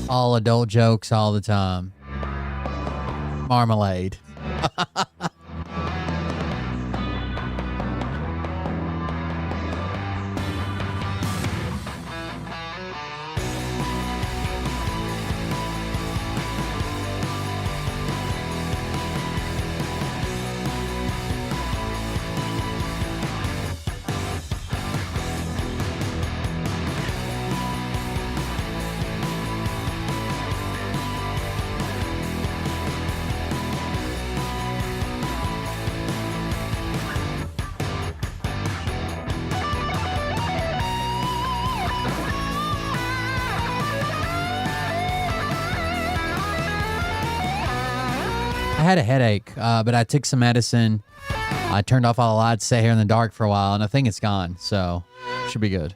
All adult jokes all the time. Marmalade. I had a headache, but I took some medicine. I turned off all the lights, sat here in the dark for a while, and I think it's gone, so should be good.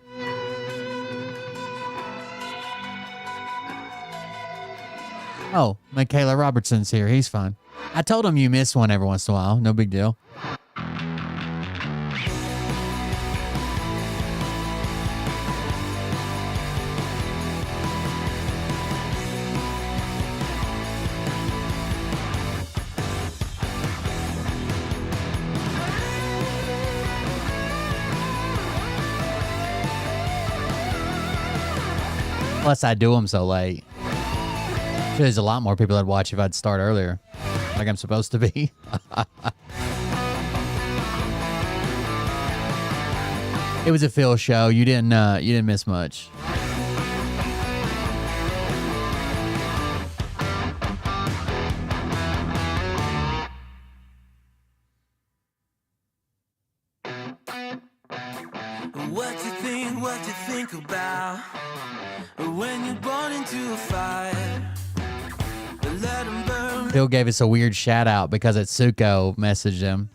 Oh, Michaela Robertson's here. He's fine. I told him you miss one every once in a while. No big deal. Plus, I do them so late. There's a lot more people that'd watch if I'd start earlier, like I'm supposed to be. It was a Phil show. You didn't miss much. What you think about when you're born into a fire? Let 'em burn. Phil gave us a weird shout out because Atsuko messaged him.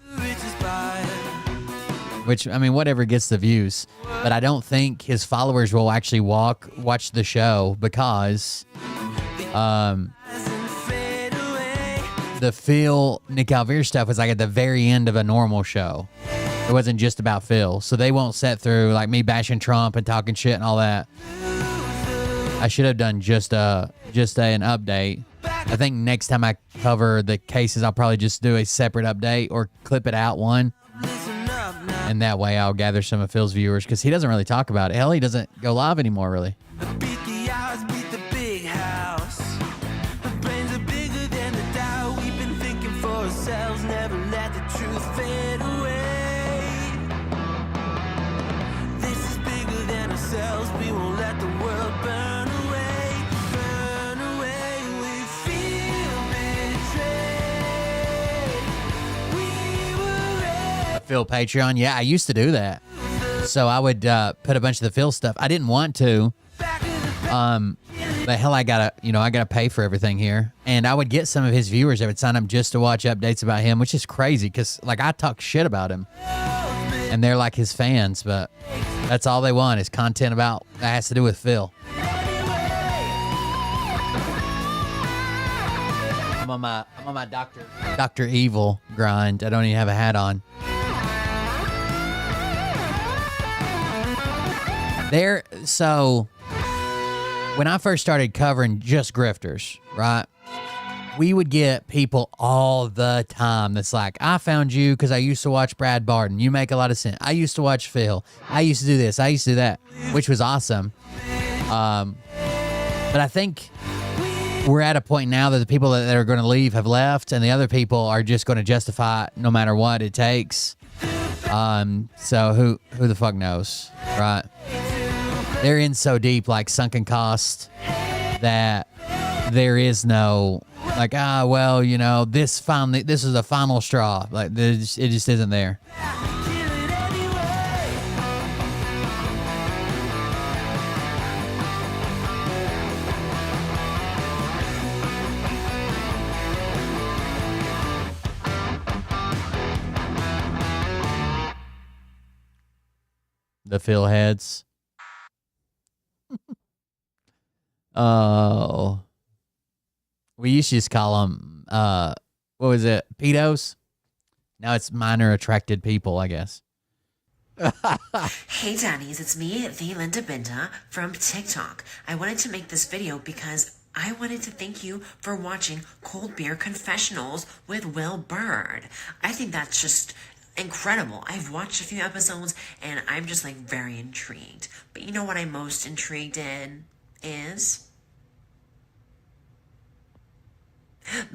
Which, I mean, whatever gets the views. But I don't think his followers will actually watch the show because the Phil Nick Alvear stuff was like at the very end of a normal show. It wasn't just about Phil. So they won't sit through like me bashing Trump and talking shit and all that. I should have done just an update. I think next time I cover the cases, I'll probably just do a separate update or clip it out one. And that way I'll gather some of Phil's viewers because he doesn't really talk about it. Hell, he doesn't go live anymore, really. Beat the odds, beat the big house. The brains are bigger than the doubt. We've been thinking for ourselves, never let the truth fade away. This is bigger than ourselves. We won't let the world burn away. Burn away. We feel betrayed. We were ready. Phil Patreon. Yeah, I used to do that. So I would put a bunch of the Phil stuff. I didn't want to. But hell, I gotta pay for everything here. And I would get some of his viewers that would sign up just to watch updates about him, which is crazy because like I talk shit about him. And they're like his fans, but that's all they want is content about that has to do with Phil. I'm on my Dr. Evil grind. I don't even have a hat on. So when I first started covering just grifters, right, we would get people all the time that's like, I found you because I used to watch Brad Barton. You make a lot of sense. I used to watch Phil. I used to do this. I used to do that, which was awesome. But I think we're at a point now that the people that are going to leave have left, and the other people are just going to justify it no matter what it takes. So who the fuck knows, right? They're in so deep, like sunken cost, that there is no like, well, you know, this is a final straw. Like, it just isn't there. The Phil heads. Oh. We used to just call them, what was it? Pedos? Now it's minor attracted people, I guess. Hey Daddies, it's me, the Linda Binda from TikTok. I wanted to make this video because I wanted to thank you for watching Cold Beer Confessionals with Will Bird. I think that's just incredible. I've watched a few episodes and I'm just like very intrigued. But you know what I'm most intrigued in is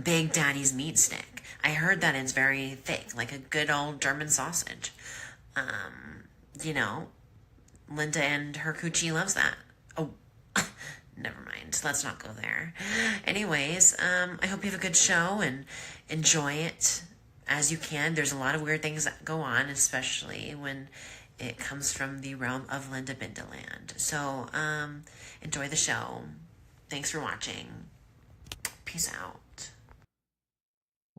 Big Daddy's meat stick. I heard that it's very thick, like a good old German sausage. You know, Linda and her coochie loves that. Oh, never mind. Let's not go there. Anyways, I hope you have a good show and enjoy it as you can. There's a lot of weird things that go on, especially when it comes from the realm of Linda Bindaland. So, enjoy the show. Thanks for watching. Peace out.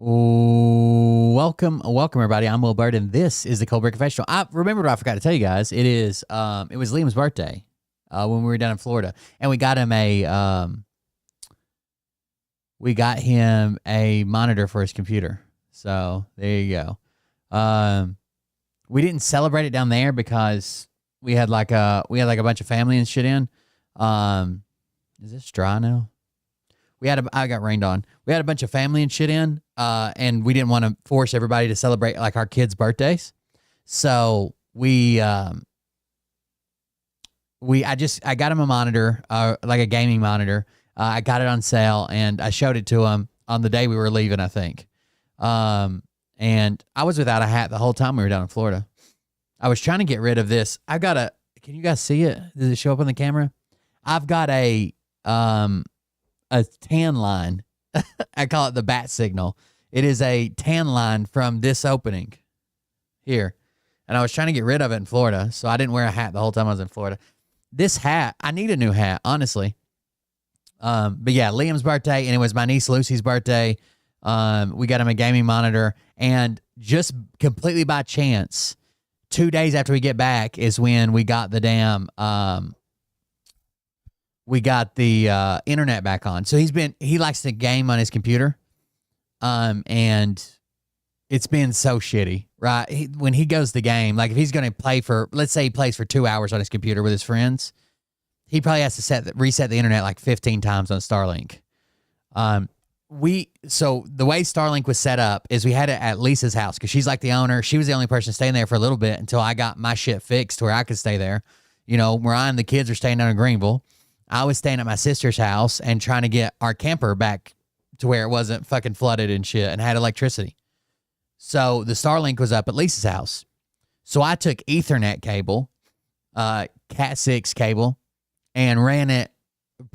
Welcome everybody. I'm Will Bird, and this is the Cold Beer Confessional. I remembered what I forgot to tell you guys. It was Liam's birthday when we were down in Florida, and we got him a monitor for his computer. So there you go. We didn't celebrate it down there because we had like a bunch of family and shit in. Is this dry now? I got rained on. We had a bunch of family and shit in, and we didn't want to force everybody to celebrate like our kids' birthdays. So I got him a monitor, like a gaming monitor. I got it on sale and I showed it to him on the day we were leaving, I think. And I was without a hat the whole time we were down in Florida. I was trying to get rid of this. can you guys see it? Does it show up on the camera? I've got a tan line. I call it the bat signal. It is a tan line from this opening here. And I was trying to get rid of it in Florida, so I didn't wear a hat the whole time I was in Florida. This hat, I need a new hat, honestly. But yeah, Liam's birthday, and it was my niece Lucy's birthday. We got him a gaming monitor, and just completely by chance, 2 days after we get back is when we got the damn internet back on. So he likes to game on his computer. And it's been so shitty, right? When he goes the game, like if he's going to play let's say he plays for 2 hours on his computer with his friends, he probably has to reset the internet like 15 times on Starlink. So the way Starlink was set up is we had it at Lisa's house because she's like the owner. She was the only person staying there for a little bit until I got my shit fixed to where I could stay there. You know, Mariah and the kids are staying down in Greenville. I was staying at my sister's house and trying to get our camper back to where it wasn't fucking flooded and shit and had electricity. So the Starlink was up at Lisa's house. So I took Ethernet cable, Cat 6 cable, and ran it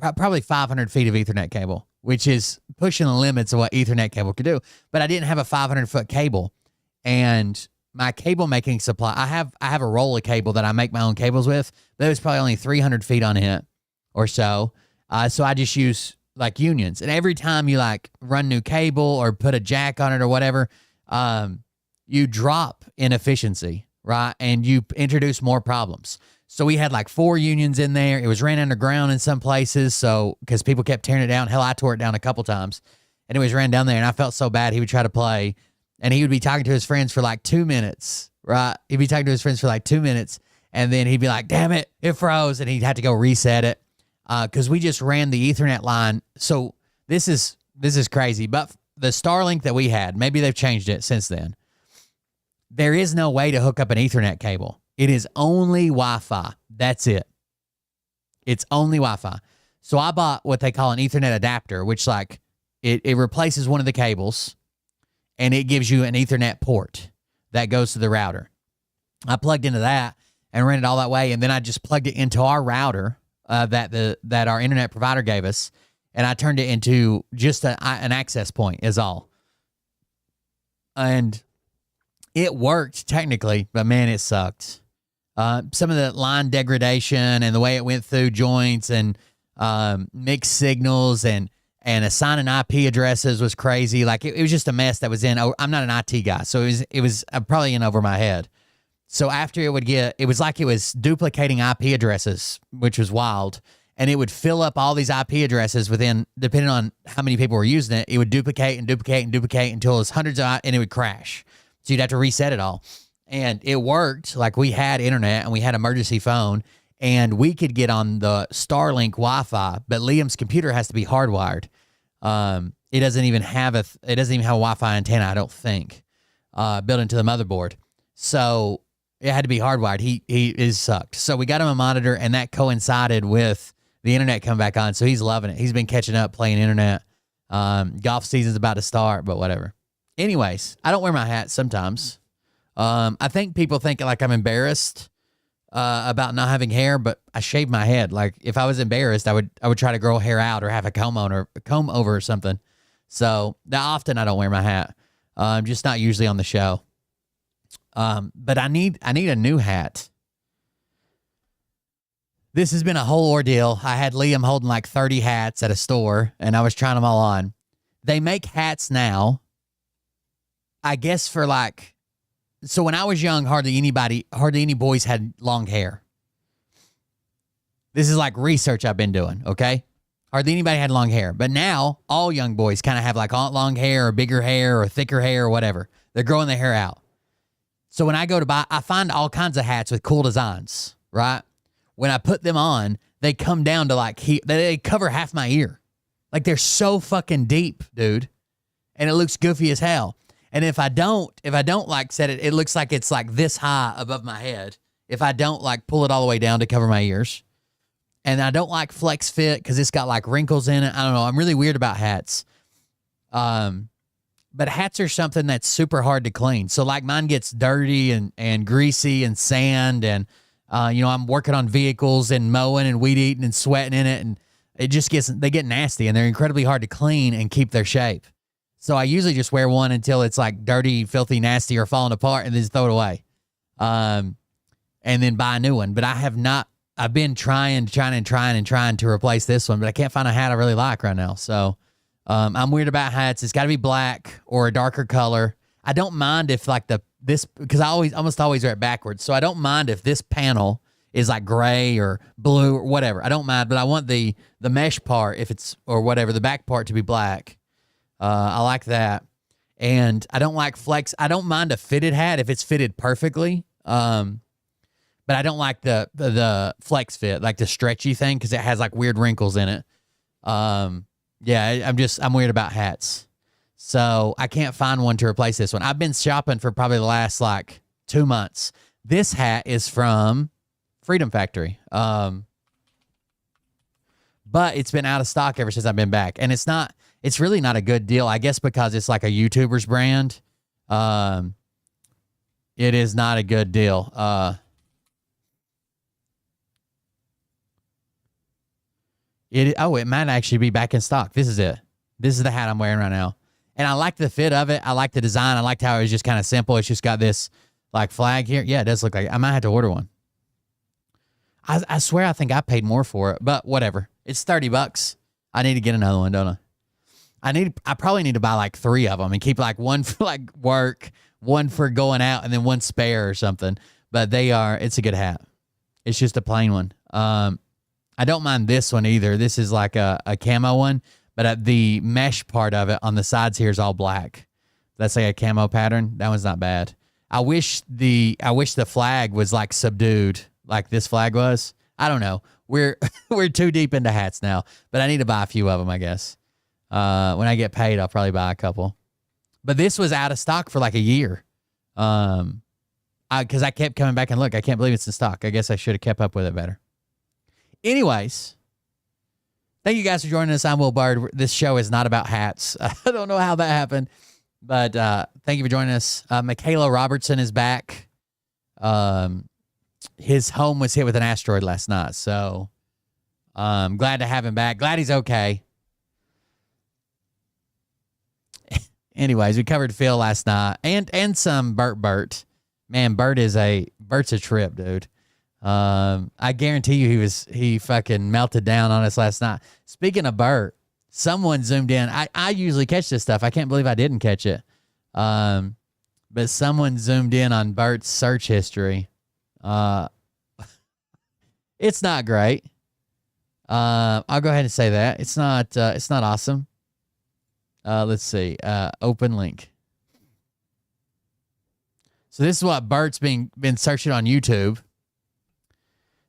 probably 500 feet of Ethernet cable, which is pushing the limits of what Ethernet cable could do. But I didn't have a 500-foot cable. And my cable making supply, I have a roll of cable that I make my own cables with. There was probably only 300 feet on it or so. So I just use like unions. And every time you like run new cable or put a jack on it or whatever, you drop in efficiency, right? And you introduce more problems. So we had like 4 unions in there. It was ran underground in some places. So, because people kept tearing it down. Hell, I tore it down a couple times. And it was ran down there. And I felt so bad. He would try to play. And he would be talking to his friends for like 2 minutes, right? He'd be talking to his friends for like 2 minutes. And then he'd be like, damn it, it froze. And he'd have to go reset it. Because we just ran the Ethernet line. So this is crazy. But the Starlink that we had, maybe they've changed it since then. There is no way to hook up an Ethernet cable. It is only Wi-Fi. That's it. It's only Wi-Fi. So I bought what they call an Ethernet adapter, which like it replaces one of the cables and it gives you an Ethernet port that goes to the router. I plugged into that and ran it all that way. And then I just plugged it into our router that our internet provider gave us. And I turned it into just an access point is all. And it worked technically, but man, it sucked. Some of the line degradation and the way it went through joints and mixed signals and assigning IP addresses was crazy. Like it was just a mess that was in. I'm not an IT guy, so it was probably in over my head. So after it was like it was duplicating IP addresses, which was wild. And it would fill up all these IP addresses within, depending on how many people were using it, it would duplicate and duplicate and duplicate until it was hundreds of, and it would crash. So you'd have to reset it all. And it worked. Like we had internet and we had emergency phone and we could get on the Starlink Wi-Fi, but Liam's computer has to be hardwired. It doesn't even have a Wi-Fi antenna, I don't think, built into the motherboard. So it had to be hardwired. He is sucked. So we got him a monitor and that coincided with the internet coming back on. So he's loving it. He's been catching up playing internet. Golf season's about to start, but whatever. Anyways, I don't wear my hat sometimes. I think people think like I'm embarrassed about not having hair, but I shave my head. Like if I was embarrassed, I would try to grow hair out or have a comb over or something. So that often I don't wear my hat. Just not usually on the show. But I need a new hat. This has been a whole ordeal. I had Liam holding like 30 hats at a store and I was trying them all on. They make hats now, I guess for like, so when I was young, hardly any boys had long hair. This is like research I've been doing, okay? Hardly anybody had long hair. But now, all young boys kind of have like long hair or bigger hair or thicker hair or whatever. They're growing their hair out. So when I go to buy, I find all kinds of hats with cool designs, right? When I put them on, they come down to like, they cover half my ear. Like they're so fucking deep, dude. And it looks goofy as hell. And if I don't like set it, it looks like it's like this high above my head. If I don't like pull it all the way down to cover my ears. And I don't like flex fit because it's got like wrinkles in it. I don't know. I'm really weird about hats. But hats are something that's super hard to clean. So like mine gets dirty and greasy and sand and, I'm working on vehicles and mowing and weed eating and sweating in it. And they get nasty and they're incredibly hard to clean and keep their shape. So I usually just wear one until it's like dirty, filthy, nasty or falling apart and then just throw it away. And then buy a new one. But I've been trying to replace this one, but I can't find a hat I really like right now. So, I'm weird about hats. It's got to be black or a darker color. I don't mind if like because I almost always wear it backwards. So I don't mind if this panel is like gray or blue or whatever. I don't mind, but I want the mesh part or whatever, the back part to be black. I like that. And I don't like flex. I don't mind a fitted hat if it's fitted perfectly. But I don't like the flex fit, like the stretchy thing, because it has like weird wrinkles in it. Yeah, I'm weird about hats. So I can't find one to replace this one. I've been shopping for probably the last like 2 months. This hat is from Freedom Factory. But it's been out of stock ever since I've been back. And it's really not a good deal, I guess, because it's like a YouTuber's brand. It is not a good deal. It might actually be back in stock. This is it. This is the hat I'm wearing right now. And I like the fit of it. I like the design. I liked how it was just kind of simple. It's just got this like flag here. Yeah, it does look like I might have to order one. I swear I think I paid more for it, but whatever. It's $30. I need to get another one, don't I? I probably need to buy like 3 of them and keep like one for like work, one for going out, and then one spare or something. But it's a good hat. It's just a plain one. I don't mind this one either. This is like a camo one, but the mesh part of it on the sides here is all black. That's like a camo pattern. That one's not bad. I wish the flag was like subdued, like this flag was. I don't know. We're too deep into hats now, but I need to buy a few of them, I guess. When I get paid, I'll probably buy a couple. But this was out of stock for like a year. Because I kept coming back and look, I can't believe it's in stock. I guess I should have kept up with it better. Anyways, Thank you guys for joining us. I'm Will Bird. This show is not about hats. I don't know how that happened, but thank you for joining us. Michaela Robertson is back. His home was hit with an asteroid last night, so glad to have him back. Glad he's okay. Anyways, we covered Phil last night and some Bert. Man, Bert's a trip, dude. I guarantee you he fucking melted down on us last night. Speaking of Bert, someone zoomed in. I usually catch this stuff. I can't believe I didn't catch it. But someone zoomed in on Bert's search history. It's not great. I'll go ahead and say that. It's not awesome. Let's see. Open link. So this is what Bert's been searching on YouTube.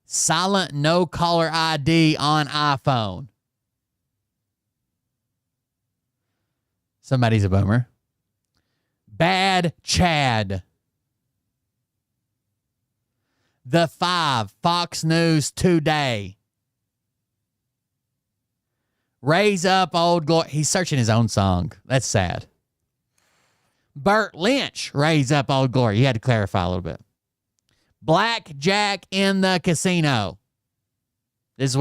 Silent no caller ID on iPhone. Somebody's a boomer. Bad Chad. The 5, Fox News Today. Raise up old glory. He's searching his own song. That's sad. Bert Lynch, raise up old glory. You had to clarify a little bit. Blackjack in the casino. This is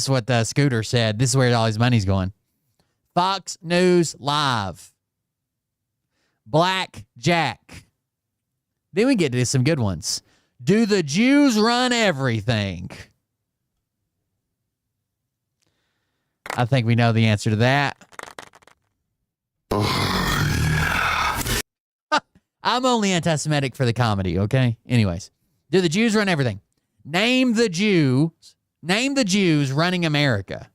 what the Scooter said. This is where all his money's going. Fox News Live. Blackjack. Then we get to some good ones. Do the Jews run everything? I think we know the answer to that. I'm only anti-Semitic for the comedy, okay? Anyways, do the Jews run everything? Name the Jews running America.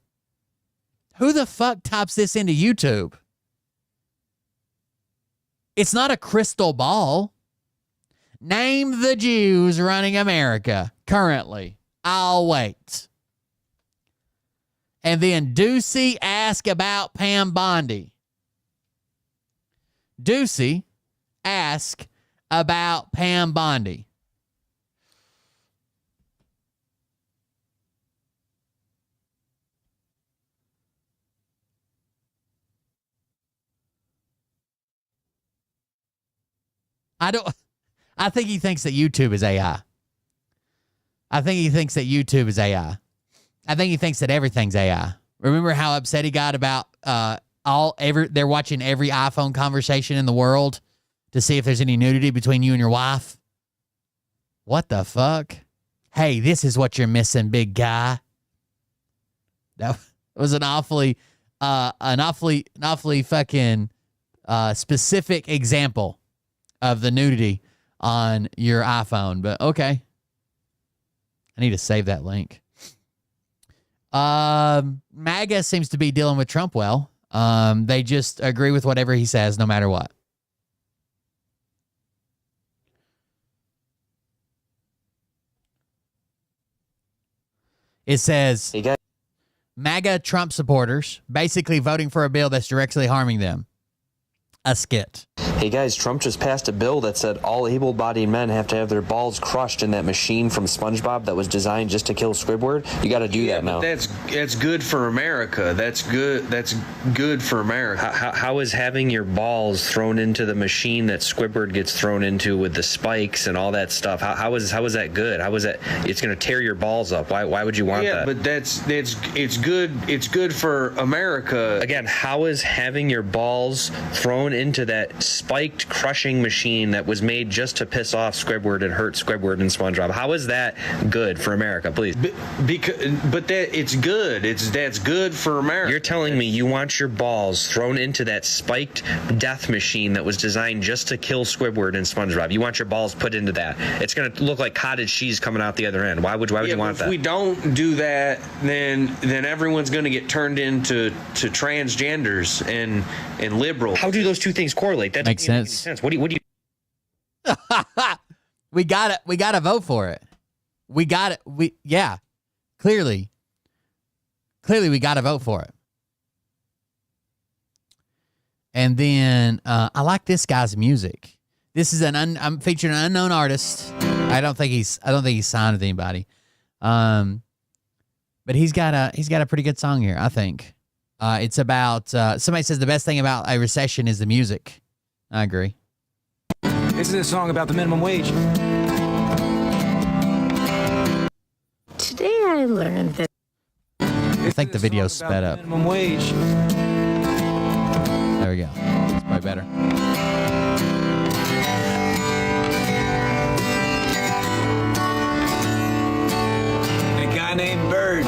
Who the fuck types this into YouTube? It's not a crystal ball. Name the Jews running America currently. I'll wait. And then Ducey ask about Pam Bondi. Ducey ask about Pam Bondi. I think he thinks that YouTube is AI. I think he thinks that YouTube is AI. I think he thinks that everything's AI. Remember how upset he got about they're watching every iPhone conversation in the world to see if there's any nudity between you and your wife? What the fuck? Hey, this is what you're missing, big guy. That was an awfully fucking specific example of the nudity on your iPhone. But okay. I need to save that link. MAGA seems to be dealing with Trump well. They just agree with whatever he says, no matter what. It says, MAGA Trump supporters basically voting for a bill that's directly harming them. A skit. Hey guys, Trump just passed a bill that said all able-bodied men have to have their balls crushed in that machine from SpongeBob that was designed just to kill Squidward. You got to do that now. That's good for America. That's good for America. How is having your balls thrown into the machine that Squidward gets thrown into with the spikes and all that stuff? How is that good? How is that? It's going to tear your balls up. Why would you want that? Yeah, but it's good. It's good for America. Again, how is having your balls thrown into that spiked crushing machine that was made just to piss off Squidward and hurt Squidward and SpongeBob? How is that good for America, please? But it's good. That's good for America. You're telling me you want your balls thrown into that spiked death machine that was designed just to kill Squidward and SpongeBob. You want your balls put into that. It's going to look like cottage cheese coming out the other end. Why would you want that? If we don't do that, then everyone's going to get turned into transgenders and liberals. How do those two things correlate? That makes sense. What do you we gotta vote for it. Clearly we gotta vote for it. And then I like this guy's music. This is I'm featuring an unknown artist. I don't think he's signed with anybody. But But he's got a pretty good song here, I think. It's about somebody says the best thing about a recession is the music. I agree. This is a song about the minimum wage. Today I learned that I think the video's sped up. Minimum wage. There we go. It's probably better. A guy named Bert.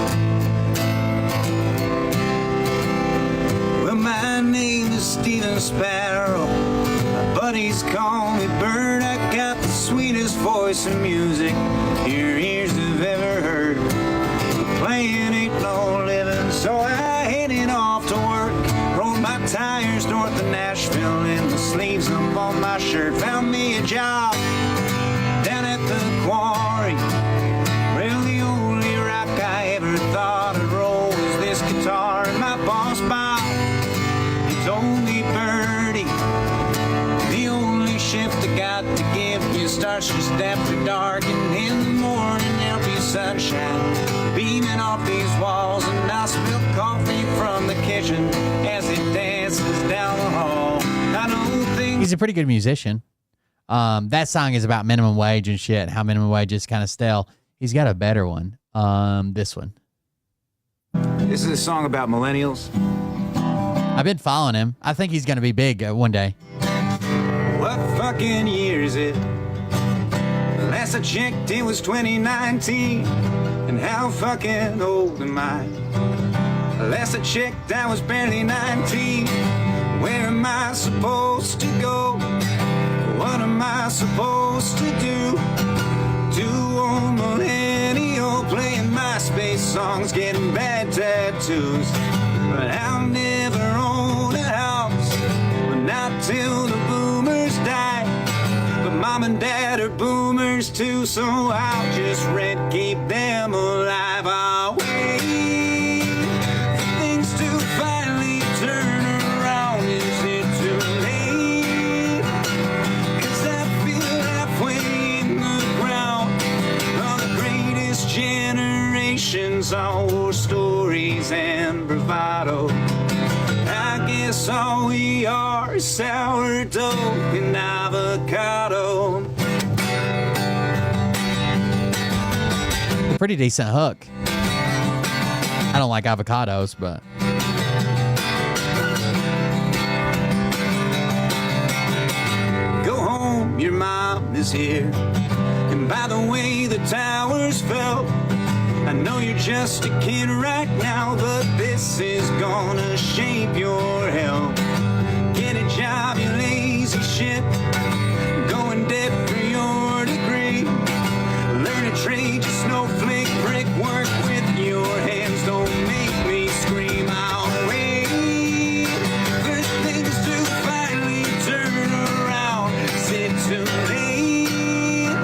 Well, my name is Steven Sparrow. My buddies call me Bert. I got the sweetest voice in music your ears have ever heard. But playing ain't no living, so I headed off to work. Rolled my tires north of Nashville and the sleeves up on my shirt. Found me a job down at the quarry. Well, the only rock I ever thought I'd roll was this guitar. And my boss, Bob, he told me, Bertie, the only shift I got to give you starts just after dark. And in the morning there'll be sunshine beaming off these walls. And I'll spill coffee from the kitchen as it dances down the hall. I don't think He's a pretty good musician. That song is about minimum wage and shit, how minimum wage is kind of stale. He's got a better one. This one. This is a song about millennials. I've been following him. I think he's going to be big one day. what fucking year is it? Last I checked, it was 2019. And how fucking old am I? Last I checked, I was barely 19. Where am I supposed to go? What am I supposed to do? To old millennial playing MySpace songs, getting bad tattoos. But I'll never own a house, but not till the boomers die. But mom and dad are boomers too, so I'll just rent, keep them alive. I'll wait for things to finally turn around. Is it too late? 'Cause I feel halfway in the ground. All the greatest generations, all war stories and bravado. I guess all we are is sourdough and avocado. Pretty decent hook. I don't like avocados, but Go home, your mom is here. And by the way the towers fell, I know you're just a kid right now, but this is gonna shape your hell. Get a job, you lazy shit. Going dead for your degree. Learn a trade, you snowflake brick. Work with your hands, don't make me scream. I'll wait for things to finally turn around. Is it too late?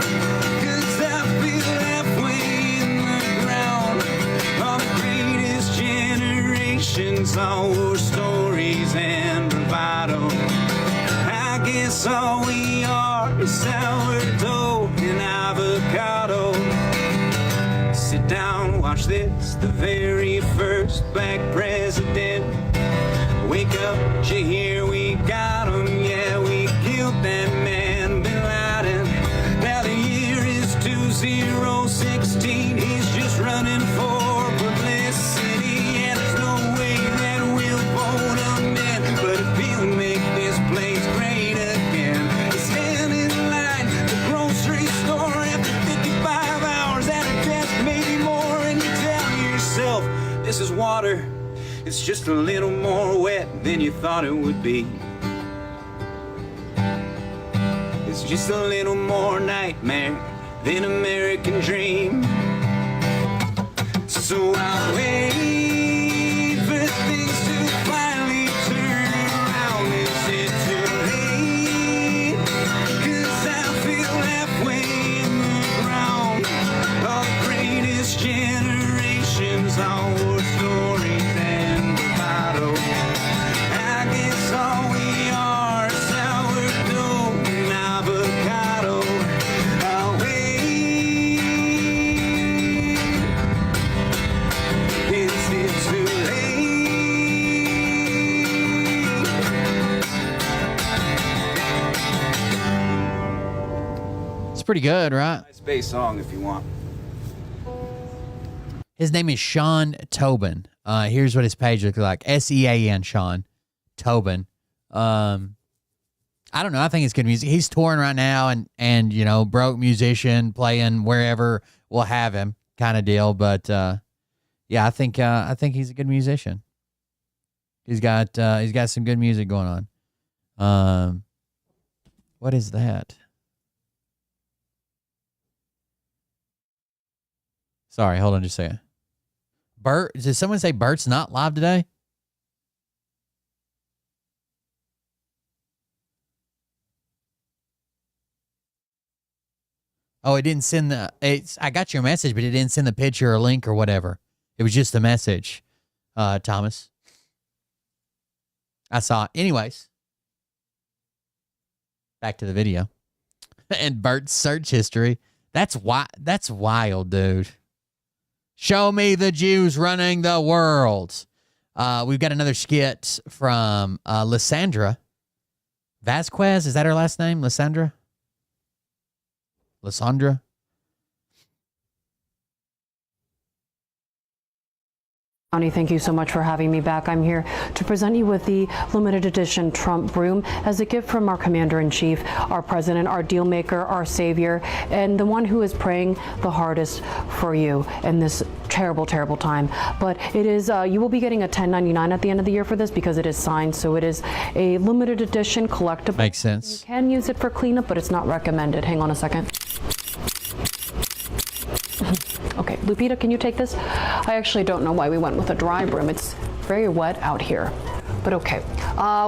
'Cause I feel halfway in the ground. All the greatest generations, all war stories and bravado. I guess all we are is sourdough and avocado. Sit down, watch this, the very first black president. Wake up, did you hear we got him? Yeah, we killed that man, Bin Laden. Now the year is 2016. He's just running for publicity, and there's no way that we'll vote him in. But if he'll make this place great again, stand in line at the grocery store after 55 hours at a desk, maybe more, and you tell yourself, this is water. It's just a little more wet than you thought it would be. It's just a little more nightmare than American dream. So I'll wait for things to finally turn around. Is it too late? 'Cause I feel halfway in the ground. All the greatest generations, all war stories and bravado. I guess all we are is sourdough and avocado. I'll wait it's too late. It's pretty good, right? Nice bass song if you want. His name is Sean Tobin. Here's what his page looks like. Sean, Sean Tobin. I don't know. I think it's good music. He's touring right now and you know, broke musician playing wherever we'll have him kind of deal. But yeah, I think he's a good musician. He's got some good music going on. What is that? Sorry, hold on just a second. Bert, did someone say Bert's not live today? Oh, it didn't send I got your message, but it didn't send the picture or link or whatever. It was just a message, Thomas. I saw it. Anyways, back to the video. And Bert's search history. That's wild, dude. Show me the Jews running the world. We've got another skit from Lysandra Vasquez. Is that her last name? Lysandra? Thank you so much for having me back. I'm here to present you with the limited edition Trump broom as a gift from our commander-in-chief, our president, our deal maker, our savior, and the one who is praying the hardest for you in this terrible, terrible time. But it is, you will be getting a $10.99 at the end of the year for this because it is signed, so it is a limited edition collectible. Makes sense. You can use it for cleanup, but it's not recommended. Hang on a second. Okay, Lupita, can you take this? I actually don't know why we went with a dry broom. It's very wet out here. But okay.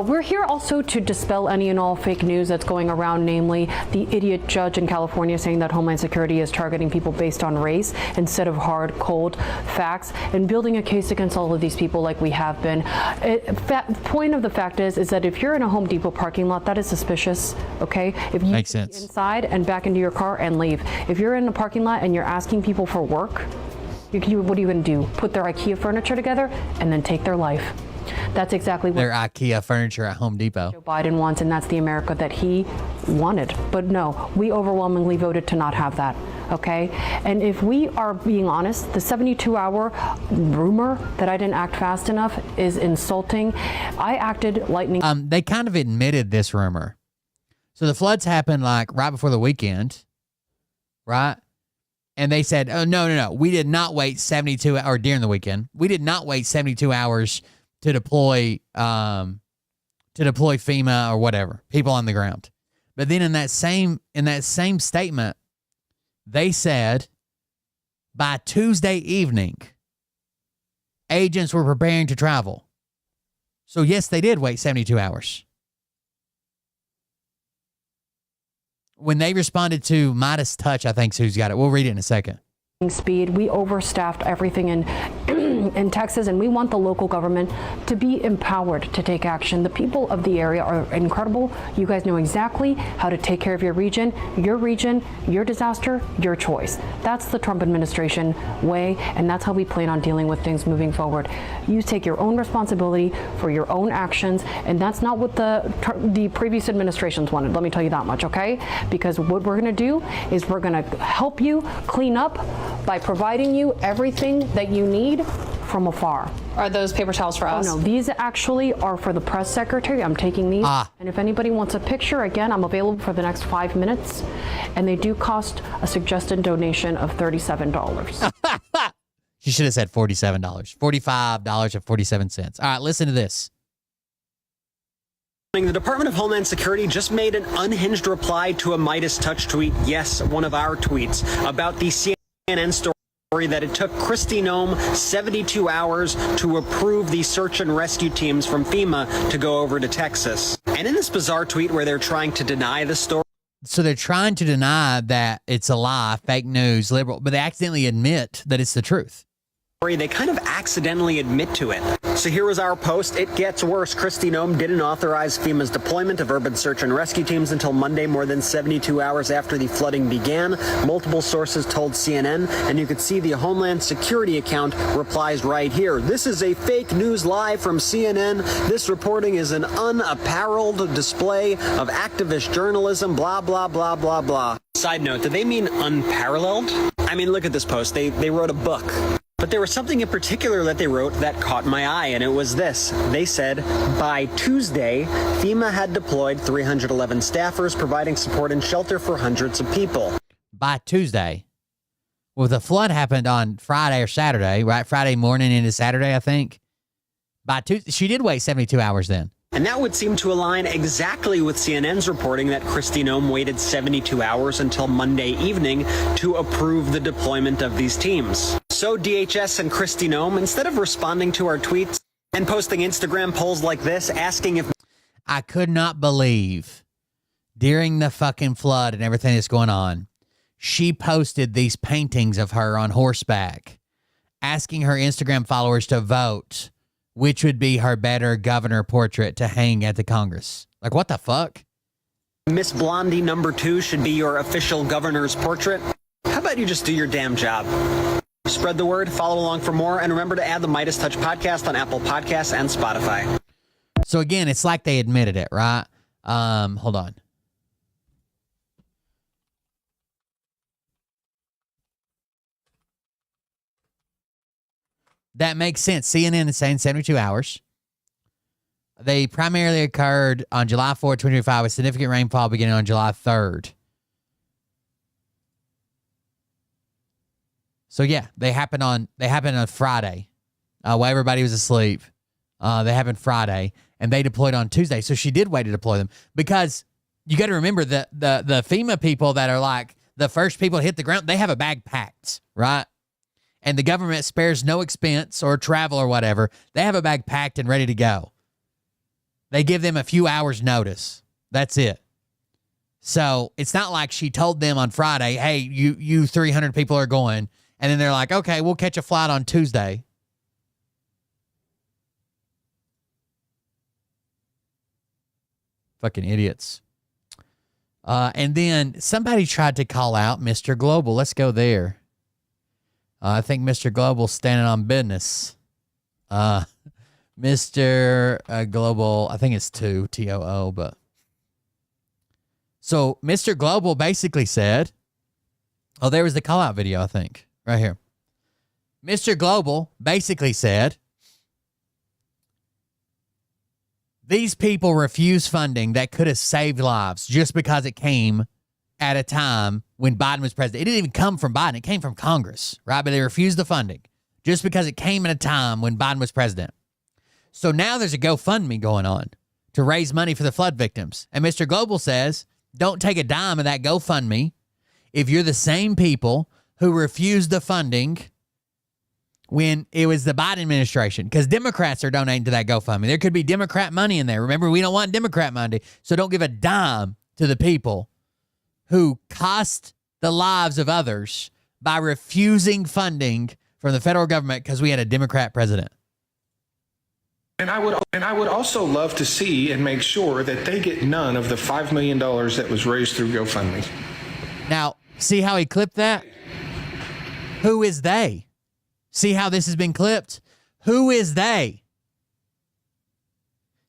We're here also to dispel any and all fake news that's going around, namely the idiot judge in California saying that Homeland Security is targeting people based on race instead of hard, cold facts, and building a case against all of these people like we have been. Point of the fact is that if you're in a Home Depot parking lot, that is suspicious, okay? If you Makes sense. inside and back into your car and leave. If you're in a parking lot and you're asking people for work, what are you going to do? Put their IKEA furniture together and then take their life. That's exactly what their IKEA furniture at Home Depot. Joe Biden wants, and that's the America that he wanted. But no, we overwhelmingly voted to not have that, okay? And if we are being honest, the 72-hour rumor that I didn't act fast enough is insulting. I acted lightning. They kind of admitted this rumor. So the floods happened like right before the weekend, right? And they said, oh, no. We did not wait 72 hours during the weekend. We did not wait 72 hours to deploy FEMA or whatever, people on the ground. But then in that same statement, they said by Tuesday evening, agents were preparing to travel. So yes, they did wait 72 hours. When they responded to Midas Touch, I think's who's got it. We'll read it in a second. Speed. We overstaffed everything in Texas, and we want the local government to be empowered to take action. The people of the area are incredible. You guys know exactly how to take care of your region, your disaster, your choice. That's the Trump administration way, and that's how we plan on dealing with things moving forward. You take your own responsibility for your own actions, and that's not what the previous administrations wanted. Let me tell you that much, okay? Because what we're going to do is we're going to help you clean up by providing you everything that you need from afar. Are those paper towels for us? Oh, no, these actually are for the press secretary. I'm taking these. And if anybody wants a picture, again, I'm available for the next 5 minutes. And they do cost a suggested donation of $37. She should have said $47. $45.47. All right, listen to this. The Department of Homeland Security just made an unhinged reply to a Midas Touch tweet. Yes, one of our tweets about the CNN story that it took Kristi Noem 72 hours to approve the search and rescue teams from FEMA to go over to Texas. And in this bizarre tweet where they're trying to deny the story. So they're trying to deny that it's a lie, fake news, liberal, but they accidentally admit that it's the truth. they kind of accidentally admit to it. So here was our post. It gets worse. Kristi Noem didn't authorize FEMA's deployment of urban search and rescue teams until Monday, more than 72 hours after the flooding began. Multiple sources told CNN, and you could see the Homeland Security account replies right here. This is a fake news live from CNN. This reporting is an unapparelled display of activist journalism, blah, blah, blah, blah, blah. Side note, do they mean unparalleled? I mean, look at this post. They wrote a book. But there was something in particular that they wrote that caught my eye, and it was this. They said, by Tuesday, FEMA had deployed 311 staffers providing support and shelter for hundreds of people. By Tuesday. Well, the flood happened on Friday or Saturday, right? Friday morning into Saturday, I think. By Tuesday, she did wait 72 hours then. And that would seem to align exactly with CNN's reporting that Kristi Noem waited 72 hours until Monday evening to approve the deployment of these teams. So DHS and Kristi Noem, instead of responding to our tweets and posting Instagram polls like this, asking if... I could not believe during the fucking flood and everything that's going on, she posted these paintings of her on horseback, asking her Instagram followers to vote which would be her better governor portrait to hang at the Congress. Like, what the fuck? Miss Blondie #2 should be your official governor's portrait. How about you just do your damn job? Spread the word, follow along for more, and remember to add the Midas Touch podcast on Apple Podcasts and Spotify. So again, it's like they admitted it, right? Hold on. That makes sense. CNN is saying 72 hours. They primarily occurred on July 4, 2025, with significant rainfall beginning on July 3rd. So yeah, they happened on Friday, while everybody was asleep. They happened Friday, and they deployed on Tuesday. So she did wait to deploy them, because you got to remember that the FEMA people that are like the first people to hit the ground, they have a bag packed, right? And the government spares no expense or travel or whatever. They have a bag packed and ready to go. They give them a few hours notice. That's it. So it's not like she told them on Friday, hey, you 300 people are going. And then they're like, okay, we'll catch a flight on Tuesday. Fucking idiots. And then somebody tried to call out Mr. Global. Let's go there. I think Mr. Global's standing on business. Mr. Global, I think it's Too, but. So Mr. Global basically said, oh, there was the call out video, I think, right here. Mr. Global basically said, these people refuse funding that could have saved lives just because it came at a time when Biden was president. It didn't even come from Biden. It came from Congress, right? But they refused the funding just because it came at a time when Biden was president. So now there's a GoFundMe going on to raise money for the flood victims. And Mr. Global says, don't take a dime of that GoFundMe if you're the same people who refused the funding when it was the Biden administration, because Democrats are donating to that GoFundMe. There could be Democrat money in there. Remember, we don't want Democrat money. So don't give a dime to the people who cost the lives of others by refusing funding from the federal government because we had a Democrat president. And I would also love to see and make sure that they get none of the $5 million that was raised through GoFundMe. Now, see how he clipped that? Who is they? See how this has been clipped? Who is they?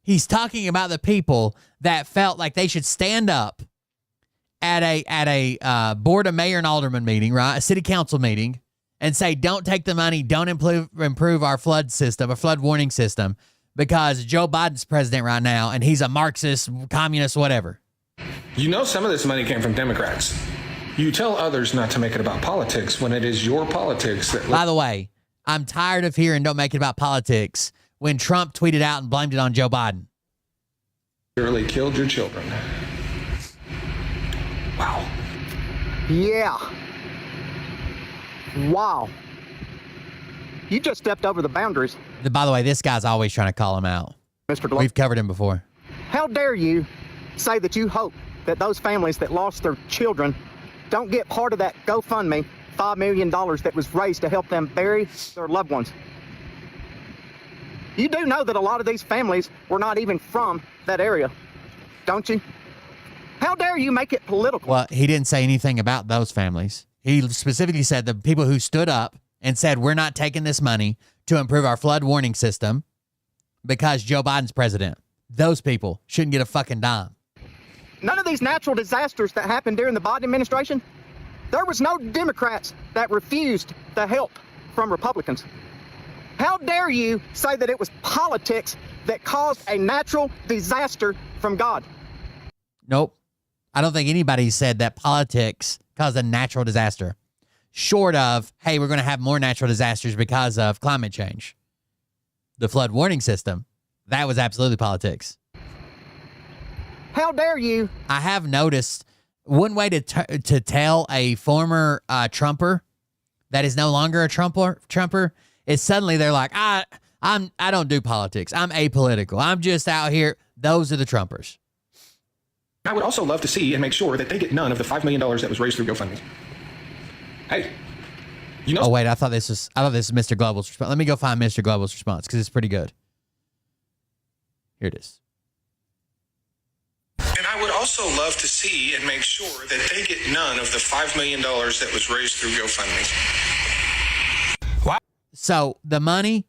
He's talking about the people that felt like they should stand up at a board of mayor and alderman meeting, right? A city council meeting, and say, don't take the money, don't improve our flood system, a flood warning system, because Joe Biden's president right now, and he's a Marxist, communist, whatever. You know, some of this money came from Democrats. You tell others not to make it about politics when it is your politics that... By the way, I'm tired of hearing don't make it about politics when Trump tweeted out and blamed it on Joe Biden. ...literally killed your children. Wow. Yeah. Wow. You just stepped over the boundaries. By the way, this guy's always trying to call him out. Mr. Global. We've covered him before. How dare you say that you hope that those families that lost their children don't get part of that GoFundMe $5 million that was raised to help them bury their loved ones. You do know that a lot of these families were not even from that area, don't you? How dare you make it political? Well, he didn't say anything about those families. He specifically said the people who stood up and said, we're not taking this money to improve our flood warning system because Joe Biden's president. Those people shouldn't get a fucking dime. None of these natural disasters that happened during the Biden administration, there was no Democrats that refused the help from Republicans. How dare you say that it was politics that caused a natural disaster from God? Nope. I don't think anybody said that politics caused a natural disaster. Short of, hey, we're going to have more natural disasters because of climate change. The flood warning system, that was absolutely politics. How dare you? I have noticed one way to tell a former Trumper that is no longer a Trumper is suddenly they're like, I don't do politics. I'm apolitical. I'm just out here. Those are the Trumpers. I would also love to see and make sure that they get none of the $5 million that was raised through GoFundMe. Hey, you know. Oh wait, I thought this was Mr. Global's response. Let me go find Mr. Global's response because it's pretty good. Here it is. And I would also love to see and make sure that they get none of the $5 million that was raised through GoFundMe. Wow. So the money,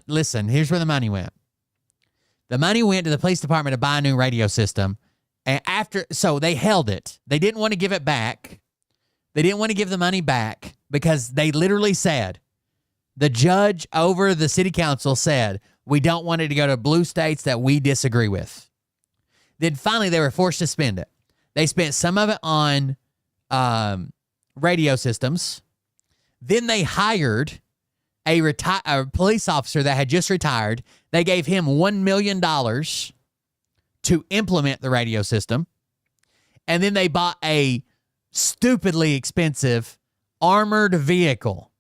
listen, here's where the money went. The money went to the police department to buy a new radio system. And so they held it. They didn't want to give it back. They didn't want to give the money back because they literally said, the judge over the city council said, we don't want it to go to blue states that we disagree with. Then finally they were forced to spend it. They spent some of it on radio systems. Then they hired a police officer that had just retired. They gave him $1 million to implement the radio system. And then they bought a stupidly expensive armored vehicle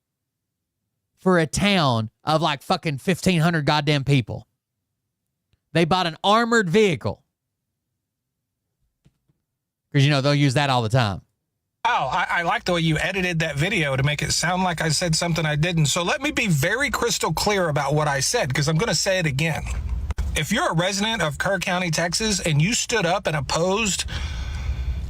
for a town of like fucking 1,500 goddamn people. They bought an armored vehicle. Because, you know, they'll use that all the time. Oh, I like the way you edited that video to make it sound like I said something I didn't. So let me be very crystal clear about what I said, because I'm going to say it again. If you're a resident of Kerr County, Texas, and you stood up and opposed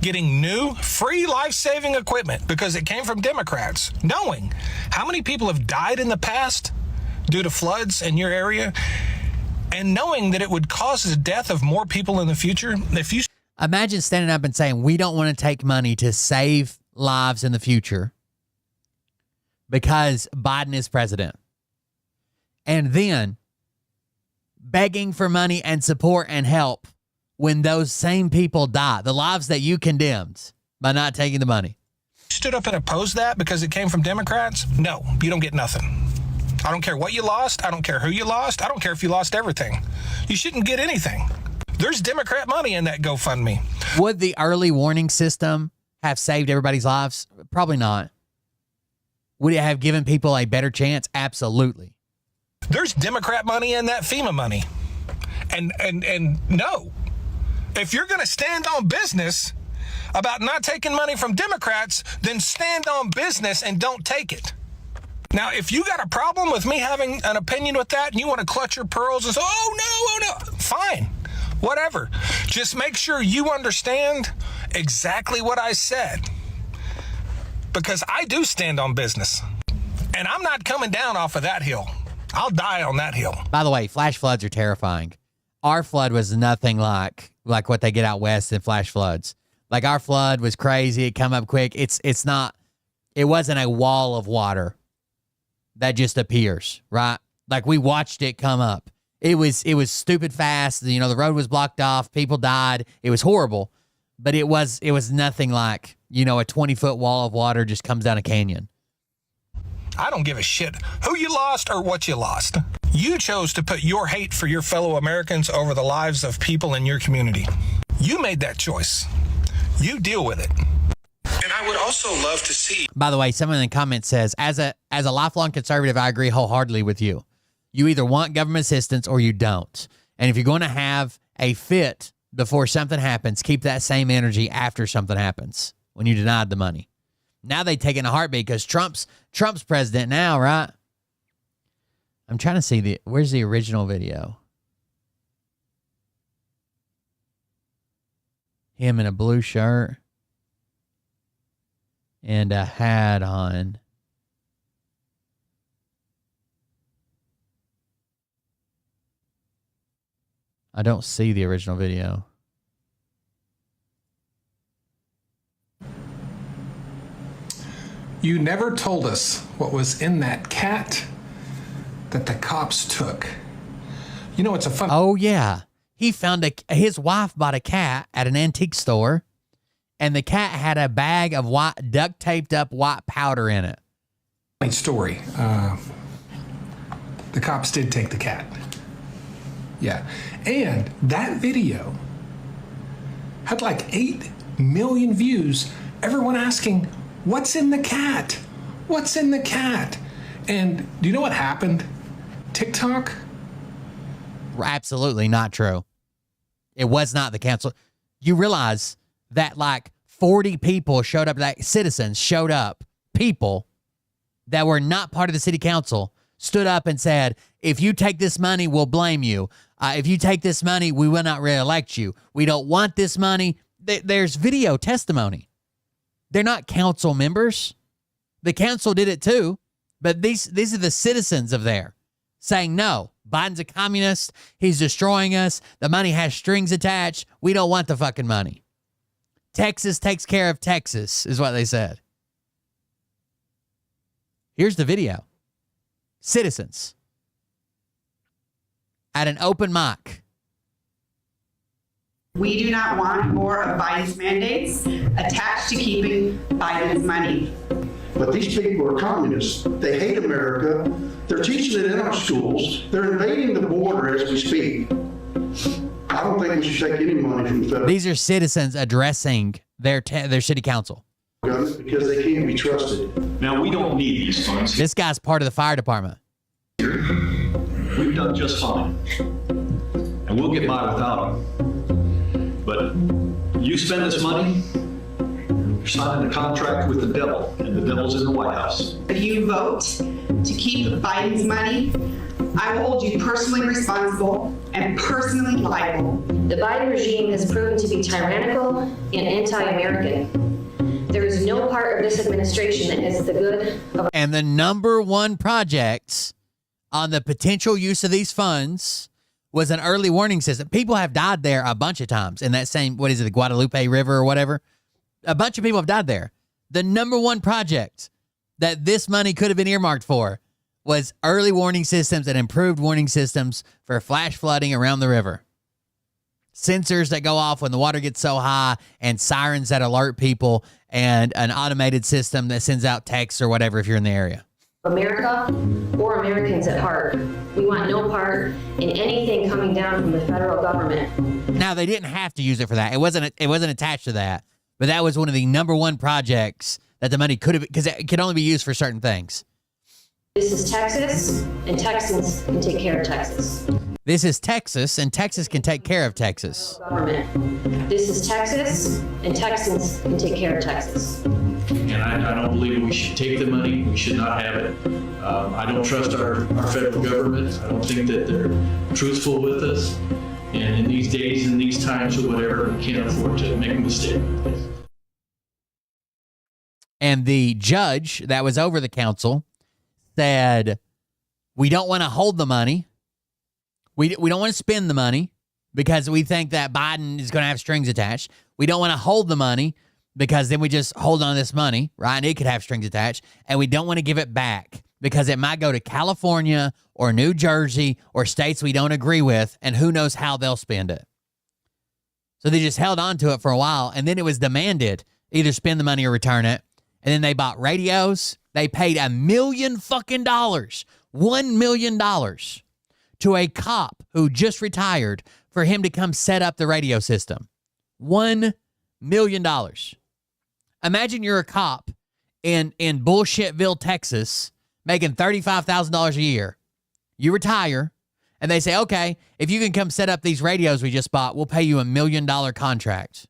getting new, free life-saving equipment because it came from Democrats, knowing how many people have died in the past due to floods in your area, and knowing that it would cause the death of more people in the future, if you... Imagine standing up and saying, we don't want to take money to save lives in the future because Biden is president. And then begging for money and support and help when those same people die, the lives that you condemned by not taking the money. Stood up and opposed that because it came from Democrats? No, you don't get nothing. I don't care what you lost. I don't care who you lost. I don't care if you lost everything. You shouldn't get anything. There's Democrat money in that GoFundMe. Would the early warning system have saved everybody's lives? Probably not. Would it have given people a better chance? Absolutely. There's Democrat money in that FEMA money. And no. If you're going to stand on business about not taking money from Democrats, then stand on business and don't take it. Now, if you got a problem with me having an opinion with that and you want to clutch your pearls and say, oh no, fine. Whatever. Just make sure you understand exactly what I said. Because I do stand on business. And I'm not coming down off of that hill. I'll die on that hill. By the way, flash floods are terrifying. Our flood was nothing like what they get out west in flash floods. Like our flood was crazy. It come up quick. It wasn't a wall of water that just appears, right? Like we watched it come up. It was stupid fast. You know, the road was blocked off. People died. It was horrible, but it was nothing like, you know, a 20-foot wall of water just comes down a canyon. I don't give a shit who you lost or what you lost. You chose to put your hate for your fellow Americans over the lives of people in your community. You made that choice. You deal with it. And I would also love to see. By the way, someone in the comments says, as a lifelong conservative, I agree wholeheartedly with you. You either want government assistance or you don't. And if you're going to have a fit before something happens, keep that same energy after something happens when you denied the money. Now they take it in a heartbeat because Trump's president now, right? I'm trying to see where's the original video? Him in a blue shirt and a hat on. I don't see the original video. You never told us what was in that cat that the cops took. You know, it's a fun... Oh, yeah. He found his wife bought a cat at an antique store, and the cat had a bag of duct taped up white powder in it. Story. The cops did take the cat. Yeah. And that video had like 8 million views. Everyone asking, what's in the cat? What's in the cat? And do you know what happened? TikTok? Absolutely not true. It was not the council. You realize that like 40 people showed up, that citizens showed up, people that were not part of the city council stood up and said, if you take this money, we'll blame you. If you take this money, we will not re-elect you. We don't want this money. There's video testimony. They're not council members. The council did it too, but these are the citizens of there saying, no, Biden's a communist. He's destroying us. The money has strings attached. We don't want the fucking money. Texas takes care of Texas, is what they said. Here's the video. Citizens at an open mic. We do not want more of Biden's mandates attached to keeping Biden's money. But these people are communists. They hate America. They're teaching it in our schools. They're invading the border as we speak. I don't think we should take any money from the federal. These are citizens addressing their city council. Because they can't be trusted. Now, we don't need these funds. This guy's part of the fire department. We've done just fine. And we'll get by without them. But you spend this money, you're signing a contract with the devil, and the devil's in the White House. If you vote to keep Biden's money, I will hold you personally responsible and personally liable. The Biden regime has proven to be tyrannical and anti-American. There is no part of this administration that is the good of... And the number one projects on the potential use of these funds was an early warning system. People have died there a bunch of times in that same, what is it, the Guadalupe River or whatever. A bunch of people have died there. The number one project that this money could have been earmarked for was early warning systems and improved warning systems for flash flooding around the river. Sensors that go off when the water gets so high and sirens that alert people and an automated system that sends out texts or whatever if you're in the area. America or Americans at heart. We want no part in anything coming down from the federal government. Now, they didn't have to use it for that. It wasn't attached to that. But that was one of the number one projects that the money could have, because it could only be used for certain things. This is Texas, and Texans can take care of Texas. This is Texas, and Texas can take care of Texas. Government. This is Texas, and Texans can take care of Texas. And I don't believe we should take the money. We should not have it. I don't trust our federal government. I don't think that they're truthful with us. And in these days and these times or whatever, we can't afford to make a mistake. And the judge that was over the council said, we don't want to hold the money. We don't want to spend the money because we think that Biden is going to have strings attached. We don't want to hold the money because then we just hold on to this money, right? And it could have strings attached. And we don't want to give it back because it might go to California or New Jersey or states we don't agree with, and who knows how they'll spend it. So they just held on to it for a while, and then it was demanded either spend the money or return it. And then they bought radios. They paid $1 million fucking dollars, $1 million to a cop who just retired for him to come set up the radio system. $1 million. Imagine you're a cop in Bullshitville, Texas, making $35,000 a year. You retire, and they say, okay, if you can come set up these radios we just bought, we'll pay you $1 million contract.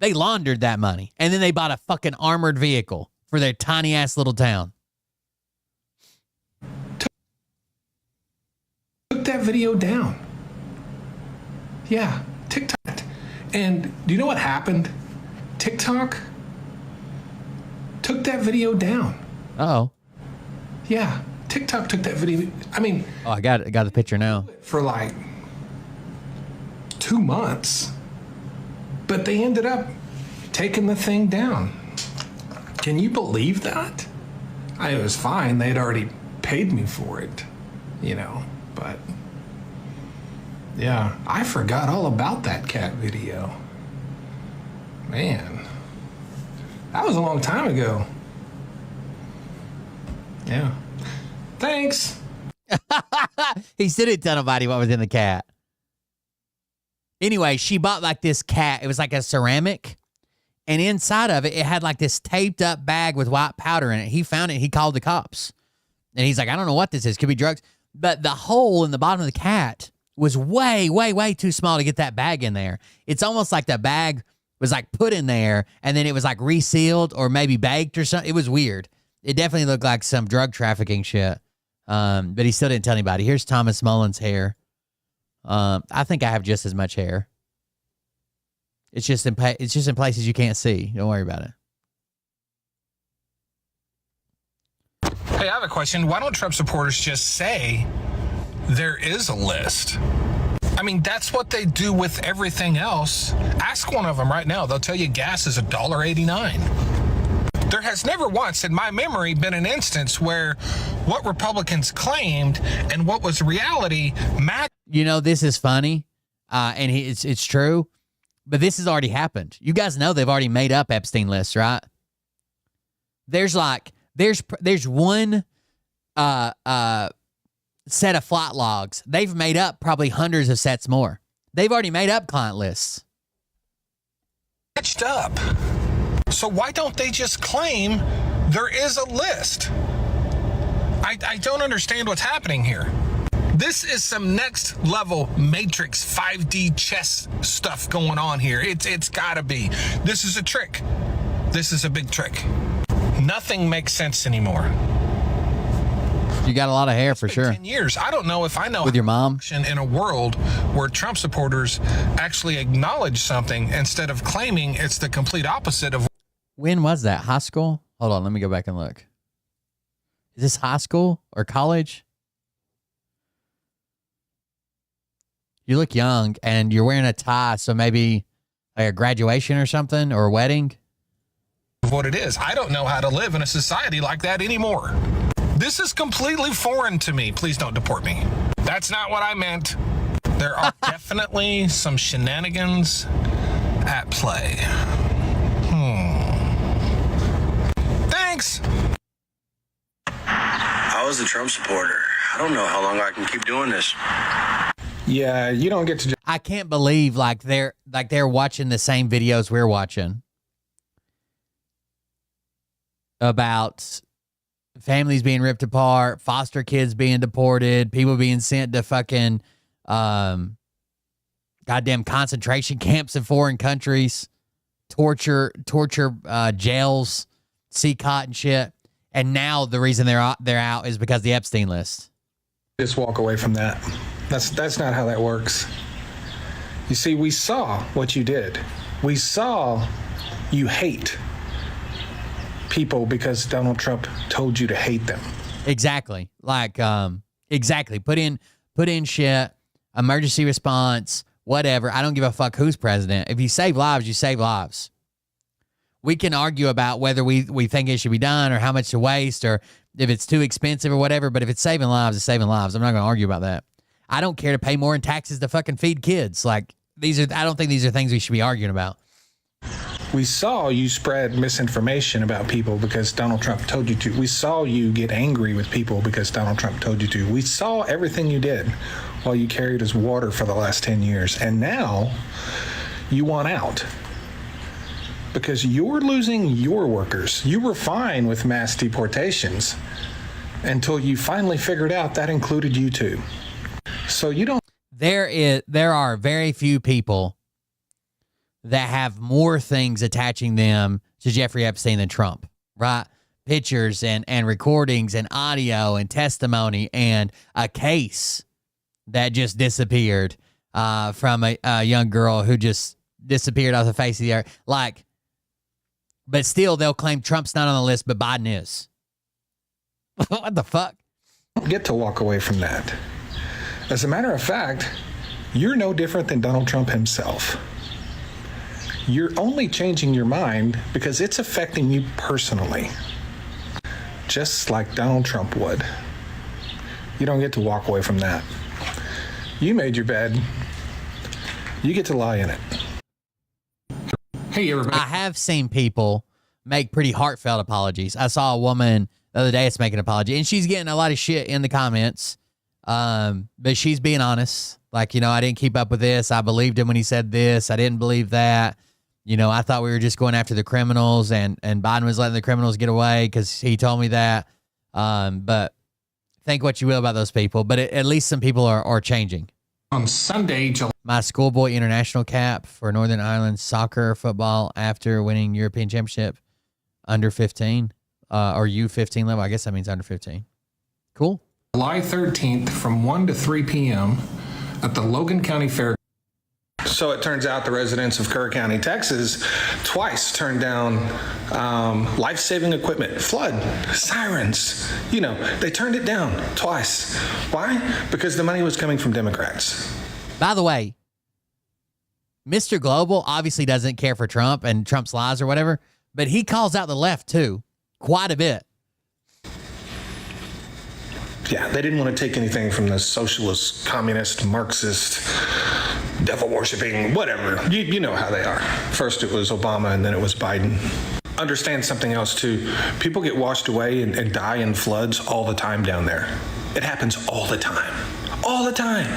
They laundered that money. And then they bought a fucking armored vehicle for their tiny ass little town. Took that video down. Yeah, TikTok. And do you know what happened? TikTok took that video down. Oh. Yeah, TikTok took that video. I mean, I got the picture now. For like 2 months, but they ended up taking the thing down. Can you believe that? It was fine. They'd already paid me for it, but yeah, I forgot all about that cat video. Man, that was a long time ago. Yeah. Thanks. He still didn't tell nobody what was in the cat. Anyway, she bought like this cat. It was like a ceramic. And inside of it, it had like this taped up bag with white powder in it. He found it. He called the cops. And he's like, I don't know what this is. Could be drugs. But the hole in the bottom of the cat was way, way, way too small to get that bag in there. It's almost like the bag was like put in there and then it was like resealed or maybe baked or something. It was weird. It definitely looked like some drug trafficking shit. But he still didn't tell anybody. Here's Thomas Mullen's hair. I think I have just as much hair. It's just in places you can't see. Don't worry about it. Hey, I have a question. Why don't Trump supporters just say there is a list? I mean, that's what they do with everything else. Ask one of them right now. They'll tell you gas is $1.89. There has never once in my memory been an instance where what Republicans claimed and what was reality matched. This is funny, and it's true, but this has already happened. You guys know they've already made up Epstein lists, right? There's one set of flight logs. They've made up probably hundreds of sets more. They've already made up client lists. Matched up. So why don't they just claim there is a list? I don't understand what's happening here. This is some next level Matrix 5D chess stuff going on here. It's gotta be. This is a trick. This is a big trick. Nothing makes sense anymore. You got a lot of hair for sure. 10 years. I don't know if I know with your mom in a world where Trump supporters actually acknowledge something instead of claiming it's the complete opposite of. When was that? High school? Hold on, let me go back and look. Is this high school or college? You look young and you're wearing a tie, so maybe like a graduation or something or a wedding. What it is. I don't know how to live in a society like that anymore. This is completely foreign to me. Please don't deport me. That's not what I meant. There are definitely some shenanigans at play. Thanks. I was a Trump supporter. I don't know how long I can keep doing this. Yeah, you don't get to. I can't believe they're watching the same videos we're watching about families being ripped apart, foster kids being deported, people being sent to fucking goddamn concentration camps in foreign countries, torture jails, CCOT and shit. And now the reason they're out is because the Epstein list. Just walk away from that. That's not how that works. You see, we saw what you did. We saw you hate people because Donald Trump told you to hate them. Exactly. Exactly. Put in shit, emergency response, whatever. I don't give a fuck who's president. If you save lives, you save lives. We can argue about whether we think it should be done or how much to waste or if it's too expensive or whatever, but if it's saving lives, it's saving lives. I'm not going to argue about that. I don't care to pay more in taxes to fucking feed kids. I don't think these are things we should be arguing about. We saw you spread misinformation about people because Donald Trump told you to. We saw you get angry with people because Donald Trump told you to. We saw everything you did while you carried his water for the last 10 years. And now you want out because you're losing your workers. You were fine with mass deportations until you finally figured out that included you too. So you don't. There are very few people that have more things attaching them to Jeffrey Epstein than Trump, right? Pictures and recordings and audio and testimony and a case that just disappeared from a young girl who just disappeared off the face of the earth. Like, but still they'll claim Trump's not on the list, but Biden is. What the fuck? Get to walk away from that. As a matter of fact, you're no different than Donald Trump himself. You're only changing your mind because it's affecting you personally, just like Donald Trump would. You don't get to walk away from that. You made your bed. You get to lie in it. Hey, everybody. I have seen people make pretty heartfelt apologies. I saw a woman the other day that's making an apology, and she's getting a lot of shit in the comments, but she's being honest. Like, you know, I didn't keep up with this. I believed him when he said this. I didn't believe that. You know, I thought we were just going after the criminals, and Biden was letting the criminals get away because he told me that. But think what you will about those people, but at least some people are changing. On Sunday, my schoolboy international cap for Northern Ireland soccer football after winning European Championship under 15 or U15 level. I guess that means under 15. Cool. July 13th from 1 to 3 p.m. at the Logan County Fair. So it turns out the residents of Kerr County, Texas, twice turned down life-saving equipment, flood, sirens. You know, they turned it down twice. Why? Because the money was coming from Democrats. By the way, Mr. Global obviously doesn't care for Trump and Trump's lies or whatever, but he calls out the left too, quite a bit. Yeah, they didn't want to take anything from the socialist, communist, Marxist, devil-worshipping, whatever. You know how they are. First it was Obama, and then it was Biden. Understand something else, too. People get washed away and die in floods all the time down there. It happens all the time. All the time.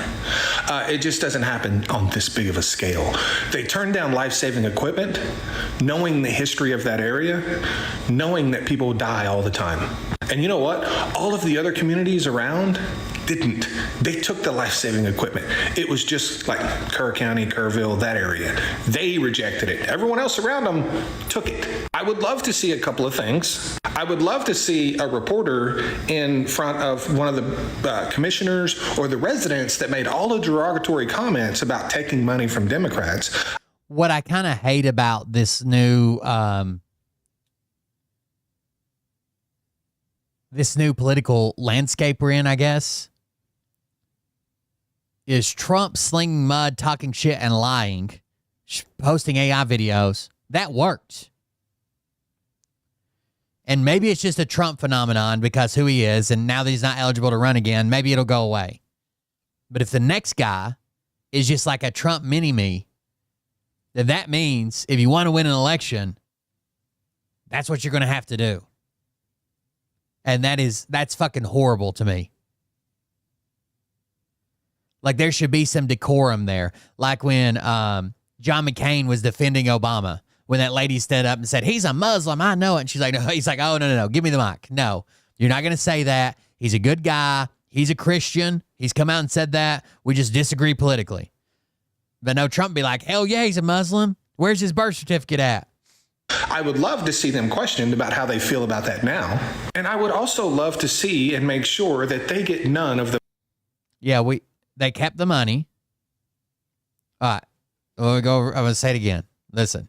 It just doesn't happen on this big of a scale. They turn down life-saving equipment, knowing the history of that area, knowing that people die all the time. And you know what? All of the other communities around didn't. They took the life-saving equipment. It was just like Kerr County, Kerrville, that area. They rejected it. Everyone else around them took it. I would love to see a couple of things. I would love to see a reporter in front of one of the commissioners or the residents that made all the derogatory comments about taking money from Democrats. What I kind of hate about this new political landscape we're in, I guess, is Trump slinging mud, talking shit, and lying, posting AI videos. That worked. And maybe it's just a Trump phenomenon because who he is, and now that he's not eligible to run again, maybe it'll go away. But if the next guy is just like a Trump mini-me, then that means if you want to win an election, that's what you're going to have to do. And that's fucking horrible to me. Like, there should be some decorum there. Like when John McCain was defending Obama, when that lady stood up and said, he's a Muslim, I know it. And she's like, no. He's like, oh, no, give me the mic. No, you're not going to say that. He's a good guy. He's a Christian. He's come out and said that. We just disagree politically. But no, Trump be like, hell yeah, he's a Muslim. Where's his birth certificate at? I would love to see them questioned about how they feel about that now. And I would also love to see and make sure that they get none of the... Yeah, they kept the money. All right. I'm going to say it again. Listen.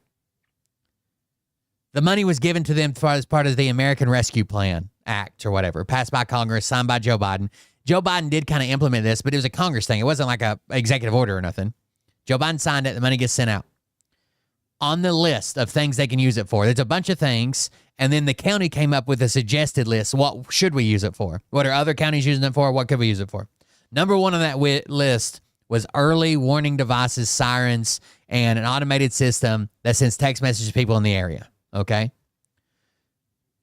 The money was given to them as part of the American Rescue Plan Act or whatever, passed by Congress, signed by Joe Biden. Joe Biden did kind of implement this, but it was a Congress thing. It wasn't like a executive order or nothing. Joe Biden signed it. The money gets sent out. On the list of things they can use it for, there's a bunch of things, and then the county came up with a suggested list. What should we use it for? What are other counties using it for? What could we use it for? Number one on that list was early warning devices, sirens, and an automated system that sends text messages to people in the area. Okay?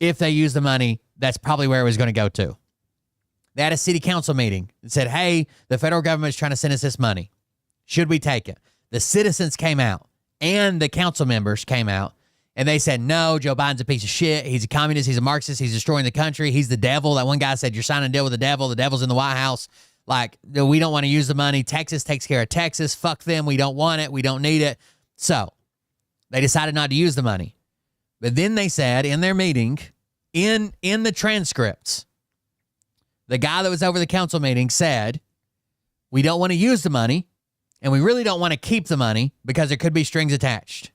If they use the money, that's probably where it was going to go to. They had a city council meeting and said, hey, the federal government is trying to send us this money. Should we take it? The citizens came out and the council members came out and they said, no, Joe Biden's a piece of shit. He's a communist. He's a Marxist. He's destroying the country. He's the devil. That one guy said, you're signing a deal with the devil. The devil's in the White House. Like, we don't want to use the money. Texas takes care of Texas. Fuck them. We don't want it. We don't need it. So They decided not to use the money. But then they said in their meeting, in the transcripts, the guy that was over the council meeting said, we don't want to use the money, and we really don't want to keep the money because there could be strings attached.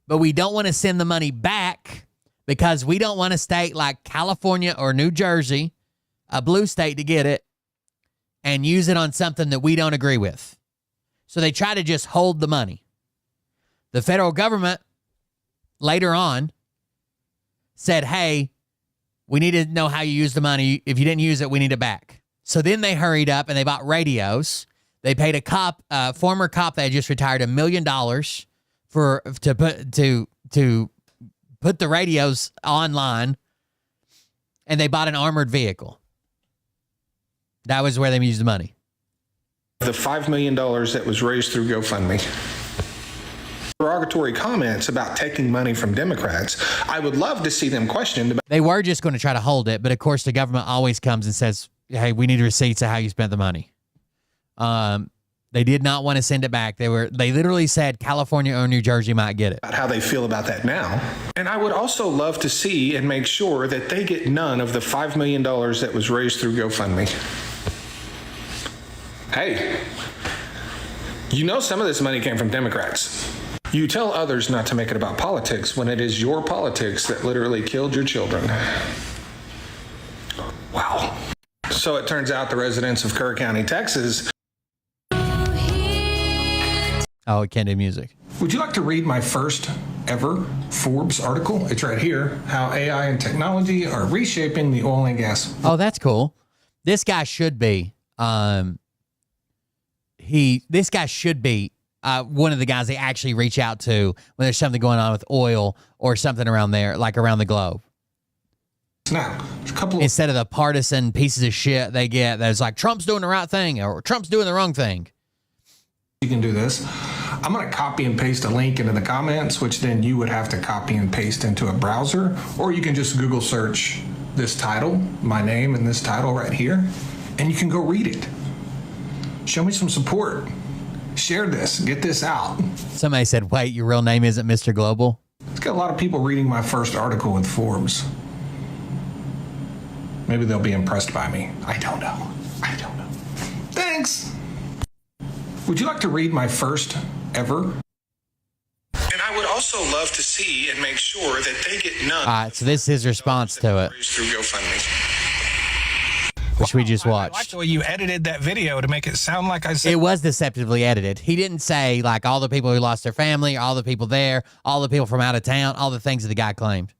But we don't want to send the money back because we don't want a state like California or New Jersey, a blue state, to get it and use it on something that we don't agree with. So they try to just hold the money. The federal government later on said, hey, we need to know how you use the money. If you didn't use it, we need it back. So then they hurried up and they bought radios. They paid a former cop that had just retired $1 million to put the radios online, and they bought an armored vehicle. That was where they used the money. The $5 million that was raised through GoFundMe. Derogatory comments about taking money from Democrats. I would love to see them questioned. They were just going to try to hold it, but of course the government always comes and says, hey, we need receipts of how you spent the money. They did not want to send it back. They literally said California or New Jersey might get it. About how they feel about that now. And I would also love to see and make sure that they get none of the $5 million that was raised through GoFundMe. Hey, you know some of this money came from Democrats. You tell others not to make it about politics when it is your politics that literally killed your children. Wow. So it turns out the residents of Kerr County, Texas. Oh, it can't do music. Would you like to read my first ever Forbes article? It's right here. How AI and technology are reshaping the oil and gas. Oh, that's cool. This guy should be. This guy should be one of the guys they actually reach out to when there's something going on with oil or something around there, like around the globe. Now, there's a couple instead of the partisan pieces of shit they get that's like Trump's doing the right thing or Trump's doing the wrong thing. You can do this. I'm going to copy and paste a link into the comments, which then you would have to copy and paste into a browser, or you can just Google search this title, my name and this title right here, and you can go read it. Show me some support. Share this. Get this out. Somebody said, wait, your real name isn't Mr. Global? It's got a lot of people reading my first article with Forbes. Maybe they'll be impressed by me. I don't know. Thanks. Would you like to read my first ever? And I would also love to see and make sure that they get none. All right, so this is his response to it, through GoFundMe. which we just I watched. like the way you edited that video to make it sound like I said. It was deceptively edited. He didn't say like all the people who lost their family, all the people there, all the people from out of town, all the things that the guy claimed.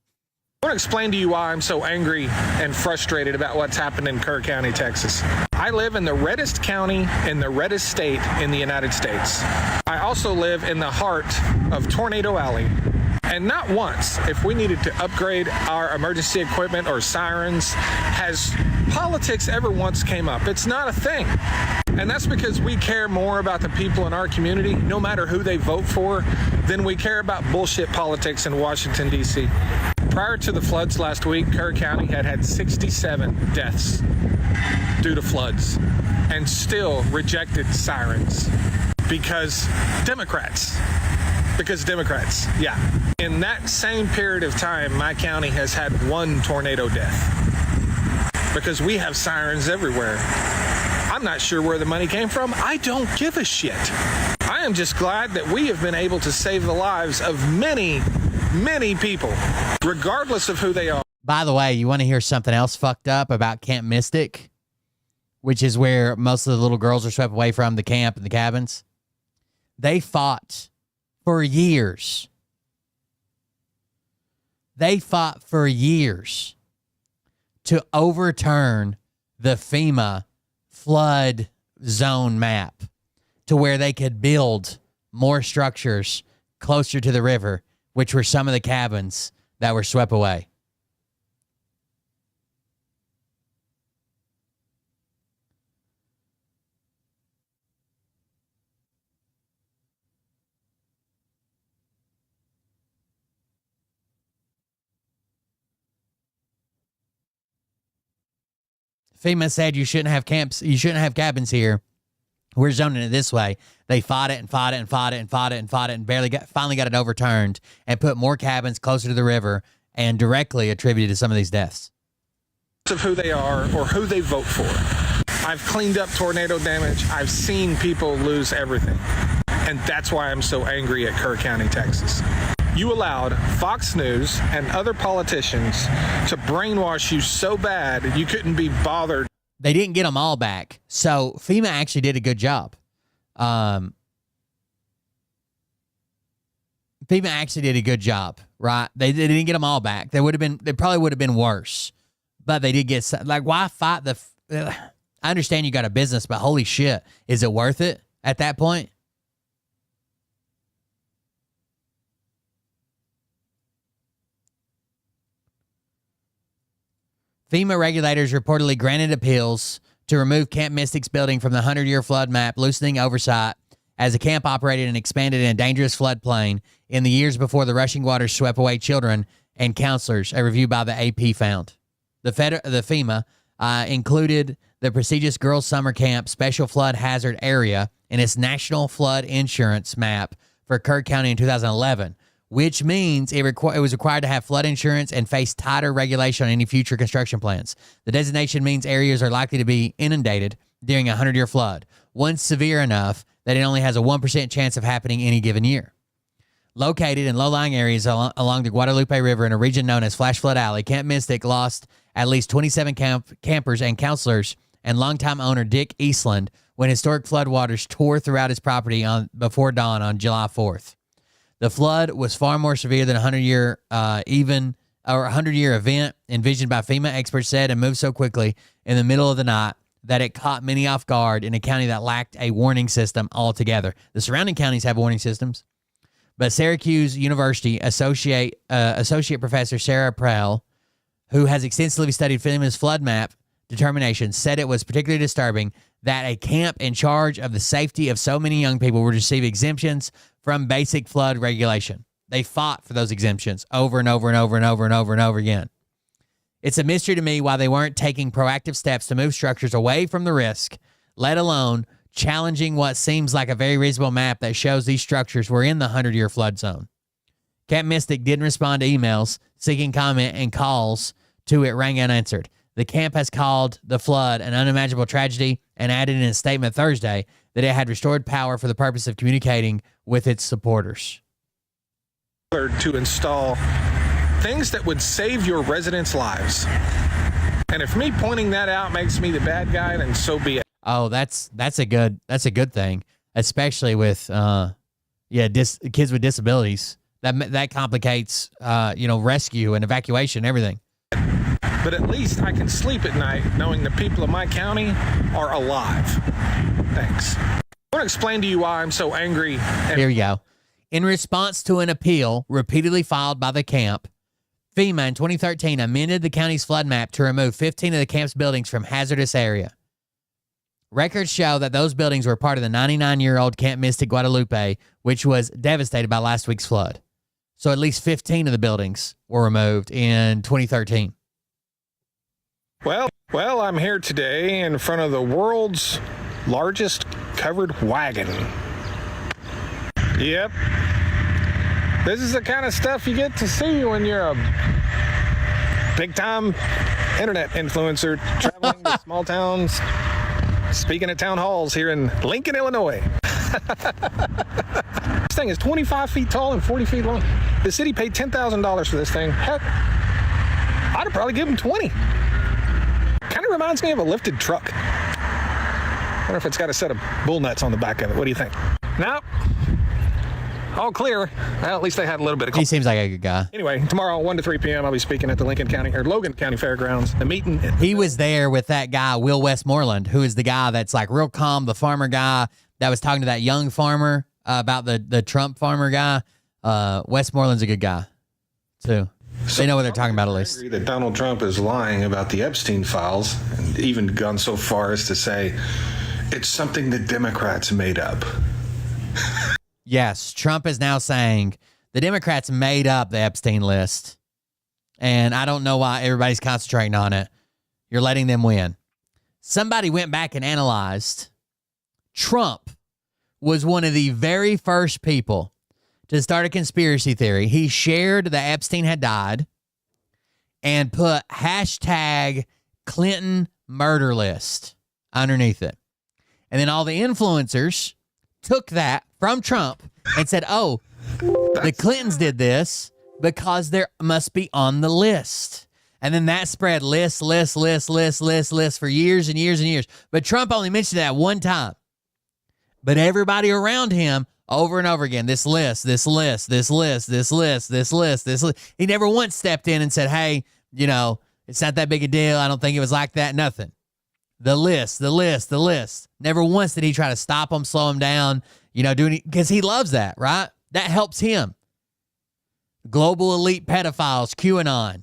I want to explain to you why I'm so angry and frustrated about what's happened in Kerr County, Texas. I live in the reddest county in the reddest state in the United States. I also live in the heart of Tornado Alley. And not once, if we needed to upgrade our emergency equipment or sirens, has politics ever once came up. It's not a thing. And that's because we care more about the people in our community, no matter who they vote for, than we care about bullshit politics in Washington, D.C. Prior to the floods last week, Kerr County had 67 deaths due to floods and still rejected sirens because Democrats, yeah. In that same period of time, my county has had one tornado death because we have sirens everywhere. I'm not sure where the money came from. I don't give a shit. I am just glad that we have been able to save the lives of many, many people, regardless of who they are. By the way, you want to hear something else fucked up about Camp Mystic, which is where most of the little girls are swept away from, the camp and the cabins? They fought for years. They fought for years to overturn the FEMA flood zone map to where they could build more structures closer to the river, which were some of the cabins that were swept away. FEMA said you shouldn't have camps, you shouldn't have cabins here We're zoning it this way. They fought it and fought it and fought it and fought it and fought it and finally got it overturned and put more cabins closer to the river and directly attributed to some of these deaths. Of who they are or who they vote for. I've cleaned up tornado damage. I've seen people lose everything. And that's why I'm so angry at Kerr County, Texas. You allowed Fox News and other politicians to brainwash you so bad you couldn't be bothered. They didn't get them all back. So FEMA actually did a good job. FEMA actually did a good job, right? They didn't get them all back. They probably would have been worse, but they did get, like, why fight I understand you got a business, but holy shit, is it worth it at that point? FEMA regulators reportedly granted appeals to remove Camp Mystic's building from the 100-year flood map, loosening oversight as the camp operated and expanded in a dangerous floodplain in the years before the rushing waters swept away children and counselors, a review by the AP found. The FEMA included the prestigious Girls Summer Camp Special Flood Hazard Area in its National Flood Insurance map for Kerr County in 2011, which means it was required to have flood insurance and face tighter regulation on any future construction plans. The designation means areas are likely to be inundated during a 100-year flood, one severe enough that it only has a 1% chance of happening any given year. Located in low-lying areas along the Guadalupe River in a region known as Flash Flood Alley, Camp Mystic lost at least 27 campers and counselors and longtime owner Dick Eastland when historic floodwaters tore throughout his property before dawn on July 4th. The flood was far more severe than a 100-year event envisioned by FEMA, experts said, and moved so quickly in the middle of the night that it caught many off guard in a county that lacked a warning system altogether. The surrounding counties have warning systems, but Syracuse University Associate Professor Sarah Prell, who has extensively studied FEMA's flood map determination, said it was particularly disturbing that a camp in charge of the safety of so many young people would receive exemptions from basic flood regulation. They fought for those exemptions over and over and over and over and over and over again. It's a mystery to me why they weren't taking proactive steps to move structures away from the risk, let alone challenging what seems like a very reasonable map that shows these structures were in the 100-year flood zone. Camp Mystic didn't respond to emails seeking comment, and calls to it rang unanswered. The camp has called the flood an unimaginable tragedy and added in a statement Thursday that it had restored power for the purpose of communicating with its supporters. To install things that would save your residents' lives. And if me pointing that out makes me the bad guy, then so be it. Oh, that's a good thing, especially with kids with disabilities. That complicates rescue and evacuation, everything. But at least I can sleep at night knowing the people of my county are alive. Thanks. I want to explain to you why I'm so angry. Here you go. In response to an appeal repeatedly filed by the camp, FEMA in 2013 amended the county's flood map to remove 15 of the camp's buildings from hazardous area. Records show that those buildings were part of the 99-year-old Camp Mystic Guadalupe, which was devastated by last week's flood. So at least 15 of the buildings were removed in 2013. Well, I'm here today in front of the world's largest covered wagon. Yep. This is the kind of stuff you get to see when you're a big-time internet influencer traveling to small towns, speaking at town halls here in Lincoln, Illinois. This thing is 25 feet tall and 40 feet long. The city paid $10,000 for this thing. Heck, I'd have probably given them 20. Kind of reminds me of a lifted truck. I wonder if it's got a set of bull nuts on the back of it. What do you think? No. All clear. Well, at least they had a little bit of... He seems like a good guy. Anyway, tomorrow, 1 to 3 p.m., I'll be speaking at the Logan County Fairgrounds. The meeting... He was there with that guy, Will Westmoreland, who is the guy that's like real calm, the farmer guy that was talking to that young farmer about the Trump farmer guy. Westmoreland's a good guy, too. They know what they're talking about, at least. I agree that Donald Trump is lying about the Epstein files, and even gone so far as to say it's something the Democrats made up. Yes, Trump is now saying the Democrats made up the Epstein list, and I don't know why everybody's concentrating on it. You're letting them win. Somebody went back and analyzed Trump was one of the very first people to start a conspiracy theory. He shared that Epstein had died and put hashtag Clinton murder list underneath it. And then all the influencers took that from Trump and said, oh, the Clintons did this because there must be on the list. And then that spread list for years and years and years. But Trump only mentioned that one time. But everybody around him, over and over again, this list. He never once stepped in and said, hey, you know, it's not that big a deal. I don't think it was like that. Nothing. The list. Never once did he try to stop him, slow him down, you know, because he loves that, right? That helps him. Global elite pedophiles, QAnon.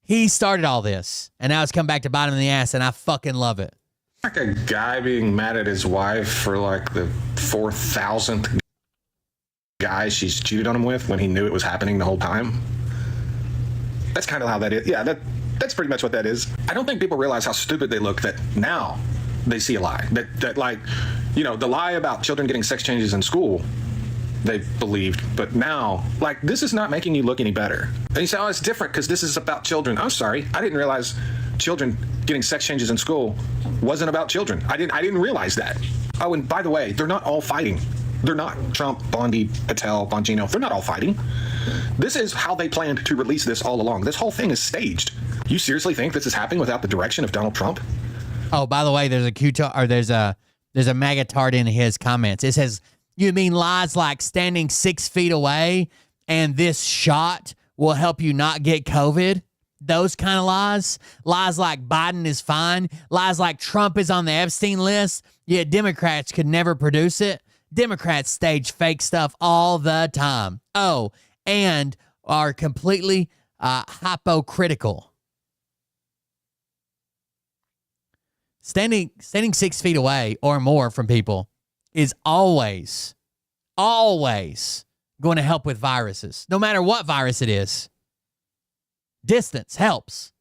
He started all this, and now it's come back to bite him in the ass, and I fucking love it. Like a guy being mad at his wife for like the 4,000th guy she's cheated on him with when he knew it was happening the whole time. That's kind of how that is. Yeah, that's pretty much what that is. I don't think people realize how stupid they look that now they see a lie. That like, you know, the lie about children getting sex changes in school, they believed, but now, like, this is not making you look any better. And you say, oh, it's different because this is about children. I'm sorry, I didn't realize children getting sex changes in school wasn't about children. I didn't realize that. Oh, and by the way, they're not all fighting. They're not Trump, Bondi, Patel, Bongino. They're not all fighting. This is how they planned to release this all along. This whole thing is staged. You seriously think this is happening without the direction of Donald Trump? Oh, by the way, there's a MAGA tard in his comments. It says, you mean lies like standing 6 feet away and this shot will help you not get COVID? Those kind of lies. Lies like Biden is fine. Lies like Trump is on the Epstein list, yet Democrats could never produce it. Democrats stage fake stuff all the time. Oh, and are completely hypocritical. Standing 6 feet away or more from people is always going to help with viruses, no matter what virus it is. Distance helps.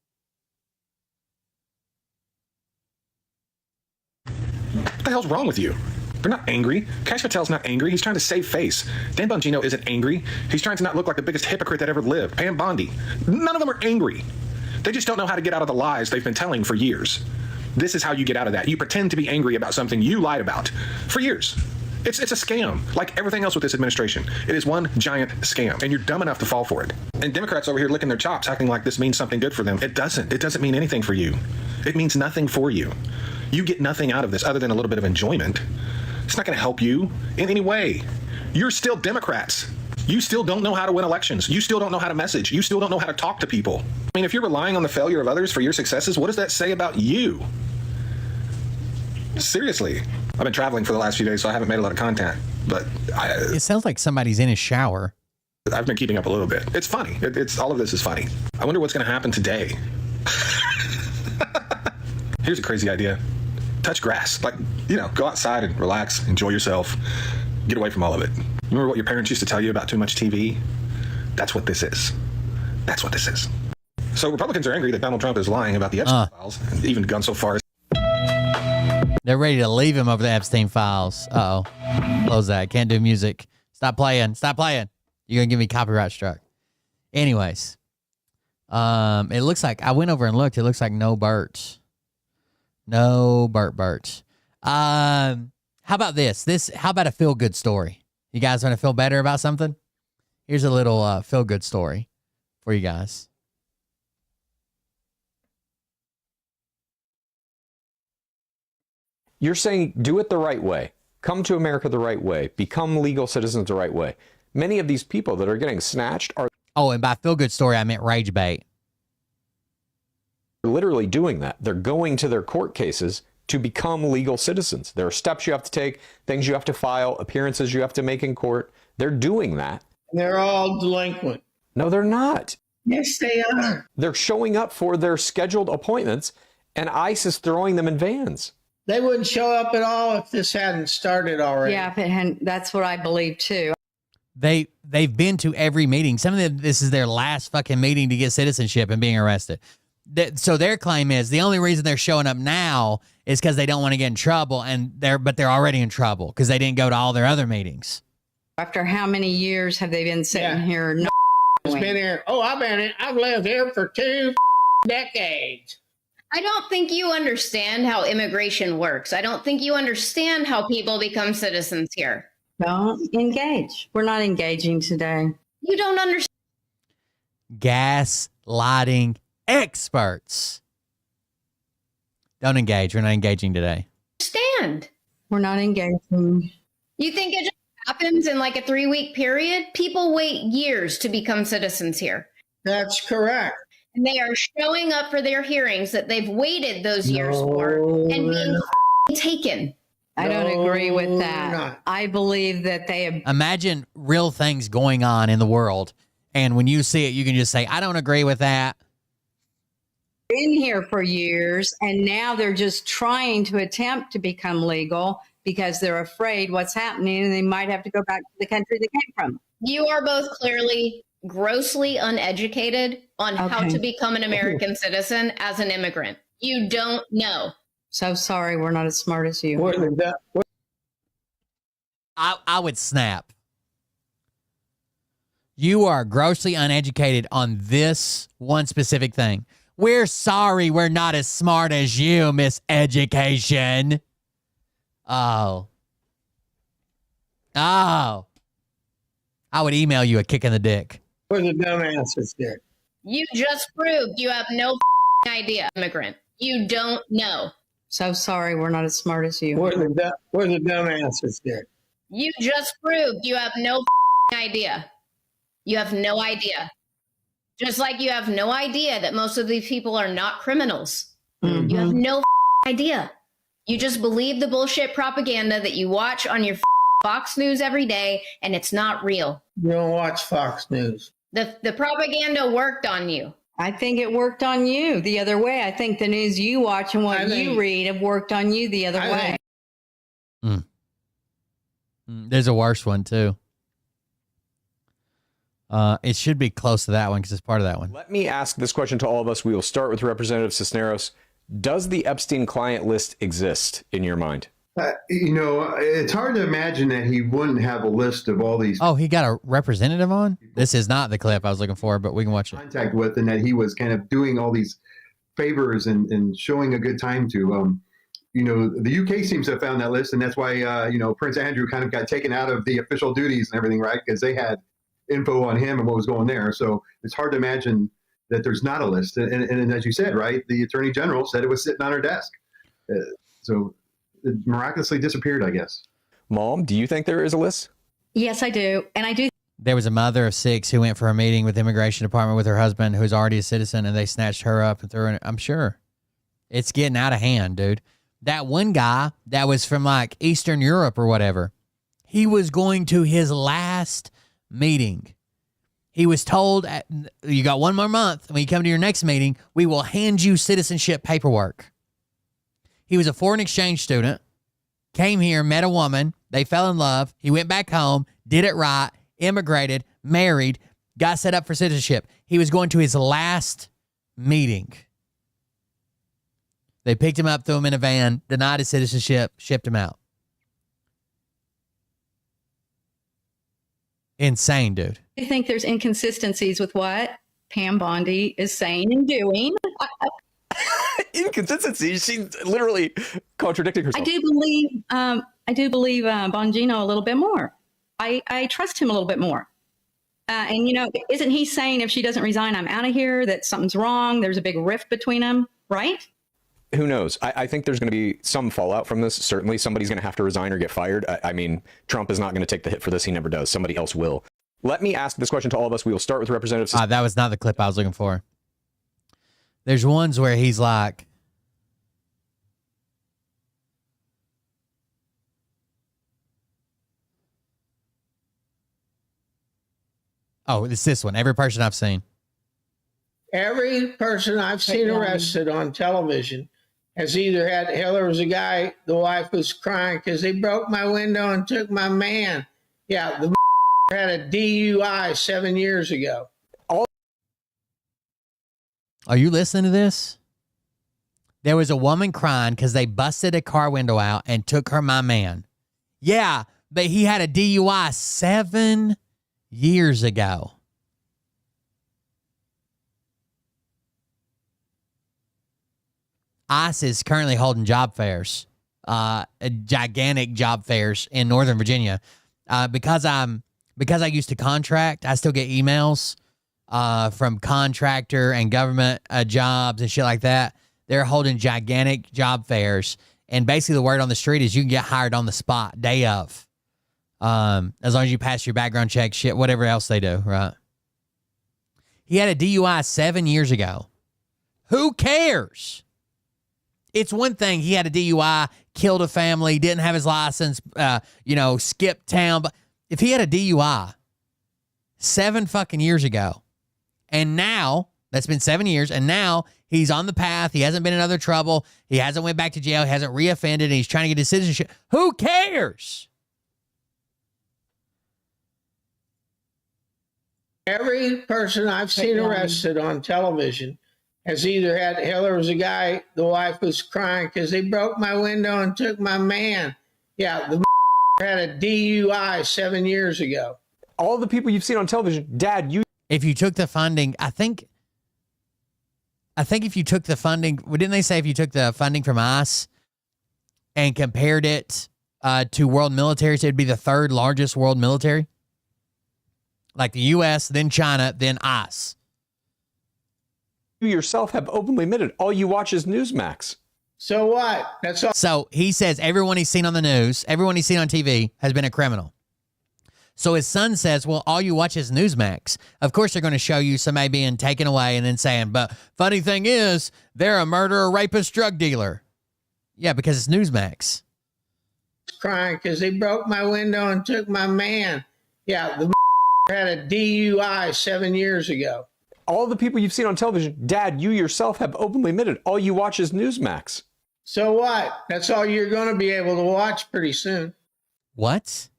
What the hell's wrong with you? They're not angry. Kash Patel's not angry. He's trying to save face. Dan Bongino isn't angry. He's trying to not look like the biggest hypocrite that ever lived. Pam Bondi. None of them are angry. They just don't know how to get out of the lies they've been telling for years. This is how you get out of that. You pretend to be angry about something you lied about for years. It's a scam, like everything else with this administration. It is one giant scam, and you're dumb enough to fall for it. And Democrats over here licking their chops, acting like this means something good for them. It doesn't. It doesn't mean anything for you. It means nothing for you. You get nothing out of this other than a little bit of enjoyment. It's not going to help you in any way. You're still Democrats. You still don't know how to win elections. You still don't know how to message. You still don't know how to talk to people. I mean, if you're relying on the failure of others for your successes, what does that say about you? Seriously. I've been traveling for the last few days, so I haven't made a lot of content. But it sounds like somebody's in his shower. I've been keeping up a little bit. It's funny. It's all of this is funny. I wonder what's going to happen today. Here's a crazy idea. Touch grass. Like, you know, go outside and relax, enjoy yourself, get away from all of it. Remember what your parents used to tell you about too much TV? That's what this is. That's what this is. So Republicans are angry that Donald Trump is lying about the Epstein files, and even gone so far as they're ready to leave him over the Epstein files. Uh-oh. Close that. Can't do music. Stop playing. Stop playing. You're going to give me copyright struck. Anyways. It looks like, I went over and looked. It looks like no Bert. No Bert. How about this? How about a feel-good story? You guys want to feel better about something? Here's a little feel-good story for you guys. You're saying do it the right way. Come to America the right way. Become legal citizens the right way. Many of these people that are getting snatched are... Oh, and by feel-good story, I meant rage bait. Literally doing that. They're going to their court cases to become legal citizens. There are steps you have to take, things you have to file, appearances you have to make in court. They're doing that. They're all delinquent. No, they're not. Yes, they are. They're showing up for their scheduled appointments, and ICE is throwing them in vans. They wouldn't show up at all if this hadn't started already. Yeah, if it hadn't, that's what I believe too. They've been to every meeting. Some of them, this is their last fucking meeting to get citizenship and being arrested. So their claim is the only reason they're showing up now is because they don't want to get in trouble, but they're already in trouble because they didn't go to all their other meetings. After how many years have they been sitting here? No, It's been here. Oh, I've lived here for 2 decades. I don't think you understand how immigration works. I don't think you understand how people become citizens here. Don't engage. We're not engaging today. You don't understand. Gaslighting experts. Don't engage. We're not engaging today. We're not engaging. You think it just happens in like a 3-week period? People wait years to become citizens here. That's correct. And they are showing up for their hearings that they've waited those years for and being taken. I don't agree with that. I believe that they have. Imagine real things going on in the world, and when you see it, you can just say, I don't agree with that. Been here for years, and now they're just trying to attempt to become legal because they're afraid what's happening and they might have to go back to the country they came from. You are both clearly grossly uneducated on how to become an American citizen as an immigrant. You don't know. So sorry, we're not as smart as you. I would snap. You are grossly uneducated on this one specific thing. We're sorry we're not as smart as you, Miss Education. Oh. I would email you a kick in the dick. Where's the dumbasses there? You just proved you have no idea, immigrant. You don't know. So sorry, we're not as smart as you. Where's the dumbasses there? You just proved you have no idea. You have no idea. Just like you have no idea that most of these people are not criminals. You have no idea. You just believe the bullshit propaganda that you watch on your Fox News every day, and it's not real. You don't watch Fox News. The propaganda worked on you. I think it worked on you the other way. I think the news you watch and what you read have worked on you the other way. There's a worse one, too. It should be close to that one because it's part of that one. Let me ask this question to all of us. We will start with Representative Cisneros. Does the Epstein client list exist in your mind? It's hard to imagine that he wouldn't have a list of all these. Oh, he got a representative on? This is not the clip I was looking for, but we can watch it. Contact with, and that he was kind of doing all these favors and showing a good time to. The UK seems to have found that list, and that's why, Prince Andrew kind of got taken out of the official duties and everything, right? Because they had info on him and what was going there. So it's hard to imagine that there's not a list. And as you said, right, the Attorney General said it was sitting on her desk. So it miraculously disappeared, I guess. Mom, do you think there is a list? Yes, I do. And I do. There was a mother of 6 who went for a meeting with the immigration department with her husband, who's already a citizen, and they snatched her up and threw her in. I'm sure it's getting out of hand, dude. That one guy that was from like Eastern Europe or whatever, he was going to his last meeting. He was told, you got 1 more month. When you come to your next meeting, we will hand you citizenship paperwork. He was a foreign exchange student, came here, met a woman. They fell in love. He went back home, did it right, immigrated, married, got set up for citizenship. He was going to his last meeting. They picked him up, threw him in a van, denied his citizenship, shipped him out. Insane, dude. I think there's inconsistencies with what Pam Bondi is saying and doing. Inconsistencies? She's literally contradicting herself. I do believe Bongino a little bit more. I trust him a little bit more. And isn't he saying if she doesn't resign, I'm out of here, that something's wrong? There's a big rift between them, right? Who knows? I think there's going to be some fallout from this. Certainly somebody's going to have to resign or get fired. I mean, Trump is not going to take the hit for this. He never does. Somebody else will. Let me ask this question to all of us. We will start with Representative. That was not the clip I was looking for. There's ones where he's like, oh, it's this one. Every person I've seen. Every person I've seen arrested on television has either had, there was a guy, the wife was crying because they broke my window and took my man. Yeah, the had a DUI 7 years ago. Are you listening to this? There was a woman crying because they busted a car window out and took my man. Yeah, but he had a DUI 7 years ago. ICE is currently holding job fairs, gigantic job fairs in Northern Virginia. Because I used to contract, I still get emails from contractor and government jobs and shit like that. They're holding gigantic job fairs, and basically the word on the street is you can get hired on the spot, day of, as long as you pass your background check, shit, whatever else they do, right? He had a DUI 7 years ago. Who cares? It's one thing he had a DUI, killed a family, didn't have his license, skipped town. But if he had a DUI 7 fucking years ago, and now, that's been 7 years, and now he's on the path, he hasn't been in other trouble, he hasn't went back to jail, he hasn't reoffended, and he's trying to get his citizenship. Who cares? Every person I've seen arrested on television has either had, hell, there was a guy, the wife was crying because they broke my window and took my man. Yeah, the had a DUI 7 years ago. All the people you've seen on television, Dad, if you took the funding, I think if you took the funding, didn't they say if you took the funding from ICE and compared it to world militaries, it'd be the third largest world military? Like the U.S., then China, then ICE. You yourself have openly admitted all you watch is Newsmax. So what? That's all. So he says everyone he's seen on the news, everyone he's seen on TV has been a criminal. So his son says, well, all you watch is Newsmax. Of course, they're going to show you somebody being taken away and then saying, but funny thing is, they're a murderer, rapist, drug dealer. Yeah, because it's Newsmax. Crying because they broke my window and took my man. Yeah, the had a DUI 7 years ago. All the people you've seen on television, Dad, you yourself have openly admitted all you watch is Newsmax. So what? That's all you're going to be able to watch pretty soon. What?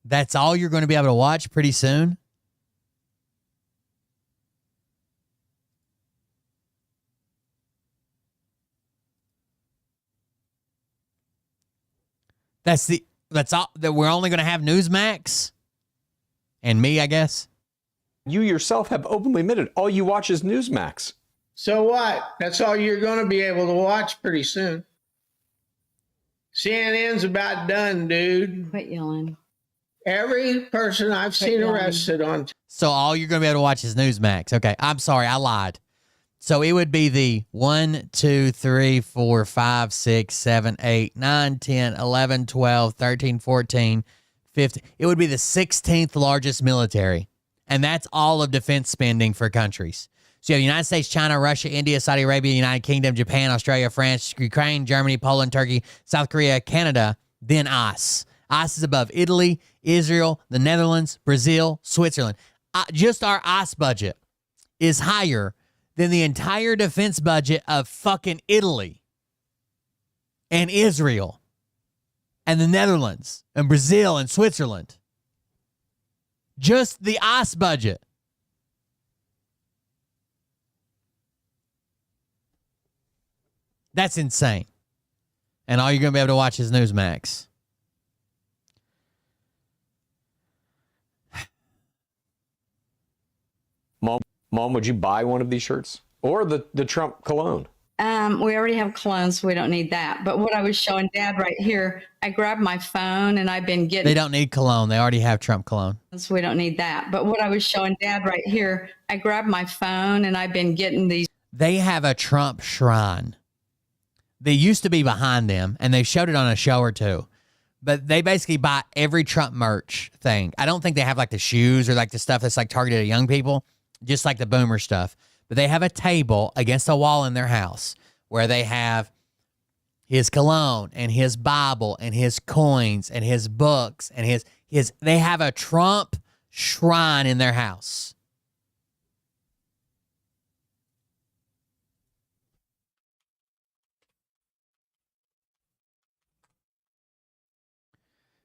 That's all you're going to be able to watch pretty soon? That's all that we're only going to have Newsmax and me, I guess. You yourself have openly admitted all you watch is Newsmax. So what? That's all you're going to be able to watch pretty soon. CNN's about done, dude. Quit yelling. Every person I've seen arrested on. So all you're going to be able to watch is Newsmax. Okay, I'm sorry, I lied. So it would be the 1, 2, 3, 4, 5, 6, 7, 8, 9, 10, 11, 12, 13, 14, 15. It would be the 16th largest military. And that's all of defense spending for countries. So you have the United States, China, Russia, India, Saudi Arabia, United Kingdom, Japan, Australia, France, Ukraine, Germany, Poland, Turkey, South Korea, Canada, then ICE. ICE is above Italy, Israel, the Netherlands, Brazil, Switzerland. Just our ICE budget is higher than the entire defense budget of fucking Italy and Israel and the Netherlands and Brazil and Switzerland. Just the ICE budget. That's insane. And all you're going to be able to watch is Newsmax. Mom, would you buy one of these shirts? Or the Trump cologne? We already have cologne, so we don't need that. But what I was showing Dad right here, I grabbed my phone and I've been getting... They don't need cologne. They already have Trump cologne. So we don't need that. But what I was showing Dad right here, I grabbed my phone and I've been getting these... They have a Trump shrine. They used to be behind them, and they showed it on a show or two. But they basically buy every Trump merch thing. I don't think they have like the shoes or like the stuff that's like targeted at young people, just like the boomer stuff. But they have a table against a wall in their house where they have his cologne and his Bible and his coins and his books and his they have a Trump shrine in their house.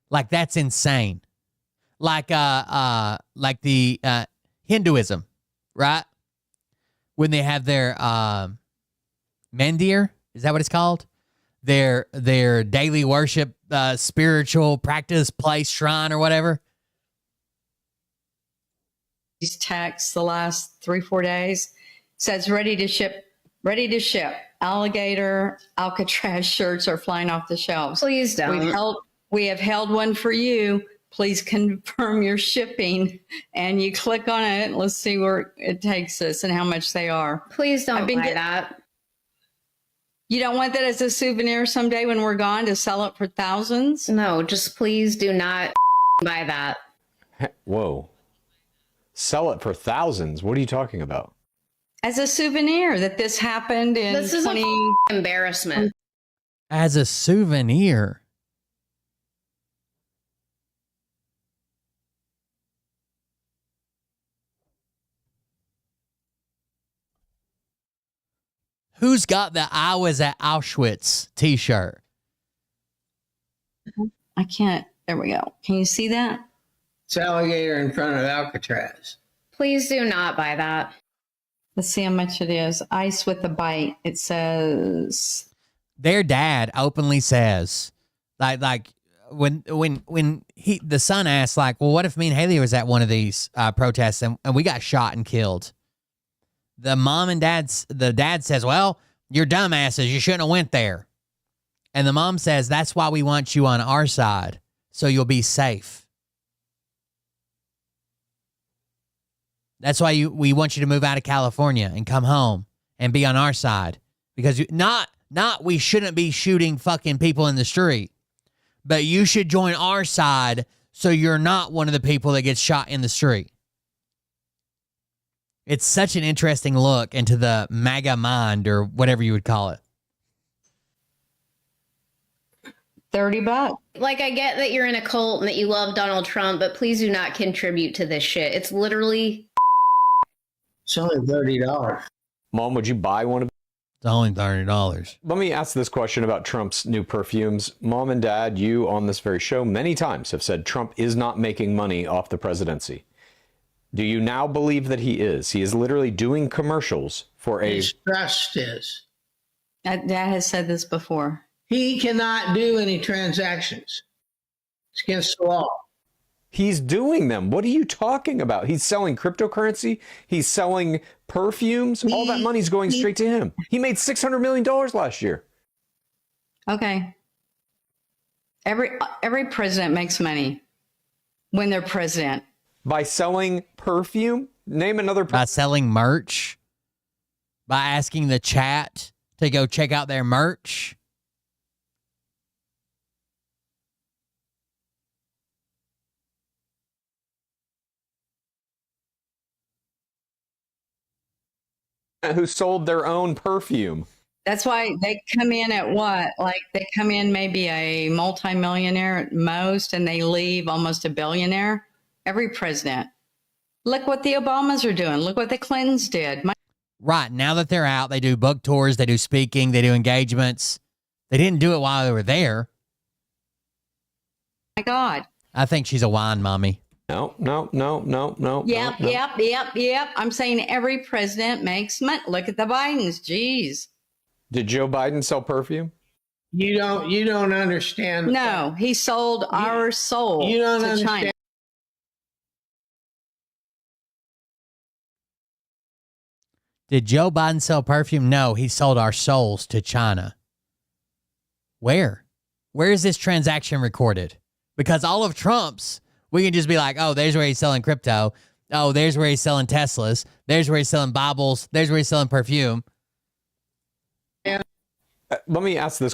Like, that's insane. Like the Hinduism. right? When they have their Mandir, is that what it's called? Their daily worship, spiritual practice place, shrine, or whatever. These texts the last 3-4 days says ready to ship. Alligator Alcatraz shirts are flying off the shelves. Please don't. We have held one for you. Please confirm your shipping. And you click on it. Let's see where it takes us and how much they are. Please don't buy that. You don't want that as a souvenir someday when we're gone to sell it for thousands? No, just please do not buy that. Whoa. Sell it for thousands? What are you talking about? As a souvenir that this happened in This is an embarrassment. As a souvenir. Who's got the I was at Auschwitz t-shirt? I can't. There we go. Can you see that? It's alligator in front of Alcatraz. Please do not buy that. Let's see how much it is. Ice with a bite. It says. Their dad openly says, like when the son asked, like, well, what if me and Haley was at one of these protests and we got shot and killed? The dad says, well, you're dumbasses. You shouldn't have went there. And the mom says, that's why we want you on our side, so you'll be safe. That's why we want you to move out of California and come home and be on our side. Because we shouldn't be shooting fucking people in the street, but you should join our side so you're not one of the people that gets shot in the street. It's such an interesting look into the MAGA mind, or whatever you would call it. $30. Like, I get that you're in a cult and that you love Donald Trump, but please do not contribute to this shit. It's literally. It's only $30. Mom, would you buy one of? It's only $30. Let me ask this question about Trump's new perfumes. Mom and Dad, you on this very show many times have said Trump is not making money off the presidency. Do you now believe that he is? He is literally doing commercials for a... His trust is. Dad has said this before. He cannot do any transactions. It's against the law. He's doing them. What are you talking about? He's selling cryptocurrency. He's selling perfumes. All that money's going straight to him. He made $600 million last year. Okay. Every president makes money when they're president. By selling perfume? Name another. By selling merch? By asking the chat to go check out their merch? Who sold their own perfume. That's why they come in at what? Like, they come in maybe a multimillionaire at most, and they leave almost a billionaire. Every president. Look what the Obamas are doing. Look what the Clintons did. Right. Now that they're out, they do book tours, they do speaking, they do engagements. They didn't do it while they were there. My God. I think she's a wine mommy. No. Yep. I'm saying every president makes money. Look at the Bidens. Jeez. Did Joe Biden sell perfume? You don't understand. No, he sold our soul you don't to understand. China. Did Joe Biden sell perfume? No, he sold our souls to China. Where? Where is this transaction recorded? Because all of Trump's, we can just be like, oh, there's where he's selling crypto. Oh, there's where he's selling Teslas. There's where he's selling Bibles. There's where he's selling perfume. Let me ask this.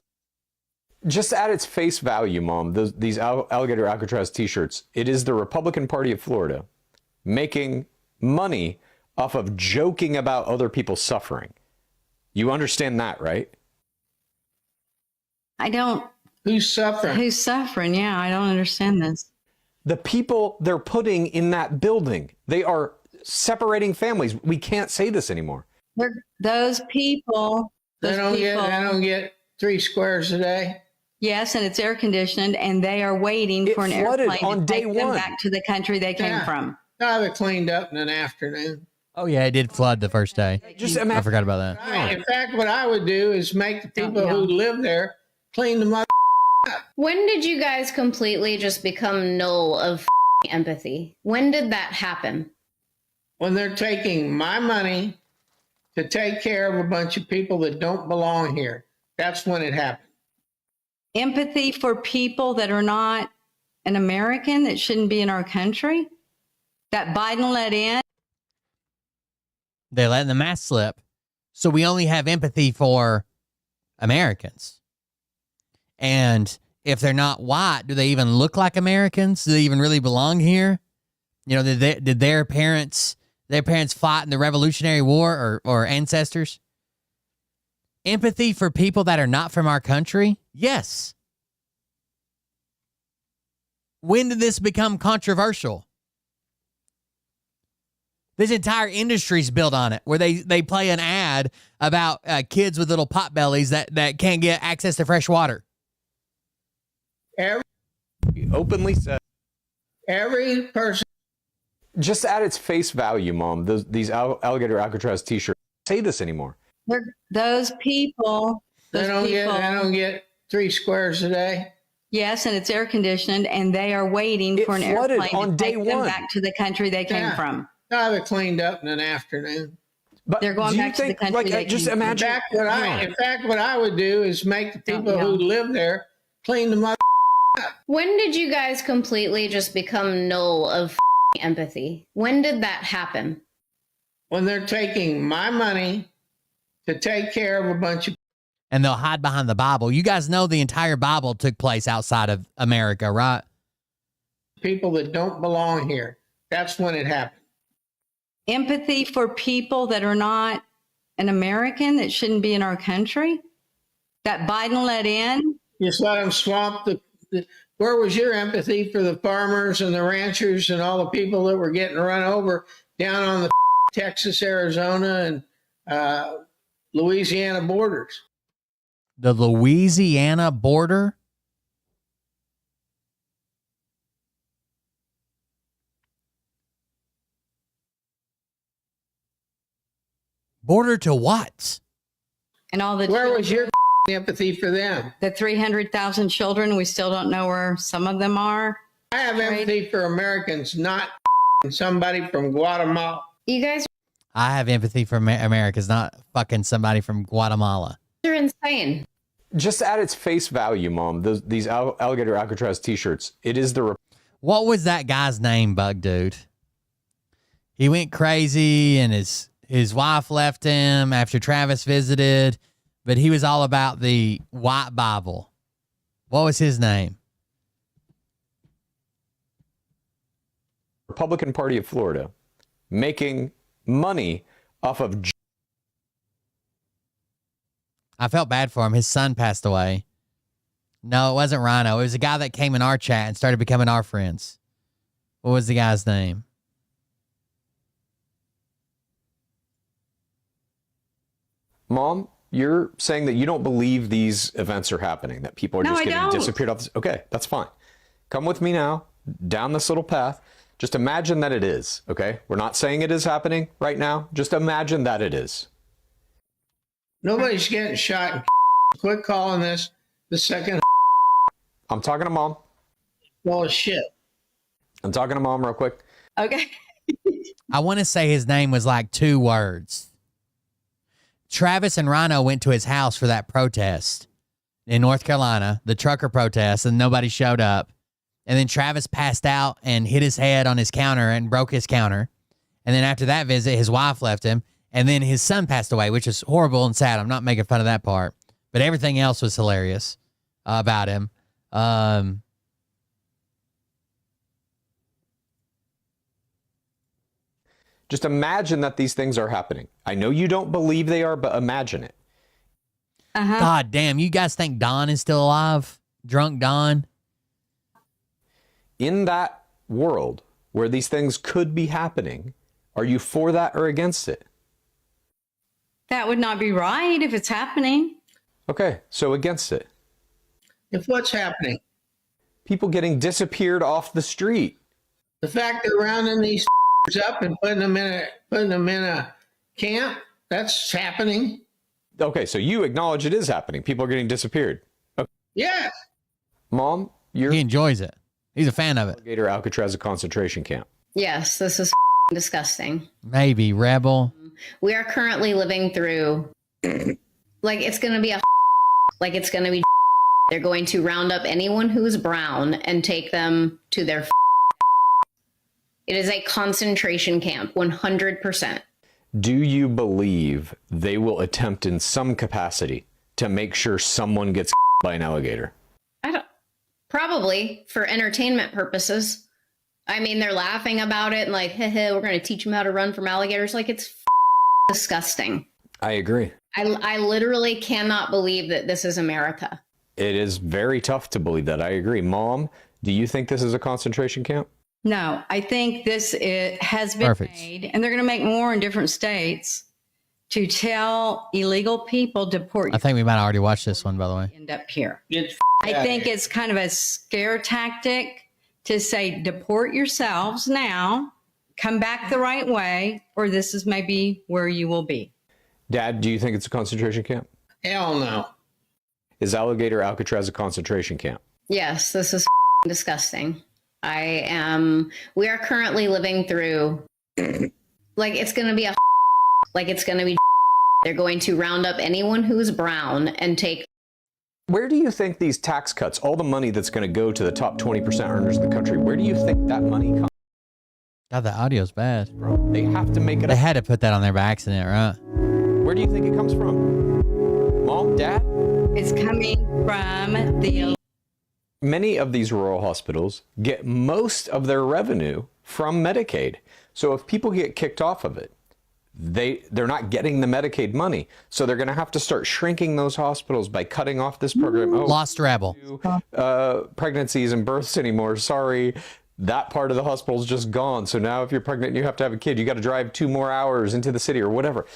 Just at its face value, Mom, these Alligator Alcatraz t-shirts, it is the Republican Party of Florida making money off of joking about other people suffering. You understand that, right? I don't. Who's suffering? Who's suffering? Yeah, I don't understand this. The people they're putting in that building, they are separating families. We can't say this anymore. Those people. They don't get 3 squares a day. Yes, and it's air conditioned, and they are waiting for an airplane to take them back to the country they came from. I'll have it cleaned up in an afternoon. Oh yeah, it did flood the first day. I forgot about that. In fact, what I would do is make the people who live there clean the mother up. When did you guys completely just become null of empathy? When did that happen? When they're taking my money to take care of a bunch of people that don't belong here. That's when it happened. Empathy for people that are not an American, that shouldn't be in our country, that Biden let in. They're letting the mask slip. So we only have empathy for Americans. And if they're not white, do they even look like Americans? Do they even really belong here? You know, did their parents fought in the Revolutionary War or ancestors? Empathy for people that are not from our country? Yes. When did this become controversial? This entire industry is built on it, where they play an ad about kids with little pot bellies that can't get access to fresh water. Openly said. Every person. Just at its face value, Mom, these alligator Alcatraz t-shirts say this anymore. Those people. They don't get 3 squares a day. Yes, and it's air conditioned, and they are waiting for an airplane to take them back to the country they came from. No, they're cleaned up in an afternoon. But they're going back to the country they came from. In fact, what I would do is make the people who live there clean the mother up. When did you guys completely just become null of empathy? When did that happen? When they're taking my money to take care of a bunch of. And they'll hide behind the Bible. You guys know the entire Bible took place outside of America, right? People that don't belong here. That's when it happened. Empathy for people that are not an American, that shouldn't be in our country, that Biden let in. Just let them swamp where was your empathy for the farmers and the ranchers and all the people that were getting run over down on the Texas, Arizona, and Louisiana borders? The Louisiana border? Border to what? And all the where was your empathy for them? The 300,000 children, we still don't know where some of them are. I have empathy for Americans, not somebody from Guatemala. You guys I have empathy for Americans, not fucking somebody from Guatemala. are insane. Just at its face value, Mom, these alligator Alcatraz t-shirts, it is the... What was that guy's name, Bug Dude? He went crazy and his wife left him after Travis visited, but he was all about the white Bible. What was his name? Republican Party of Florida making money off of... I felt bad for him. His son passed away. No, it wasn't Rhino. It was a guy that came in our chat and started becoming our friends. What was the guy's name? Mom, you're saying that you don't believe these events are happening, that people are just getting disappeared off this. Okay, that's fine. Come with me now down this little path. Just imagine that it is, okay? We're not saying it is happening right now. Just imagine that it is. Nobody's getting shot. Quit calling this the second. I'm talking to Mom. Well, shit. I'm talking to Mom real quick. Okay. I want to say his name was like 2 words. Travis and Rhino went to his house for that protest in North Carolina, the trucker protest, and nobody showed up. And then Travis passed out and hit his head on his counter and broke his counter. And then after that visit, his wife left him. And then his son passed away, which is horrible and sad. I'm not making fun of that part. But everything else was hilarious about him. Just imagine that these things are happening. I know you don't believe they are, but imagine it. God damn, you guys think Don is still alive? Drunk Don? In that world where these things could be happening, are you for that or against it? That would not be right if it's happening. Okay, so against it. If what's happening? People getting disappeared off the street. The fact they're rounding these up and putting them in a camp. That's happening. Okay, so you acknowledge it is happening. People are getting disappeared. Okay. Yes. Mom, he enjoys it. He's a fan of it. Alligator Alcatraz a concentration camp. Yes, this is disgusting. Maybe, Rebel. We are currently living through, like, it's going to be they're going to round up anyone who's brown and take them to their It is a concentration camp, 100%. Do you believe they will attempt in some capacity to make sure someone gets by an alligator? Probably for entertainment purposes. I mean, they're laughing about it and like, hey, we're going to teach them how to run from alligators. Like, it's disgusting. I agree. I literally cannot believe that this is America. It is very tough to believe that. I agree. Mom, do you think this is a concentration camp? No, I think it has been made, and they're going to make more in different states to tell illegal people deport. I think we might have already watched this one, by the way. End up here. I think it's kind of a scare tactic to say, deport yourselves now, come back the right way, or this is maybe where you will be. Dad, do you think it's a concentration camp? Hell no. Is Alligator Alcatraz a concentration camp? Yes, this is disgusting. We are currently living through, like, it's going to be they're going to round up anyone who's brown and take. Where do you think these tax cuts, all the money that's going to go to the top 20% earners in the country, where do you think that money comes? God, the audio's bad. Bro, they have to make it. They had to put that on there by accident, right? Where do you think it comes from? Mom, Dad? It's coming from the... Many of these rural hospitals get most of their revenue from Medicaid. So if people get kicked off of it, they're not getting the Medicaid money. So they're going to have to start shrinking those hospitals by cutting off this program. Oh, Lost Rebel. Pregnancies and births anymore. Sorry, that part of the hospital is just gone. So now if you're pregnant and you have to have a kid, you got to drive 2 more hours into the city or whatever.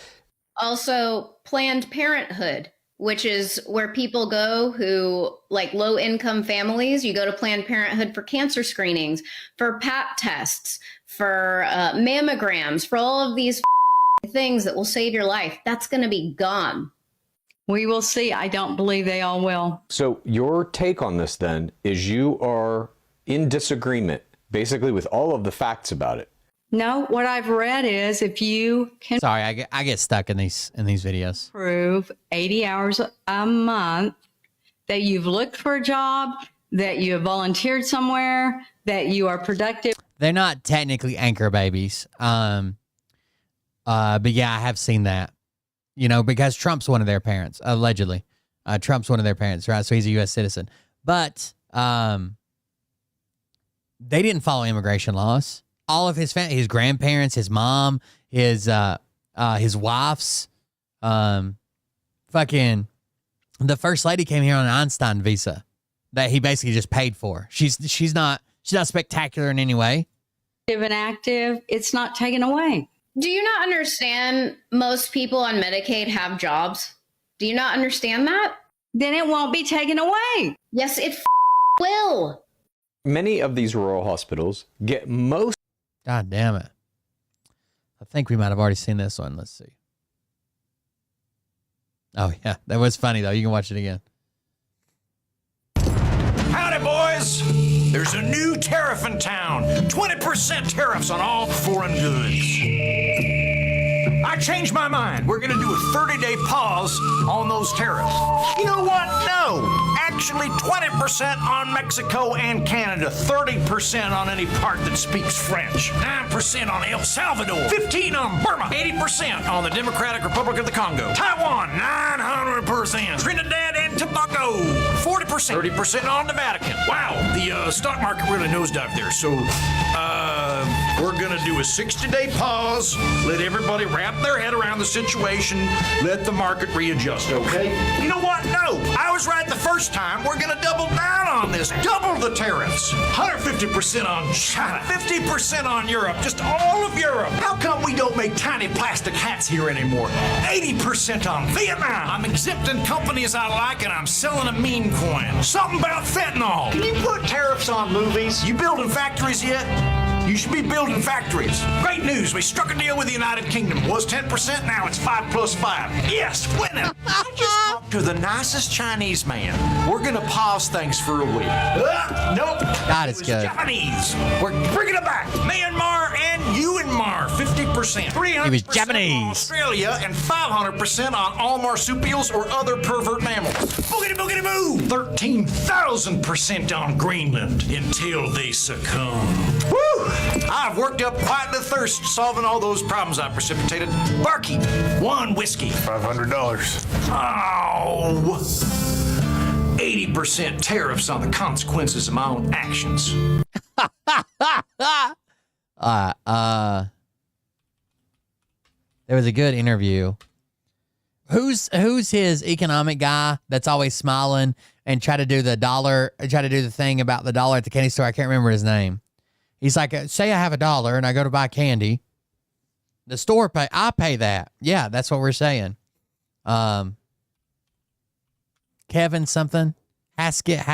Also, Planned Parenthood, which is where people go who, like, low-income families. You go to Planned Parenthood for cancer screenings, for Pap tests, for mammograms, for all of these things that will save your life. That's going to be gone. We will see. I don't believe they all will. So your take on this, then, is you are in disagreement, basically, with all of the facts about it. No, what I've read is if you can... Sorry, I get stuck in these videos. Prove 80 hours a month that you've looked for a job, that you have volunteered somewhere, that you are productive. They're not technically anchor babies. But yeah, I have seen that. You know, because Trump's one of their parents, allegedly. Trump's one of their parents, right? So he's a U.S. citizen. But they didn't follow immigration laws. All of his family, his grandparents, his mom, his wife's, fucking, the first lady came here on an Einstein visa that he basically just paid for. She's not spectacular in any way. And active, it's not taken away. Do you not understand most people on Medicaid have jobs? Do you not understand that? Then it won't be taken away. Yes, it will. Many of these rural hospitals get most... God damn it. I think we might have already seen this one. Let's see. Oh, yeah. That was funny, though. You can watch it again. Howdy, boys. There's a new tariff in town. 20% tariffs on all foreign goods. I changed my mind. We're going to do a 30-day pause on those tariffs. You know what? No. Actually, 20% on Mexico and Canada, 30% on any part that speaks French, 9% on El Salvador, 15% on Burma, 80% on the Democratic Republic of the Congo, Taiwan, 900%, Trinidad and Tobago, 40%, 30% on the Vatican. Wow, the stock market really nosedived there. So, we're going to do a 60-day pause, let everybody wrap their head around the situation, let the market readjust, okay? You know what? No, I was right the first time. We're going to double down on this. Double the tariffs. 150% on China, 50% on Europe, just all of Europe. How come we don't make tiny plastic hats here anymore? 80% on Vietnam. I'm exempting companies I like and I'm selling a meme coin. Something about fentanyl. Can you put tariffs on movies? You building factories yet? You should be building factories. Great Great news. We struck a deal with the United Kingdom. It was 10%, now it's 5 plus 5. Yes, winning. I just talked to the nicest Chinese man. We're going to pause things for a week. Nope. God, it's good. Japanese. We're bringing it back. Myanmar and Myanmar, 50%. 300% He was Japanese. on Australia and 500% on all marsupials or other pervert mammals. Boogity boogity boo. 13,000% on Greenland until they succumb. Woo! I've worked up quite the thirst solving all those problems I precipitated. Barkeep, one whiskey. $500. Oh. 80% tariffs on the consequences of my own actions. There was a good interview. Who's his economic guy that's always smiling and try to do the thing about the dollar at the candy store? I can't remember his name. He's like, say I have $1 and I go to buy candy. The store I pay that. Yeah, that's what we're saying. Kevin something. Haskin.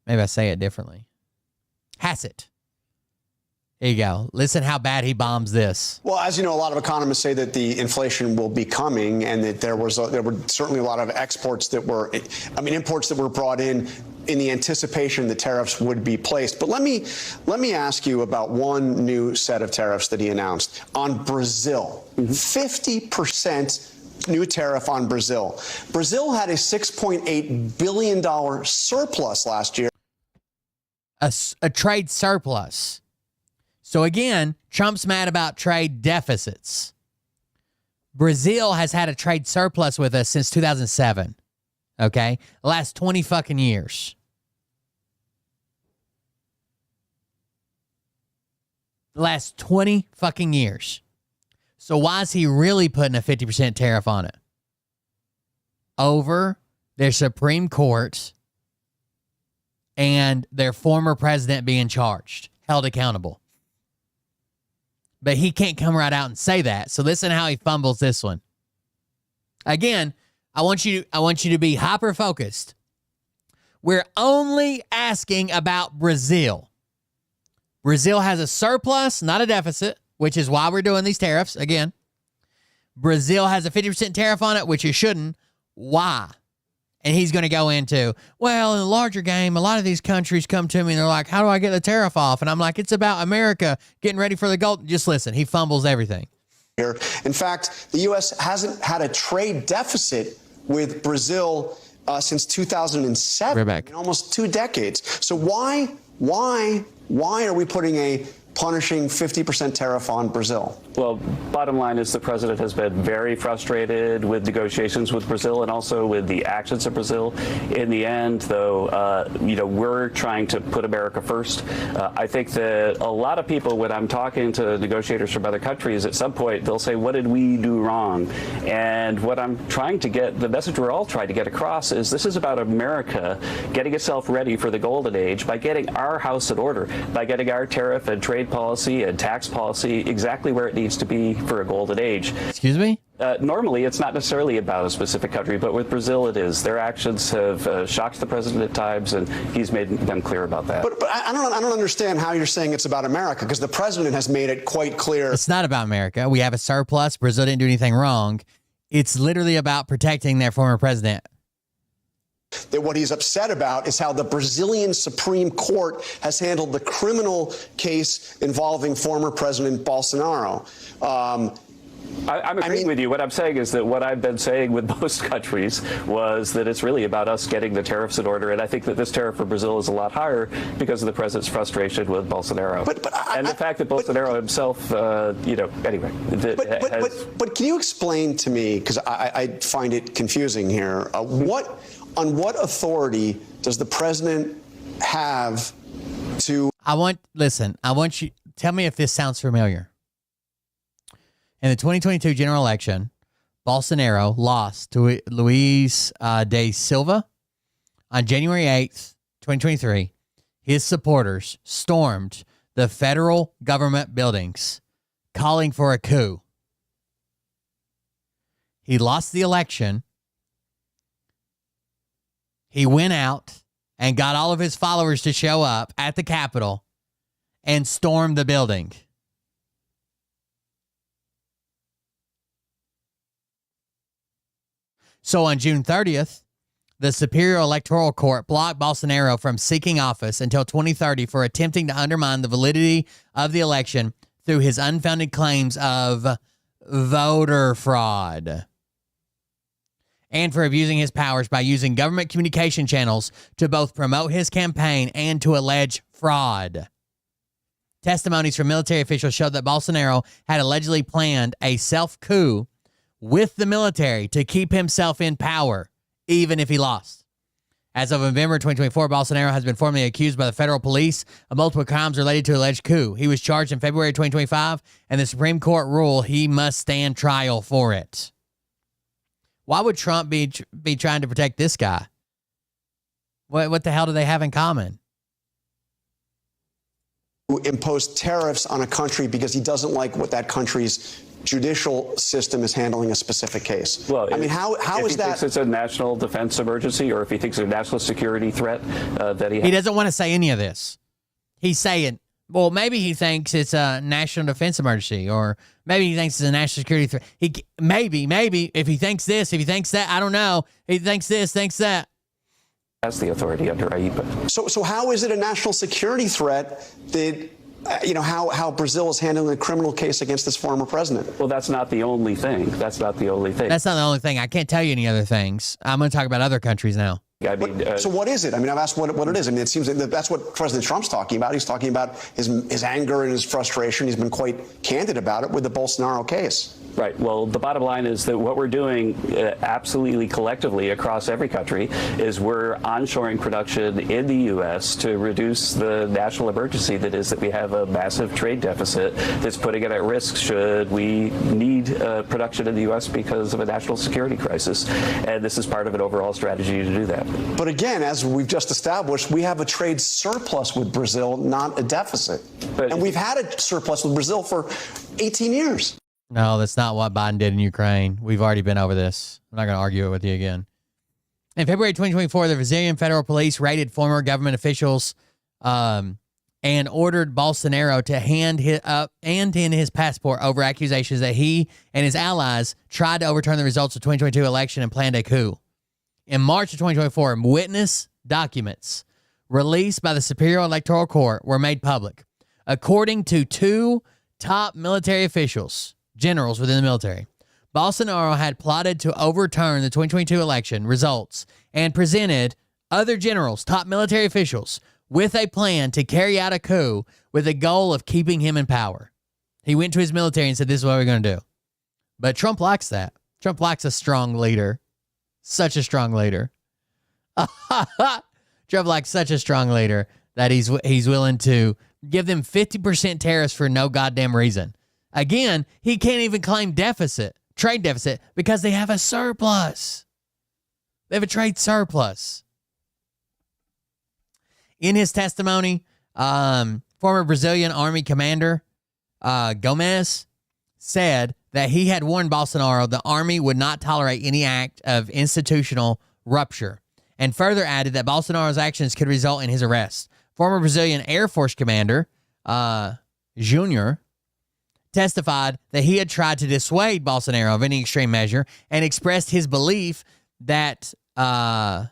Maybe I say it differently. Hassett. There you go. Listen how bad he bombs this. Well, as you know, a lot of economists say that the inflation will be coming and that there were certainly a lot of imports that were brought in the anticipation that tariffs would be placed. But let me ask you about one new set of tariffs that he announced on Brazil. 50% new tariff on Brazil. Brazil had a $6.8 billion surplus last year. A trade surplus. So again, Trump's mad about trade deficits. Brazil has had a trade surplus with us since 2007. Okay? The last 20 fucking years. The last 20 fucking years. So why is he really putting a 50% tariff on it? Over their Supreme Court and their former president being charged, held accountable. But he can't come right out and say that. So listen how he fumbles this one. Again, I want you to be hyper focused. We're only asking about Brazil. Brazil has a surplus, not a deficit, which is why we're doing these tariffs. Again, Brazil has a 50% tariff on it, which it shouldn't. Why? And he's going to go into, well, in the larger game, a lot of these countries come to me and they're like, how do I get the tariff off? And I'm like, it's about America getting ready for the gold. Just listen, he fumbles everything. Here. In fact, the U.S. hasn't had a trade deficit with Brazil since 2007, in almost 2 decades. So why are we putting a punishing 50% tariff on Brazil? Well, bottom line is the president has been very frustrated with negotiations with Brazil and also with the actions of Brazil. In the end, though, we're trying to put America first. I think that a lot of people, when I'm talking to negotiators from other countries, at some point they'll say, what did we do wrong? And what I'm trying to get, the message we're all trying to get across is this is about America getting itself ready for the golden age by getting our house in order, by getting our tariff and trade policy and tax policy exactly where it needs to be for a golden age. Excuse me? Normally, it's not necessarily about a specific country, but with Brazil, it is. Their actions have shocked the president at times, and he's made them clear about that. But I don't understand how you're saying it's about America, because the president has made it quite clear. It's not about America. We have a surplus. Brazil didn't do anything wrong. It's literally about protecting their former president. That what he's upset about is how the Brazilian Supreme Court has handled the criminal case involving former President Bolsonaro. I'm agreeing with you. What I'm saying is that what I've been saying with most countries was that it's really about us getting the tariffs in order. And I think that this tariff for Brazil is a lot higher because of the president's frustration with Bolsonaro. And the fact that Bolsonaro himself, anyway. But can you explain to me, because I find it confusing here, on what authority does the president have to... I want you, tell me if this sounds familiar. In the 2022 general election, Bolsonaro lost to Luiz da Silva. On January 8th, 2023, his supporters stormed the federal government buildings, calling for a coup. He lost the election. He went out and got all of his followers to show up at the Capitol and stormed the building. So on June 30th, the Superior Electoral Court blocked Bolsonaro from seeking office until 2030 for attempting to undermine the validity of the election through his unfounded claims of voter fraud, and for abusing his powers by using government communication channels to both promote his campaign and to allege fraud. Testimonies from military officials showed that Bolsonaro had allegedly planned a self-coup with the military to keep himself in power, even if he lost. As of November 2024, Bolsonaro has been formally accused by the federal police of multiple crimes related to alleged coup. He was charged in February 2025, and the Supreme Court ruled he must stand trial for it. Why would Trump be trying to protect this guy? What the hell do they have in common? Impose tariffs on a country because he doesn't like what that country's judicial system is handling a specific case. Well, I mean, how if is he that? thinks it's a national defense emergency, or if he thinks it's a national security threat that he has. He doesn't want to say any of this. He's saying, well, maybe he thinks it's a national defense emergency, or maybe he thinks it's a national security threat. Maybe if he thinks this, if he thinks that, I don't know. He thinks this, thinks that. Has the authority under AIPA. So how is it a national security threat that, how Brazil is handling a criminal case against this former president? Well, that's not the only thing. That's not the only thing. That's not the only thing. I can't tell you any other things. I'm going to talk about other countries now. I mean, so what is it? I mean, I've asked what it is. I mean, it seems that that's what President Trump's talking about. He's talking about his anger and his frustration. He's been quite candid about it with the Bolsonaro case. Right. Well, the bottom line is that what we're doing absolutely collectively across every country is we're onshoring production in the U.S. to reduce the national emergency that is that we have a massive trade deficit that's putting it at risk should we need production in the U.S. because of a national security crisis. And this is part of an overall strategy to do that. But again, as we've just established, we have a trade surplus with Brazil, not a deficit. And we've had a surplus with Brazil for 18 years. No, that's not what Biden did in Ukraine. We've already been over this. I'm not going to argue it with you again. In February 2024, the Brazilian federal police raided former government officials and ordered Bolsonaro to hand in his passport over accusations that he and his allies tried to overturn the results of the 2022 election and planned a coup. In March of 2024, witness documents released by the Superior Electoral Court were made public. According to two top military officials, generals within the military, Bolsonaro had plotted to overturn the 2022 election results and presented other generals, top military officials, with a plan to carry out a coup with the goal of keeping him in power. He went to his military and said, this is what we're going to do. But Trump likes that. Trump likes a strong leader. Such a strong leader. Trump likes such a strong leader that he's willing to give them 50% tariffs for no goddamn reason. Again, he can't even claim trade deficit, because they have a surplus. They have a trade surplus. In his testimony, former Brazilian Army Commander Gomes said that he had warned Bolsonaro the army would not tolerate any act of institutional rupture, and further added that Bolsonaro's actions could result in his arrest. Former Brazilian Air Force Commander Junior testified that he had tried to dissuade Bolsonaro of any extreme measure and expressed his belief that Freire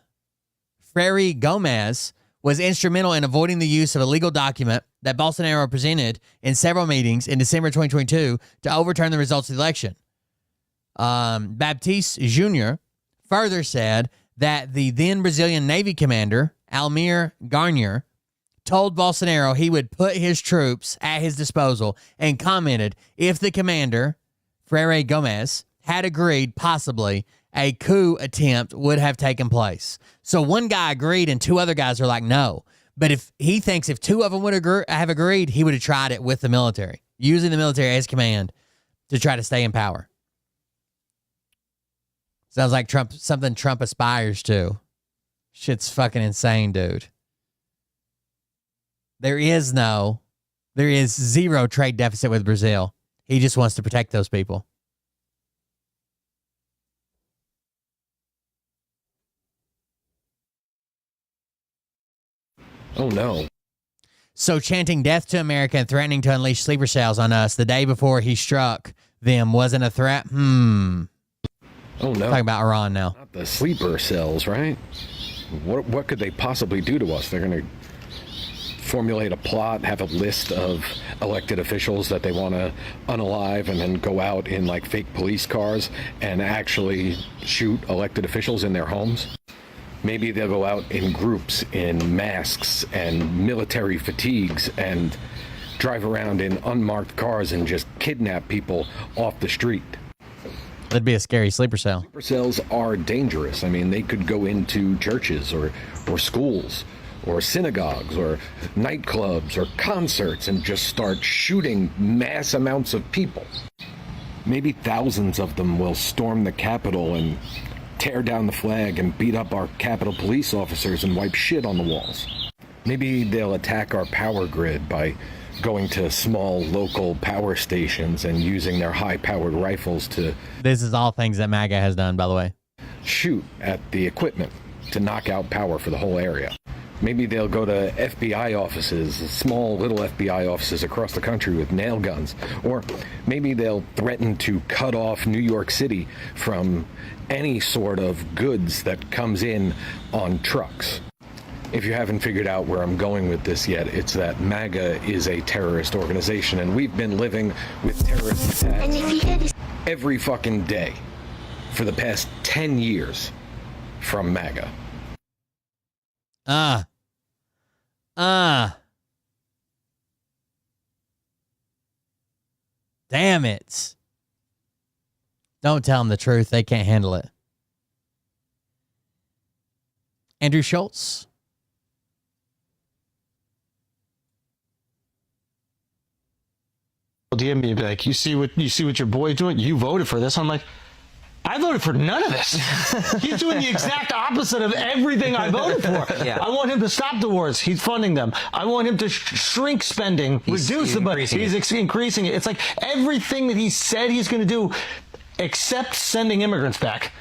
Gomes was instrumental in avoiding the use of a legal document that Bolsonaro presented in several meetings in December 2022 to overturn the results of the election. Baptiste Jr. further said that the then Brazilian Navy commander, Almir Garnier, told Bolsonaro he would put his troops at his disposal and commented if the commander, Freire Gomes, had agreed, possibly a coup attempt would have taken place. So one guy agreed and two other guys are like, no. But if he thinks if two of them would have agreed, he would have tried it with the military, using the military as command to try to stay in power. Sounds like something Trump aspires to. Shit's fucking insane, dude. There is zero trade deficit with Brazil. He just wants to protect those people. Oh, no. So chanting death to America and threatening to unleash sleeper cells on us the day before he struck them wasn't a threat? Oh, no. Talking about Iran now. Not the sleeper cells, right? What could they possibly do to us? They're going to formulate a plot, have a list of elected officials that they want to unalive, and then go out in like fake police cars and actually shoot elected officials in their homes. Maybe they'll go out in groups in masks and military fatigues and drive around in unmarked cars and just kidnap people off the street. That'd be a scary sleeper cell. Sleeper cells are dangerous. I mean, they could go into churches or schools or synagogues or nightclubs or concerts and just start shooting mass amounts of people. Maybe thousands of them will storm the Capitol and tear down the flag and beat up our Capitol police officers and wipe shit on the walls. Maybe they'll attack our power grid by going to small local power stations and using their high-powered rifles to... This is all things that MAGA has done, by the way. ...shoot at the equipment to knock out power for the whole area. Maybe they'll go to FBI offices, small little FBI offices across the country with nail guns. Or maybe they'll threaten to cut off New York City from any sort of goods that comes in on trucks. If you haven't figured out where I'm going with this yet, it's that MAGA is a terrorist organization, and we've been living with terrorist attacks every fucking day for the past 10 years from MAGA. Damn it. Don't tell them the truth. They can't handle it. Andrew Schultz. DM me like, you see what your boy's doing? You voted for this. I'm like, I voted for none of this. He's doing the exact opposite of everything I voted for. Yeah. I want him to stop the wars. He's funding them. I want him to shrink spending, reduce the budget. He's increasing it. It's like everything that he said he's going to do, except sending immigrants back.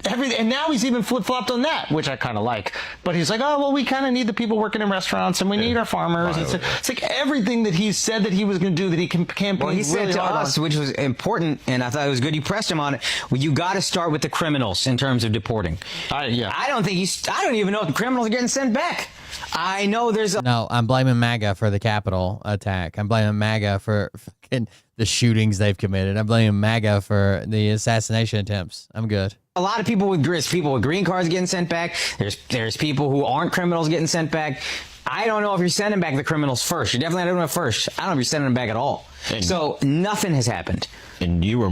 And now he's even flip-flopped on that, which I kind of like. But he's like, oh, well, we kind of need the people working in restaurants, and we need our farmers. It's like everything that he said that he was going to do that he campaigned Well, he said really to hard us, on. which was important, and I thought it was good you pressed him on it, well, you got to start with the criminals in terms of deporting. I don't even know if the criminals are getting sent back. I know there's a... No, I'm blaming MAGA for the Capitol attack. I'm blaming MAGA for fucking the shootings they've committed. I'm blaming MAGA for the assassination attempts. I'm good. A lot of people with green cards getting sent back. There's people who aren't criminals getting sent back. I don't know if you're sending back the criminals first. You're definitely not doing it first. I don't know if you're sending them back at all. So nothing has happened. And you were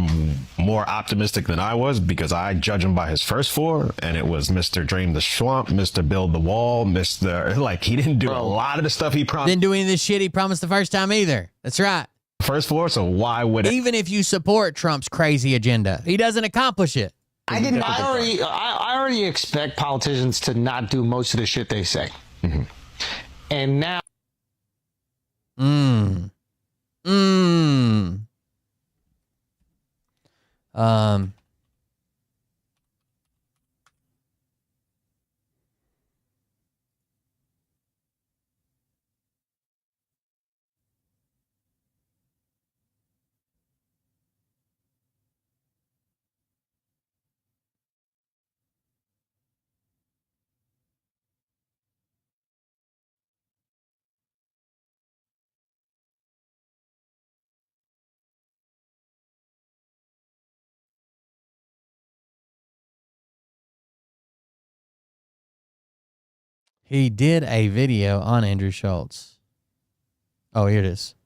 more optimistic than I was, because I judge him by his first four, and it was Mr. Drain the Swamp, Mr. Build the Wall, Mr. Like, he didn't do a lot of the stuff he promised. Didn't do any of this shit he promised the first time either. That's right. First four, so why would it? Even if you support Trump's crazy agenda, he doesn't accomplish it. I already expect politicians to not do most of the shit they say. Mm-hmm. And now... He did a video on Andrew Schultz. Oh, here it is.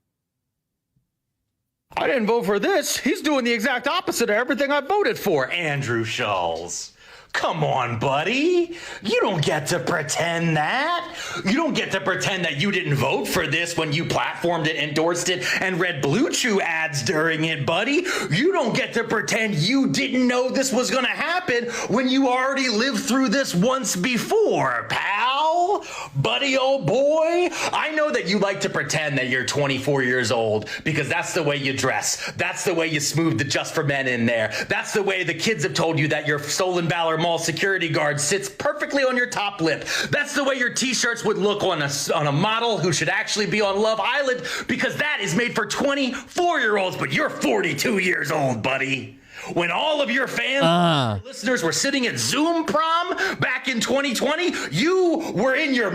I didn't vote for this. He's doing the exact opposite of everything I voted for, Andrew Schultz. Come on, buddy. You don't get to pretend that. You don't get to pretend that you didn't vote for this when you platformed it, endorsed it, and read Blue Chew ads during it, buddy. You don't get to pretend you didn't know this was going to happen when you already lived through this once before, pal. Well, buddy, old boy, I know that you like to pretend that you're 24 years old because that's the way you dress. That's the way you smooth the Just for Men in there. That's the way the kids have told you that your Stolen Valor Mall security guard sits perfectly on your top lip. That's the way your t-shirts would look on a model who should actually be on Love Island, because that is made for 24-year-olds, but you're 42 years old, buddy. When all of your fans, listeners were sitting at Zoom prom back in 2020, you were in your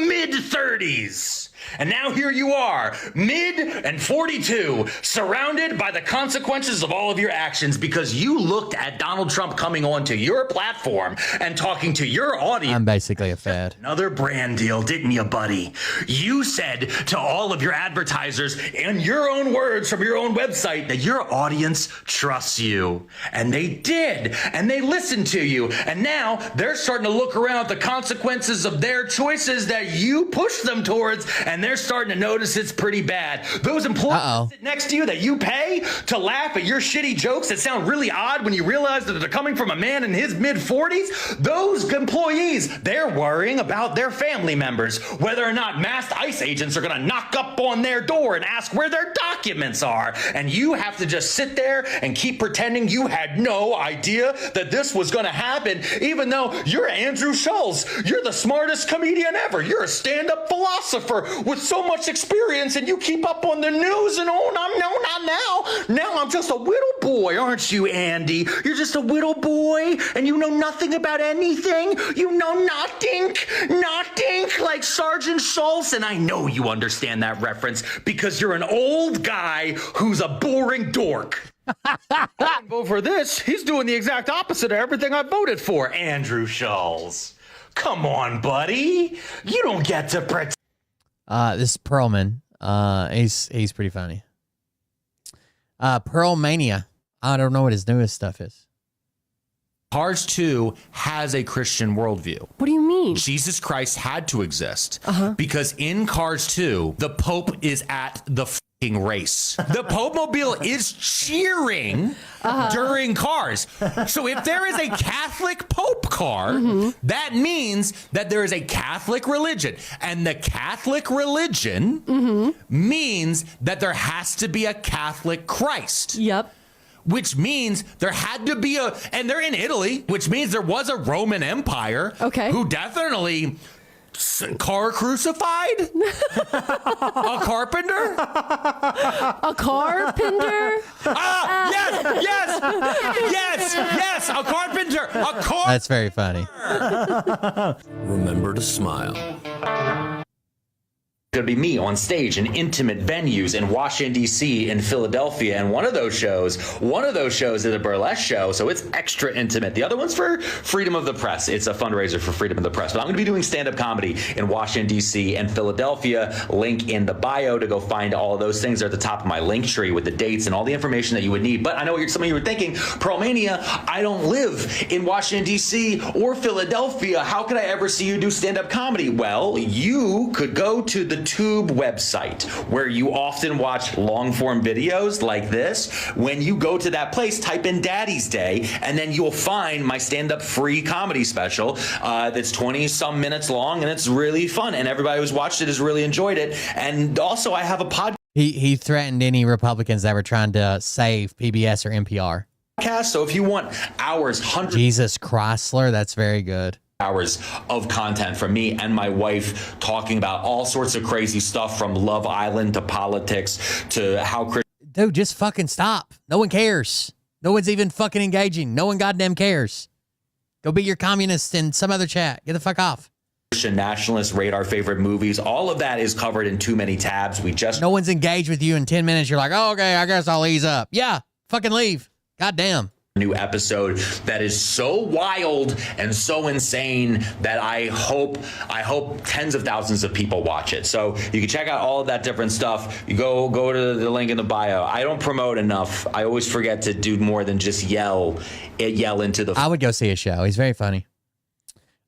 mid-30s. And now here you are, mid and 42, surrounded by the consequences of all of your actions because you looked at Donald Trump coming onto your platform and talking to your audience. I'm basically a fad. Another brand deal, didn't you, buddy? You said to all of your advertisers, in your own words from your own website, that your audience trusts you. And they did. And they listened to you. And now they're starting to look around at the consequences of their choices that you pushed them towards, and they're starting to notice it's pretty bad. Those employees that sit next to you that you pay to laugh at your shitty jokes that sound really odd when you realize that they're coming from a man in his mid-40s, those employees, they're worrying about their family members, whether or not masked ICE agents are going to knock up on their door and ask where their documents are. And you have to just sit there and keep pretending you had no idea that this was going to happen, even though you're Andrew Schulz. You're the smartest comedian ever. You're a stand-up philosopher with so much experience, and you keep up on the news, and not now. Now I'm just a little boy, aren't you, Andy? You're just a little boy, and you know nothing about anything. You know nothing like Sergeant Schultz, and I know you understand that reference because you're an old guy who's a boring dork. I didn't vote for this. He's doing the exact opposite of everything I voted for, Andrew Schultz. Come on, buddy. You don't get to pretend. This is Pearlman. He's pretty funny. Pearl Mania. I don't know what his newest stuff is. Cars 2 has a Christian worldview. What do you mean? Jesus Christ had to exist because in Cars 2, the Pope is at the fucking race. The Pope Mobile is cheering during Cars. So if there is a Catholic Pope car, that means that there is a Catholic religion. And the Catholic religion means that there has to be a Catholic Christ. Yep. Which means there had to be and they're in Italy, which means there was a Roman Empire who definitely car crucified a carpenter. A carpenter? Yes, a carpenter. That's very funny. Remember to smile. Going to be me on stage in intimate venues in Washington, D.C., in Philadelphia. And one of those shows is a burlesque show, so it's extra intimate. The other one's for Freedom of the Press. It's a fundraiser for Freedom of the Press. But I'm going to be doing stand-up comedy in Washington, D.C. and Philadelphia. Link in the bio to go find all of those things. They're at the top of my link tree with the dates and all the information that you would need. But I know what some of you were thinking, Pearlmania, I don't live in Washington, D.C. or Philadelphia. How could I ever see you do stand-up comedy? Well, you could go to the Tube website where you often watch long-form videos like this. When you go to that place, type in Daddy's Day, and then you'll find my stand-up free comedy special that's 20-some minutes long, and it's really fun. And everybody who's watched it has really enjoyed it. And also, I have a podcast. He threatened any Republicans that were trying to save PBS or NPR. So if you want hours, hundreds. Jesus Chrysler, that's very good. Hours of content from me and my wife talking about all sorts of crazy stuff from Love Island to politics to how dude, just fucking stop. No one cares. No one's even fucking engaging. No one goddamn cares. Go be your communist in some other chat. Get the fuck off. Christian nationalists rate our favorite movies. All of that is covered in too many tabs. No one's engaged with you in 10 minutes. You're like, oh, okay, I guess I'll ease up. Yeah, fucking leave. Goddamn. New episode that is so wild and so insane that I hope tens of thousands of people watch it. So you can check out all of that different stuff. You go to the link in the bio. I don't promote enough. I always forget to do more than just yell into the. I would go see a show. He's very funny.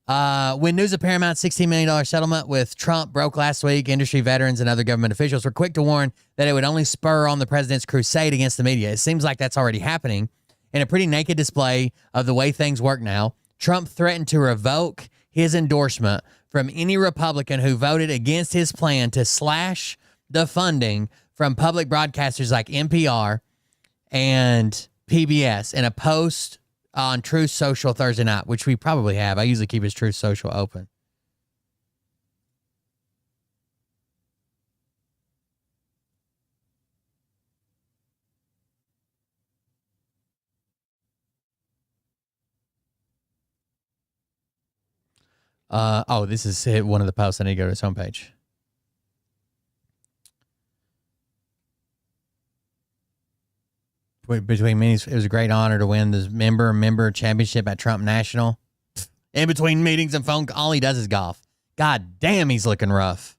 When news of Paramount's $16 million settlement with Trump broke last week, industry veterans and other government officials were quick to warn that it would only spur on the president's crusade against the media. It seems like that's already happening. In a pretty naked display of the way things work now, Trump threatened to revoke his endorsement from any Republican who voted against his plan to slash the funding from public broadcasters like NPR and PBS in a post on Truth Social Thursday night, which we probably have. I usually keep his Truth Social open. This is one of the posts. I need to go to his homepage. Between meetings, it was a great honor to win the member championship at Trump National. In between meetings and phone, all he does is golf. God damn, he's looking rough.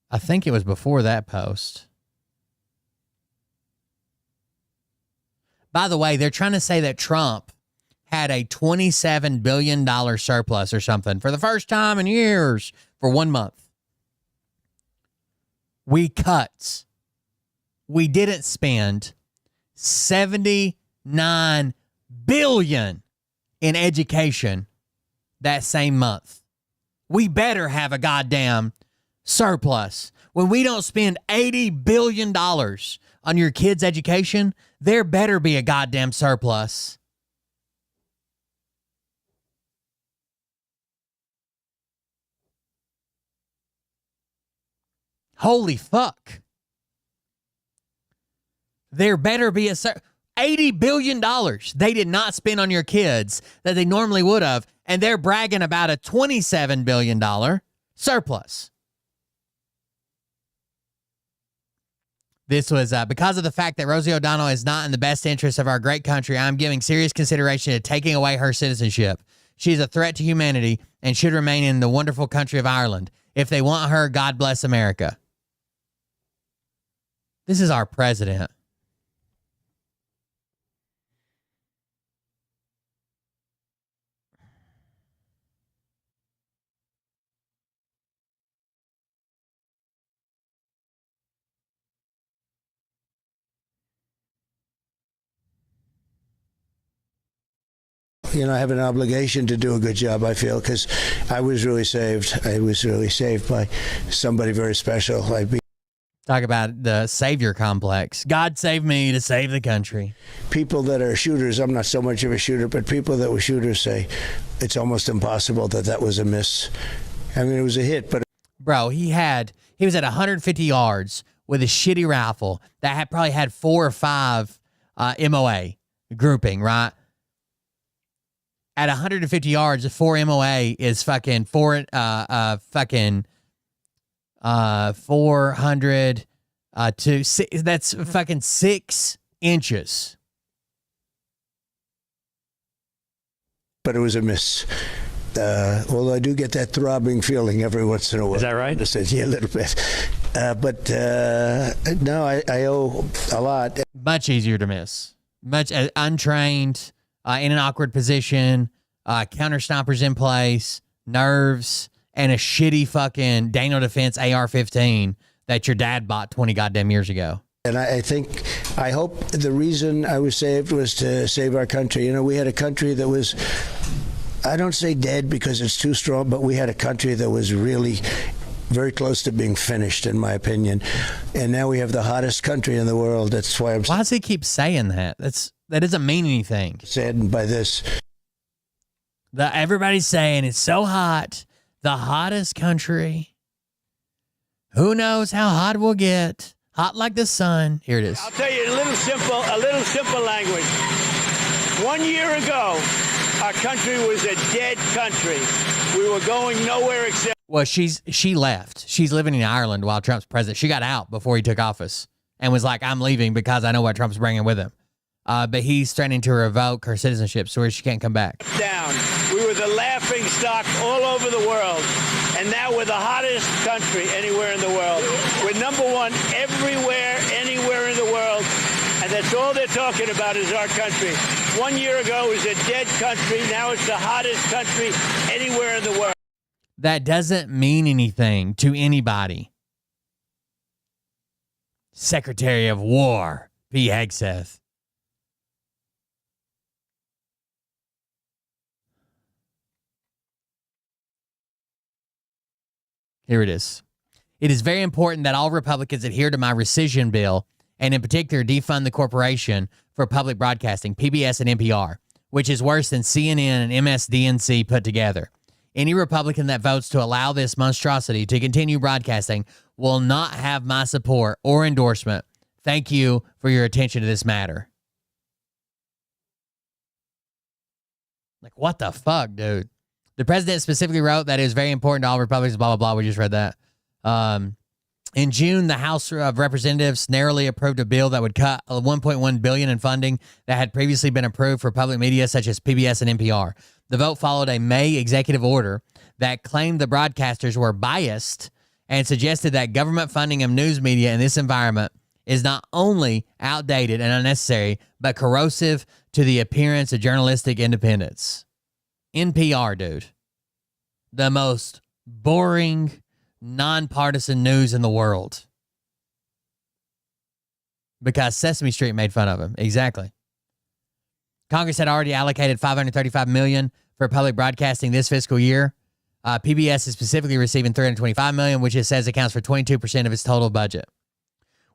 I think it was before that post. By the way, they're trying to say that Trump had a $27 billion surplus or something for the first time in years for 1 month. We didn't spend $79 billion in education that same month. We better have a goddamn surplus. When we don't spend $80 billion on your kids' education, there better be a goddamn surplus. Holy fuck. There better be $80 billion they did not spend on your kids that they normally would have, and they're bragging about a $27 billion surplus. This was because of the fact that Rosie O'Donnell is not in the best interest of our great country. I'm giving serious consideration to taking away her citizenship. She's a threat to humanity and should remain in the wonderful country of Ireland. If they want her, God bless America. This is our president. You know, I have an obligation to do a good job, I feel, because I was really saved. I was really saved by somebody very special. Talk about the savior complex. God saved me to save the country. People that are shooters, I'm not so much of a shooter, but people that were shooters say it's almost impossible that was a miss. I mean, it was a hit, but... Bro, he was at 150 yards with a shitty rifle that probably had 4 or 5 MOA grouping, right? At 150 yards, 4 MOA is fucking 400 to 6, that's fucking 6 inches. But it was a miss. Although I do get that throbbing feeling every once in a while. Is that right? Yeah, a little bit. No, I owe a lot. Much easier to miss. Much untrained, in an awkward position, counter snippers in place, nerves, and a shitty fucking Daniel Defense AR-15 that your dad bought 20 goddamn years ago. And I hope the reason I was saved was to save our country. You know, we had a country that was, I don't say dead because it's too strong, but we had a country that was really very close to being finished, in my opinion. And now we have the hottest country in the world. That's why Why does he keep saying that? That doesn't mean anything. Saddened by this. Everybody's saying it's so hot. The hottest country. Who knows how hot we'll get? Hot like the sun. Here it is. I'll tell you a little simple language. 1 year ago, our country was a dead country. We were going nowhere except... Well, she left. She's living in Ireland while Trump's president. She got out before he took office and was like, I'm leaving because I know what Trump's bringing with him. But he's threatening to revoke her citizenship so she can't come back. Down. We were the laughing stock all over the world. And now we're the hottest country anywhere in the world. We're number one everywhere, anywhere in the world. And that's all they're talking about is our country. 1 year ago it was a dead country. Now it's the hottest country anywhere in the world. That doesn't mean anything to anybody. Secretary of War P. Hegseth. Here it is. It is very important that all Republicans adhere to my rescission bill, and in particular, defund the corporation for public broadcasting, PBS and NPR, which is worse than CNN and MSDNC put together. Any Republican that votes to allow this monstrosity to continue broadcasting will not have my support or endorsement. Thank you for your attention to this matter. Like, what the fuck, dude? The president specifically wrote that it is very important to all Republicans, blah, blah, blah. We just read that. In June, the House of Representatives narrowly approved a bill that would cut $1.1 billion in funding that had previously been approved for public media such as PBS and NPR. The vote followed a May executive order that claimed the broadcasters were biased and suggested that government funding of news media in this environment is not only outdated and unnecessary, but corrosive to the appearance of journalistic independence. NPR, dude. The most boring, nonpartisan news in the world. Because Sesame Street made fun of him. Exactly. Congress had already allocated $535 million for public broadcasting this fiscal year. PBS is specifically receiving $325 million, which it says accounts for 22% of its total budget.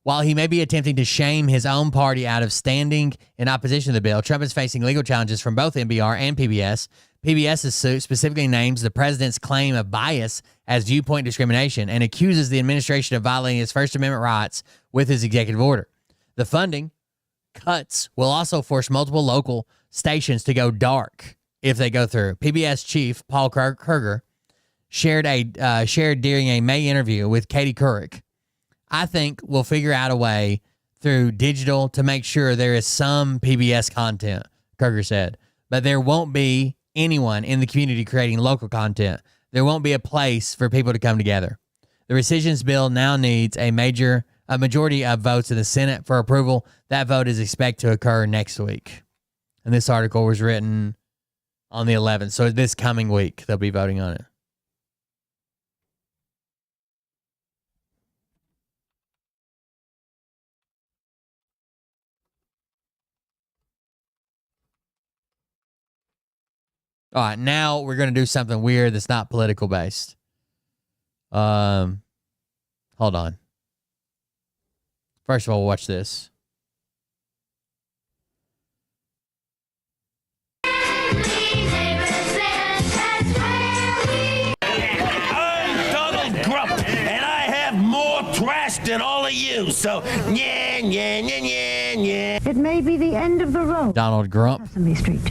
While he may be attempting to shame his own party out of standing in opposition to the bill, Trump is facing legal challenges from both NPR and PBS. PBS's suit specifically names the president's claim of bias as viewpoint discrimination and accuses the administration of violating its First Amendment rights with his executive order. The funding cuts will also force multiple local stations to go dark if they go through. PBS chief Paul Kerger shared during a May interview with Katie Couric. I think we'll figure out a way through digital to make sure there is some PBS content, Kerger said, but there won't be anyone in the community creating local content. There won't be a place for people to come together. The rescissions bill now needs a majority of votes in the Senate for approval. That vote is expected to occur next week. And this article was written on the 11th. So this coming week, they'll be voting on it. All right, now we're going to do something weird that's not political based. Hold on. First of all, watch this. I'm Donald Grump, and I have more trash than all of you, so yeah. It may be the end of the road. Donald Grump. Sesame Street.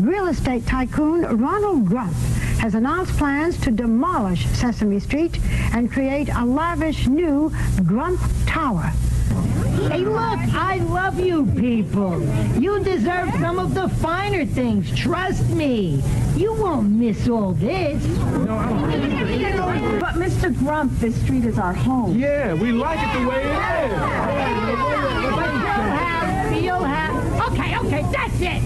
Real estate tycoon Ronald Grump has announced plans to demolish Sesame Street and create a lavish new Grump Tower. Hey, look, I love you people. You deserve some of the finer things. Trust me. You won't miss all this. But Mr. Grump, this street is our home. Yeah, we like it the way it is. You'll have. Okay, that's it.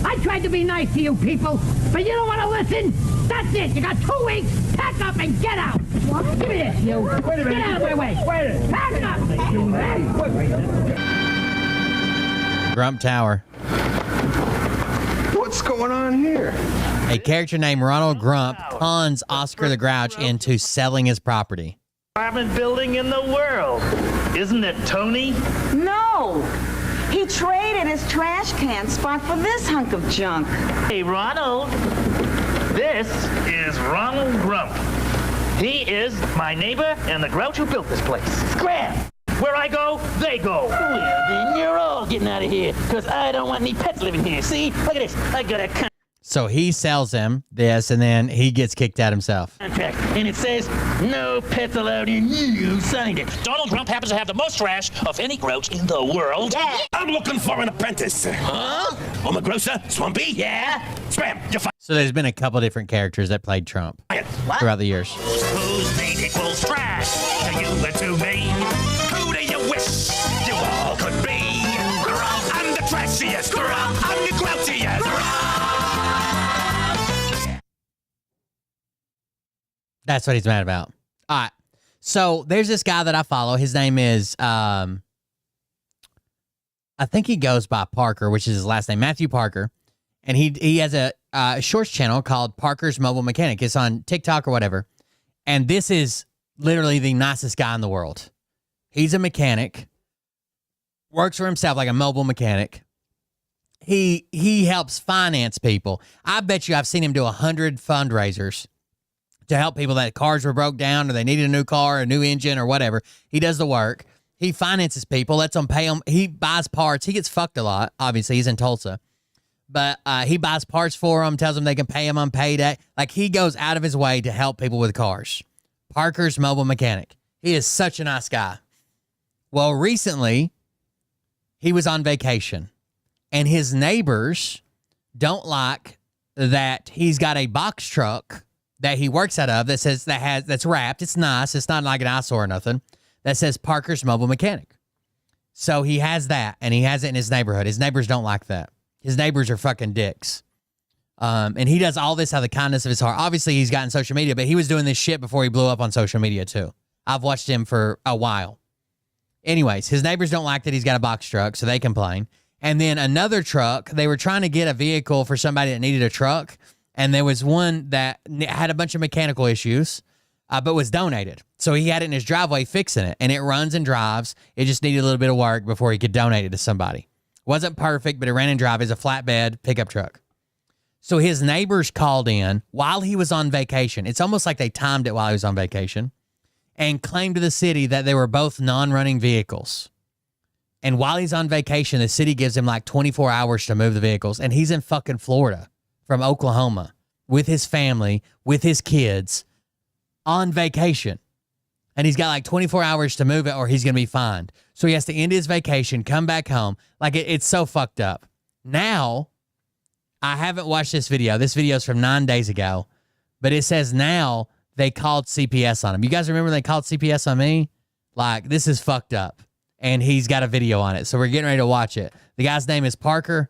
I tried to be nice to you people, but you don't want to listen. That's it. You got 2 weeks. Pack up and get out. What? Give me this, you. Wait a minute. Get out of my way. Wait a minute. Pack up. Grump Tower. What's going on here? A character named Ronald Grump cons Oscar the Grouch into selling his property. Apartment building in the world. Isn't it, Tony? No. He traded his trash can spot for this hunk of junk. Hey, Ronald. This is Ronald Grump. He is my neighbor and the Grouch who built this place. Scram! Where I go, they go. Well, then you're all getting out of here, because I don't want any pets living here. See? Look at this. I got a So he sells him this, and then he gets kicked out himself. contract, and it says, no pets allowed in. You signed it. Donald Grump happens to have the most trash of any Grouch in the world. Yeah. I'm looking for an apprentice. Huh? Omagrosa? Swampy? Yeah. Scram! You're fired. So there's been a couple different characters that played Trump throughout the years. Whose name equals trash to you and to me? Who do you wish you all could be? Grump, I'm the trashiest. Grump, I'm the grouchiest. That's what he's mad about. All right. So there's this guy that I follow. His name is I think he goes by Parker, which is his last name, Matthew Parker. And he has a shorts channel called Parker's Mobile Mechanic. It's on TikTok or whatever. And this is literally the nicest guy in the world. He's a mechanic, works for himself like a mobile mechanic. He helps finance people. I bet you I've seen him do 100 fundraisers to help people that cars were broke down or they needed a new car, a new engine or whatever. He does the work. He finances people, lets them pay them. He buys parts. He gets fucked a lot. Obviously, he's in Tulsa. But he buys parts for them, tells them they can pay him on payday. Like, he goes out of his way to help people with cars. Parker's Mobile Mechanic. He is such a nice guy. Well, recently, he was on vacation. And his neighbors don't like that he's got a box truck that he works out of that says that's wrapped. It's nice. It's not like an eyesore or nothing. That says Parker's Mobile Mechanic. So he has that, and he has it in his neighborhood. His neighbors don't like that. His neighbors are fucking dicks. And he does all this out of the kindness of his heart. Obviously, he's gotten social media, but he was doing this shit before he blew up on social media, too. I've watched him for a while. Anyways, his neighbors don't like that he's got a box truck, so they complain. And then another truck, they were trying to get a vehicle for somebody that needed a truck, and there was one that had a bunch of mechanical issues, but was donated. So he had it in his driveway fixing it, and it runs and drives. It just needed a little bit of work before he could donate it to somebody. Wasn't perfect, but it ran and drive as a flatbed pickup truck. So his neighbors called in while he was on vacation. It's almost like they timed it while he was on vacation, and claimed to the city that they were both non-running vehicles. And while he's on vacation, the city gives him like 24 hours to move the vehicles. And he's in fucking Florida from Oklahoma with his family, with his kids on vacation. And he's got like 24 hours to move it or he's going to be fined. So he has to end his vacation, come back home. Like it's so fucked up. Now, I haven't watched this video. This video is from 9 days ago. But it says now they called CPS on him. You guys remember they called CPS on me? Like, this is fucked up. And he's got a video on it. So we're getting ready to watch it. The guy's name is Parker.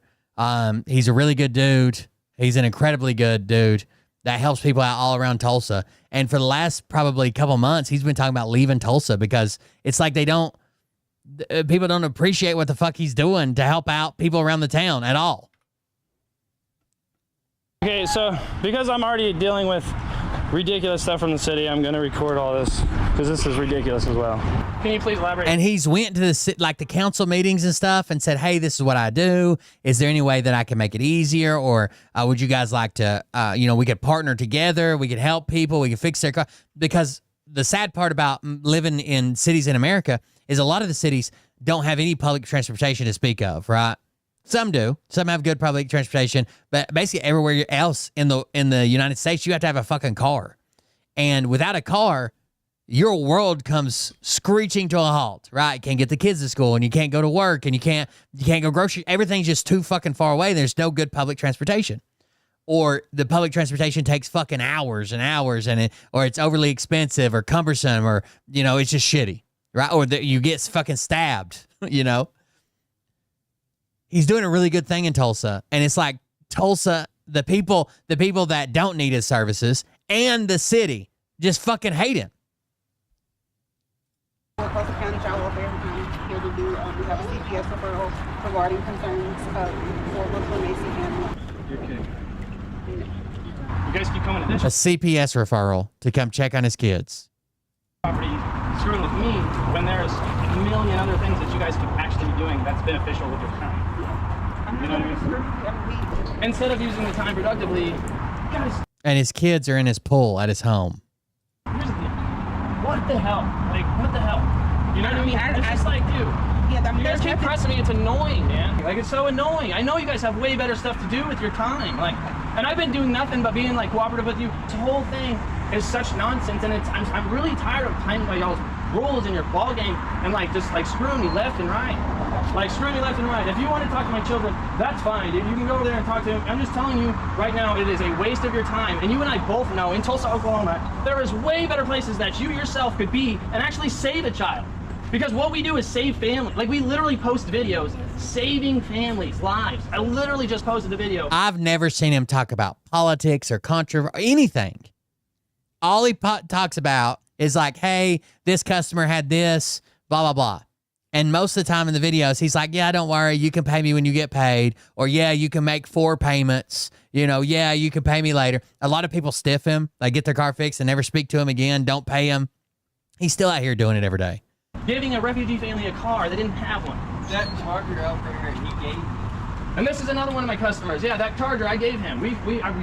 He's a really good dude. He's an incredibly good dude that helps people out all around Tulsa. And for the last probably couple months, he's been talking about leaving Tulsa because it's like people don't appreciate what the fuck he's doing to help out people around the town at all. Okay, so because I'm already dealing with ridiculous stuff from the city, I'm going to record all this because this is ridiculous as well. Can you please elaborate? And he's went to the council meetings and stuff and said, hey, this is what I do. Is there any way that I can make it easier? Or would you guys like to, we could partner together. We could help people. We could fix their car. Because the sad part about living in cities in America is a lot of the cities don't have any public transportation to speak of, right? Some do. Some have good public transportation, but basically everywhere else in the United States, you have to have a fucking car. And without a car, your world comes screeching to a halt, right? You can't get the kids to school, and you can't go to work, and you can't go grocery. Everything's just too fucking far away. There's no good public transportation, or the public transportation takes fucking hours and hours, or it's overly expensive or cumbersome, or it's just shitty, right? Or you get fucking stabbed, He's doing a really good thing in Tulsa, and it's like Tulsa, the people that don't need his services and the city just fucking hate him. We're Tulsa County Child Welfare County here to do. We have a CPS referral regarding concerns for Brooklyn AC County. You're kidding. You guys keep coming to this A CPS referral to come check on his kids. property, screwing with me when there's a million other things that you guys could actually be doing that's beneficial with your time. You know what I mean? Instead of using the time productively, guys. And his kids are in his pool at his home. Here's the thing. What the hell? Like, what the hell? You know what I mean? It's just like, dude. You guys keep pressing me. It's annoying, man. Like, it's so annoying. I know you guys have way better stuff to do with your time. Like, and I've been doing nothing but being like cooperative with you. This whole thing is such nonsense, and I'm really tired of playing by y'all's rules in your ball game and like just like screwing me left and right. Like screwing me left and right. If you want to talk to my children, that's fine, dude. You can go over there and talk to them. I'm just telling you right now, it is a waste of your time. And you and I both know in Tulsa, Oklahoma, there is way better places that you yourself could be and actually save a child. Because what we do is save families. Like, we literally post videos saving families' lives. I literally just posted the video. I've never seen him talk about politics or controversy, anything. All he talks about is like, hey, this customer had this, blah, blah, blah. And most of the time in the videos, he's like, yeah, don't worry. You can pay me when you get paid. Or, yeah, you can make 4 payments. You know, yeah, you can pay me later. A lot of people stiff him. They get their car fixed and never speak to him again. Don't pay him. He's still out here doing it every day. Giving a refugee family a car. They didn't have one. That charger out there he gave. And this is another one of my customers. Yeah, that charger I gave him. We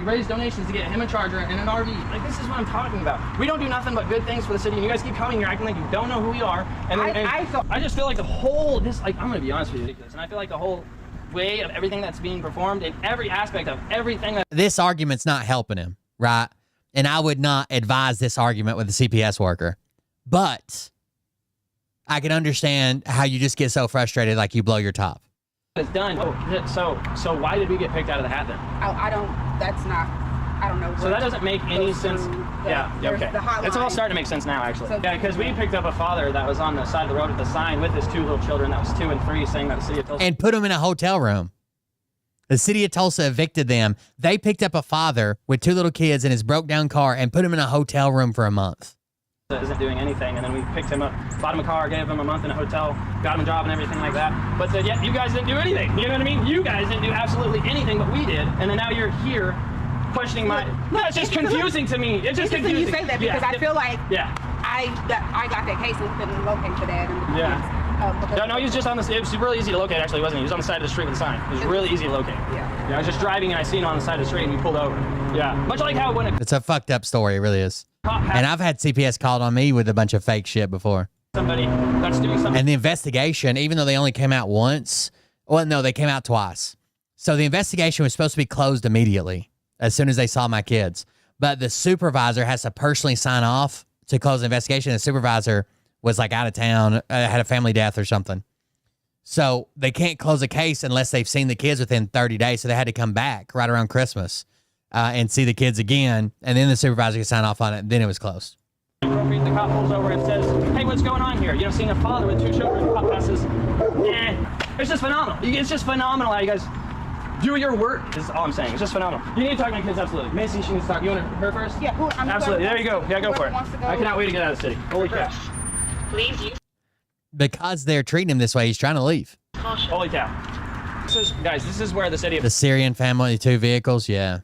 raised donations to get him a charger and an RV. Like, this is what I'm talking about. We don't do nothing but good things for the city. And you guys keep coming here acting like you don't know who we are. And I just feel like the whole, I'm going to be honest with you, and I feel like the whole way of everything that's being performed in every aspect of everything that... This argument's not helping him, right? And I would not advise this argument with a CPS worker. But I can understand how you just get so frustrated like you blow your top. It's done. So why did we get picked out of the hat then? I don't know. So that doesn't make any sense. Yeah, okay. It's all starting to make sense now, actually. Yeah, because we picked up a father that was on the side of the road with the sign with his 2 little children that was 2 and 3 saying that the city of Tulsa... And put them in a hotel room. The city of Tulsa evicted them. They picked up a father with 2 little kids in his broke down car and put him in a hotel room for a month. Isn't doing anything, and then we picked him up, bought him a car, gave him a month in a hotel, got him a job and everything like that. But yeah, you guys didn't do anything. You know what I mean? You guys didn't do absolutely anything, but we did. And then now you're here questioning my... No, it's just confusing to me. It's just confusing. You say that because I feel like I got that case and couldn't locate for that. And yeah. No, he was just on the... It was really easy to locate, actually, wasn't he? He was on the side of the street with a sign. It was really easy to locate. Yeah. I was just driving and I seen him on the side of the street and we pulled over. Yeah. Much like how when It's a fucked up story, it really is. And I've had CPS called on me with a bunch of fake shit before. Somebody that's doing something. And the investigation, even though they only came out once, well, no, they came out twice. So the investigation was supposed to be closed immediately as soon as they saw my kids. But the supervisor has to personally sign off to close the investigation. The supervisor was like out of town, had a family death or something. So they can't close a case unless they've seen the kids within 30 days. So they had to come back right around Christmas and see the kids again. And then the supervisor could sign off on it. And then it was closed. The cop pulls over and says, hey, what's going on here? You know, seeing a father with 2 children. The cop passes. It's just phenomenal. It's just phenomenal how you guys do your work. This is all I'm saying. It's just phenomenal. You need to talk to my kids, absolutely. Macy, she needs to talk. You want her first? Yeah, absolutely. There you go. Yeah, go for it. I cannot wait to get out of the city. Holy cow. Please, you. Because they're treating him this way, he's trying to leave. Holy cow. This is where the city of... The Syrian family, 2 vehicles, yeah.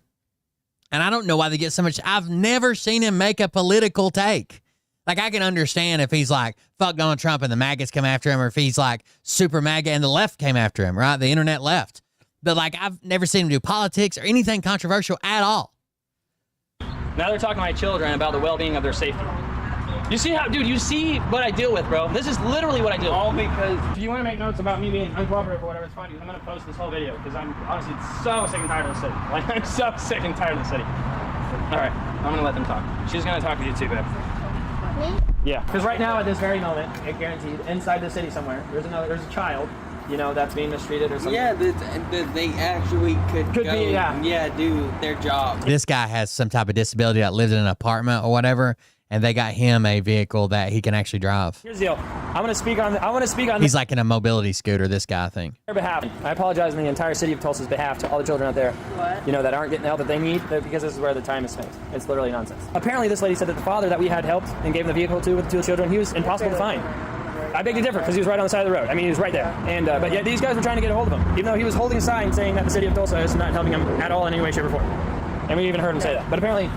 And I don't know why they get so much... I've never seen him make a political take. Like, I can understand if he's like, fuck Donald Trump and the MAGAs come after him, or if he's like, super MAGA and the left came after him, right? The internet left. But, like, I've never seen him do politics or anything controversial at all. Now they're talking to my children about the well-being of their safety. You see how, dude, you see what I deal with, bro. This is literally what I deal with. All because if you want to make notes about me being uncooperative or whatever, it's fine. I'm going to post this whole video because I'm honestly so sick and tired of the city. Like, I'm so sick and tired of the city. All right, I'm going to let them talk. She's going to talk to you too, babe. Yeah, because right now at this very moment, it guaranteed, inside the city somewhere, there's a child, you know, that's being mistreated or something. Yeah, they actually could go be, do their job. This guy has some type of disability that lives in an apartment or whatever, and they got him a vehicle that he can actually drive. Here's the deal. I want to speak on. He's like in a mobility scooter, this guy, I think. Their behalf. I apologize on the entire city of Tulsa's behalf to all the children out there, you know, that aren't getting the help that they need, because this is where the time is spent. It's literally nonsense. Apparently, this lady said that the father that we had helped and gave the vehicle to with the 2 children, he was impossible to find. I beg to differ because he was right on the side of the road. I mean, he was right there. And but yeah, these guys were trying to get a hold of him, even though he was holding a sign saying that the city of Tulsa is not helping him at all in any way, shape, or form. And we even heard him say that. But apparently,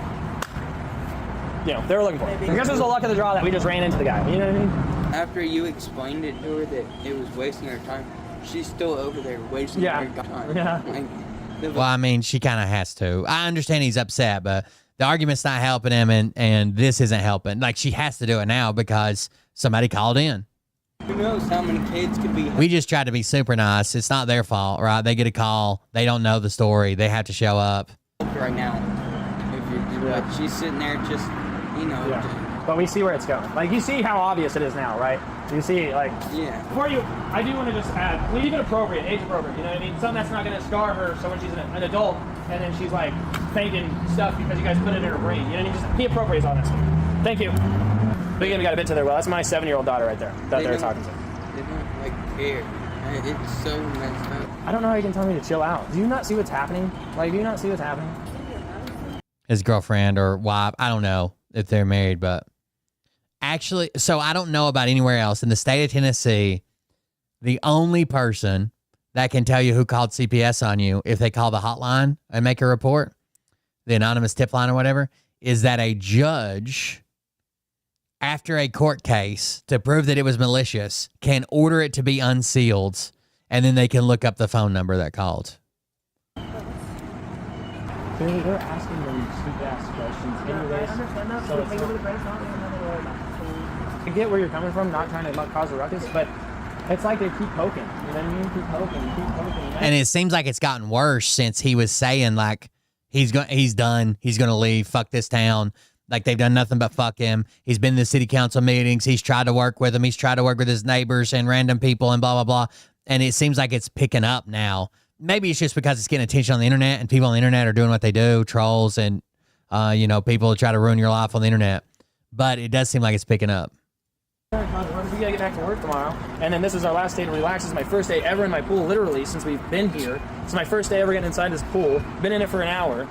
you know, they were looking for him. I guess it was the luck of the draw that we just ran into the guy. You know what I mean? After you explained it to her that it was wasting her time, she's still over there wasting her time. Yeah. Well, I mean, she kind of has to. I understand he's upset, but the argument's not helping him, and this isn't helping. Like, she has to do it now because somebody called in. Who knows how many kids could be... We just tried to be super nice. It's not their fault, right? They get a call. They don't know the story. They have to show up. Right now. But she's sitting there just, you know... Yeah. But we see where it's going. Like, you see how obvious it is now, right? You see, like... Yeah. Before you... I do want to just add, leave it appropriate, age appropriate, you know what I mean? Something that's not going to scar her so when she's an adult, and then she's, like, thinking stuff because you guys put it in her brain. You know what I mean? Just be appropriate is all that stuff. Thank you. But again, we got a bit to their well. That's my 7-year-old daughter right there that they're talking to. They don't, like, care. It's so messed up. I don't know how you can tell me to chill out. Do you not see what's happening? Like, do you not see what's happening? His girlfriend or wife, I don't know if they're married, but actually, so I don't know about anywhere else. In the state of Tennessee, the only person that can tell you who called CPS on you if they call the hotline and make a report, the anonymous tip line or whatever, is that a judge, after a court case, to prove that it was malicious, can order it to be unsealed, and then they can look up the phone number that called. They're asking them stupid-ass questions anyways. So I get where you're coming from, not trying to cause a ruckus, but it's like they keep poking. You know what I mean? Keep poking. And it seems like it's gotten worse since he was saying, like, he's done, he's going to leave, fuck this town. Like, they've done nothing but fuck him. He's been to city council meetings. He's tried to work with them. He's tried to work with his neighbors and random people and blah, blah, blah. And it seems like it's picking up now. Maybe it's just because it's getting attention on the internet and people on the internet are doing what they do, trolls and, people try to ruin your life on the internet. But it does seem like it's picking up. We gotta get back to work tomorrow, and then this is our last day to relax. This is my first day ever in my pool, literally, since we've been here. It's my first day ever getting inside this pool. Been in it for an hour.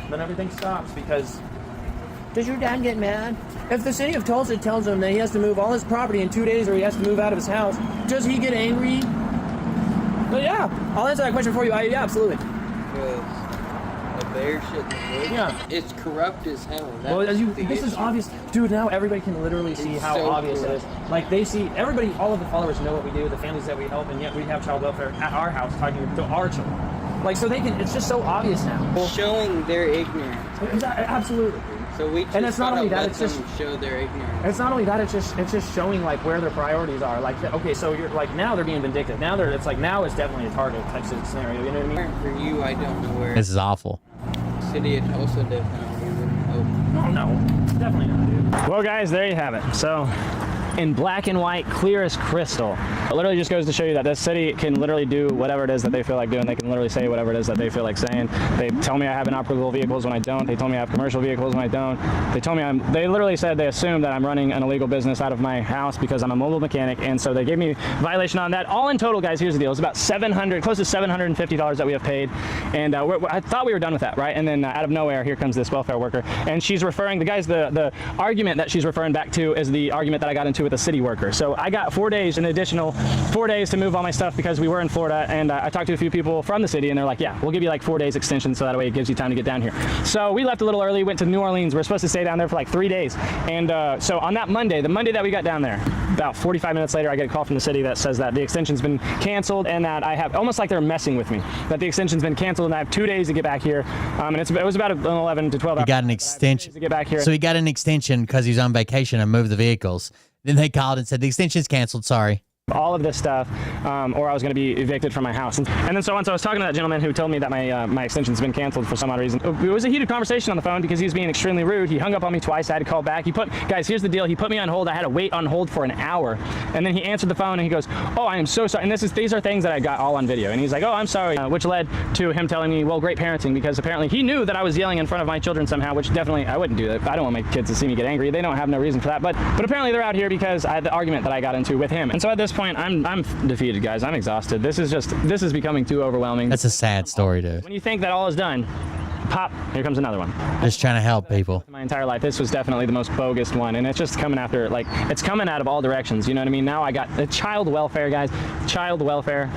Then everything stops because... Does your dad get mad? If the city of Tulsa tells him that he has to move all his property in 2 days or he has to move out of his house, does he get angry? But yeah, I'll answer that question for you. Yeah, absolutely. Because a bear shit. Yeah. It's corrupt as hell. Well, this is obvious. Dude, now everybody can literally see how so obvious corrupt. it is. Like, they see, everybody, all of the followers know what we do, the families that we help, and yet we have child welfare at our house talking to our children. Like, so they can, it's just so obvious now. Showing their ignorance. Absolutely. So we just and it's not only that, it's just show their ignorance. It's not only that, it's just showing like where their priorities are. Like, okay, so you're like, now they're being vindictive. Now it's definitely a target type of scenario. You know what I mean? For you, I don't know where. This is awful. City of Tulsa definitely wouldn't help. No, definitely not, dude. Well, guys, there you have it. So, in black and white, clear as crystal. It literally just goes to show you that this city can literally do whatever it is that they feel like doing. They can literally say whatever it is that they feel like saying. They tell me I have inoperable vehicles when I don't. They told me I have commercial vehicles when I don't. They told me they literally said they assumed that I'm running an illegal business out of my house because I'm a mobile mechanic, and so they gave me violation on that. All in total, guys, here's the deal. It's about close to $750 that we have paid, and I thought we were done with that, right? And then out of nowhere, here comes this welfare worker, and she's referring, the argument that she's referring back to is the argument that I got into with a city worker. So I got 4 days, an additional 4 days to move all my stuff because we were in Florida, and I talked to a few people from the city, and they're like, yeah, we'll give you like 4 days extension so that way it gives you time to get down here. So we left a little early, went to New Orleans. We're supposed to stay down there for like 3 days. And so on that Monday, the Monday that we got down there, about 45 minutes later, I get a call from the city that says that the extension's been canceled and that I have, almost like they're messing with me, that the extension's been canceled and I have 2 days to get back here. And it was about 11 to 12 hours. He got an extension to get back here. So he got an extension because he's on vacation and moved the vehicles. Then they called and said, the extension's canceled, sorry. All of this stuff, or I was going to be evicted from my house. And then so once I was talking to that gentleman who told me that my extension's been canceled for some odd reason. It was a heated conversation on the phone because he was being extremely rude. He hung up on me twice. I had to call back. Guys, here's the deal. He put me on hold. I had to wait on hold for an hour. And then he answered the phone and he goes, oh, I am so sorry. And these are things that I got all on video. And he's like, oh, I'm sorry, which led to him telling me, well, great parenting, because apparently he knew that I was yelling in front of my children somehow, which definitely I wouldn't do that. I don't want my kids to see me get angry. They don't have no reason for that. But apparently they're out here because I had the argument that I got into with him. And so at this point, I'm defeated, guys. I'm exhausted. This is becoming too overwhelming. That's a sad story, dude. When you think that all is done, pop, here comes another one. Just trying to help people. My entire life, this was definitely the most bogus one, and it's just coming after, like, it's coming out of all directions, you know what I mean? Now I got the child welfare, guys. Child welfare.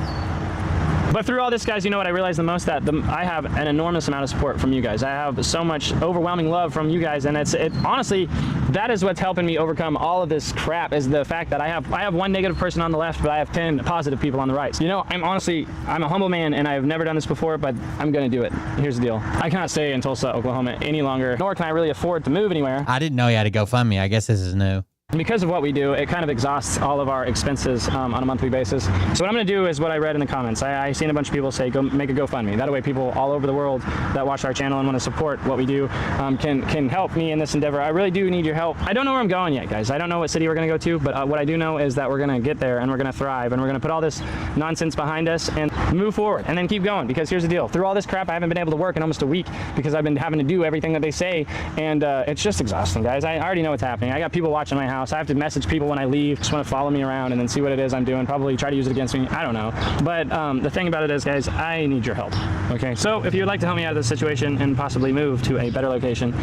But through all this, guys, you know what I realized the most? That I have an enormous amount of support from you guys. I have so much overwhelming love from you guys, and honestly, that is what's helping me overcome all of this crap, is the fact that I have one negative person on the left, but I have 10 positive people on the right. So, you know, I'm a humble man, and I've never done this before, but I'm going to do it. Here's the deal. I cannot stay in Tulsa, Oklahoma any longer, nor can I really afford to move anywhere. I didn't know you had to GoFundMe. I guess this is new. Because of what we do, it kind of exhausts all of our expenses on a monthly basis. So what I'm going to do is what I read in the comments. I seen a bunch of people say, go make a GoFundMe. That way people all over the world that watch our channel and want to support what we do can help me in this endeavor. I really do need your help. I don't know where I'm going yet, guys. I don't know what city we're going to go to, but what I do know is that we're going to get there and we're going to thrive and we're going to put all this nonsense behind us and move forward and then keep going. Because here's the deal. Through all this crap, I haven't been able to work in almost a week because I've been having to do everything that they say, and it's just exhausting, guys. I already know what's happening. I got people watching my house. I have to message people when I leave, just want to follow me around and then see what it is I'm doing, probably try to use it against me. I don't know. But the thing about it is, guys, I need your help. Okay, so if you'd like to help me out of this situation and possibly move to a better location,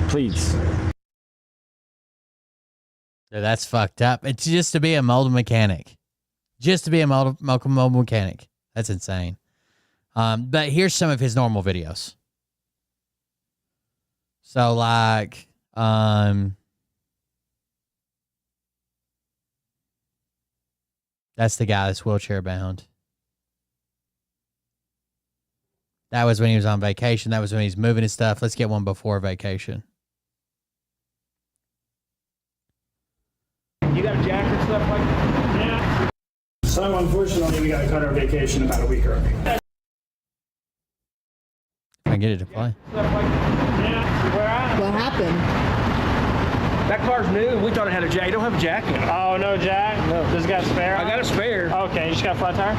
please. That's fucked up. It's just to be a mold mechanic. just to be a mobile mechanic. That's insane. But here's some of his normal videos. So like, that's the guy that's wheelchair bound. That was when he was on vacation. That was when he's moving his stuff. Let's get one before vacation. You got a jacket and stuff like that? Yeah. So unfortunately, we got to cut our vacation about a week early. I get it to play. Yeah. Where at? What happened? That car's new. We thought it had a jack. You don't have a jack in it. Oh, no jack? No. Does it got a spare? I got a spare. Okay, you just got a flat tire?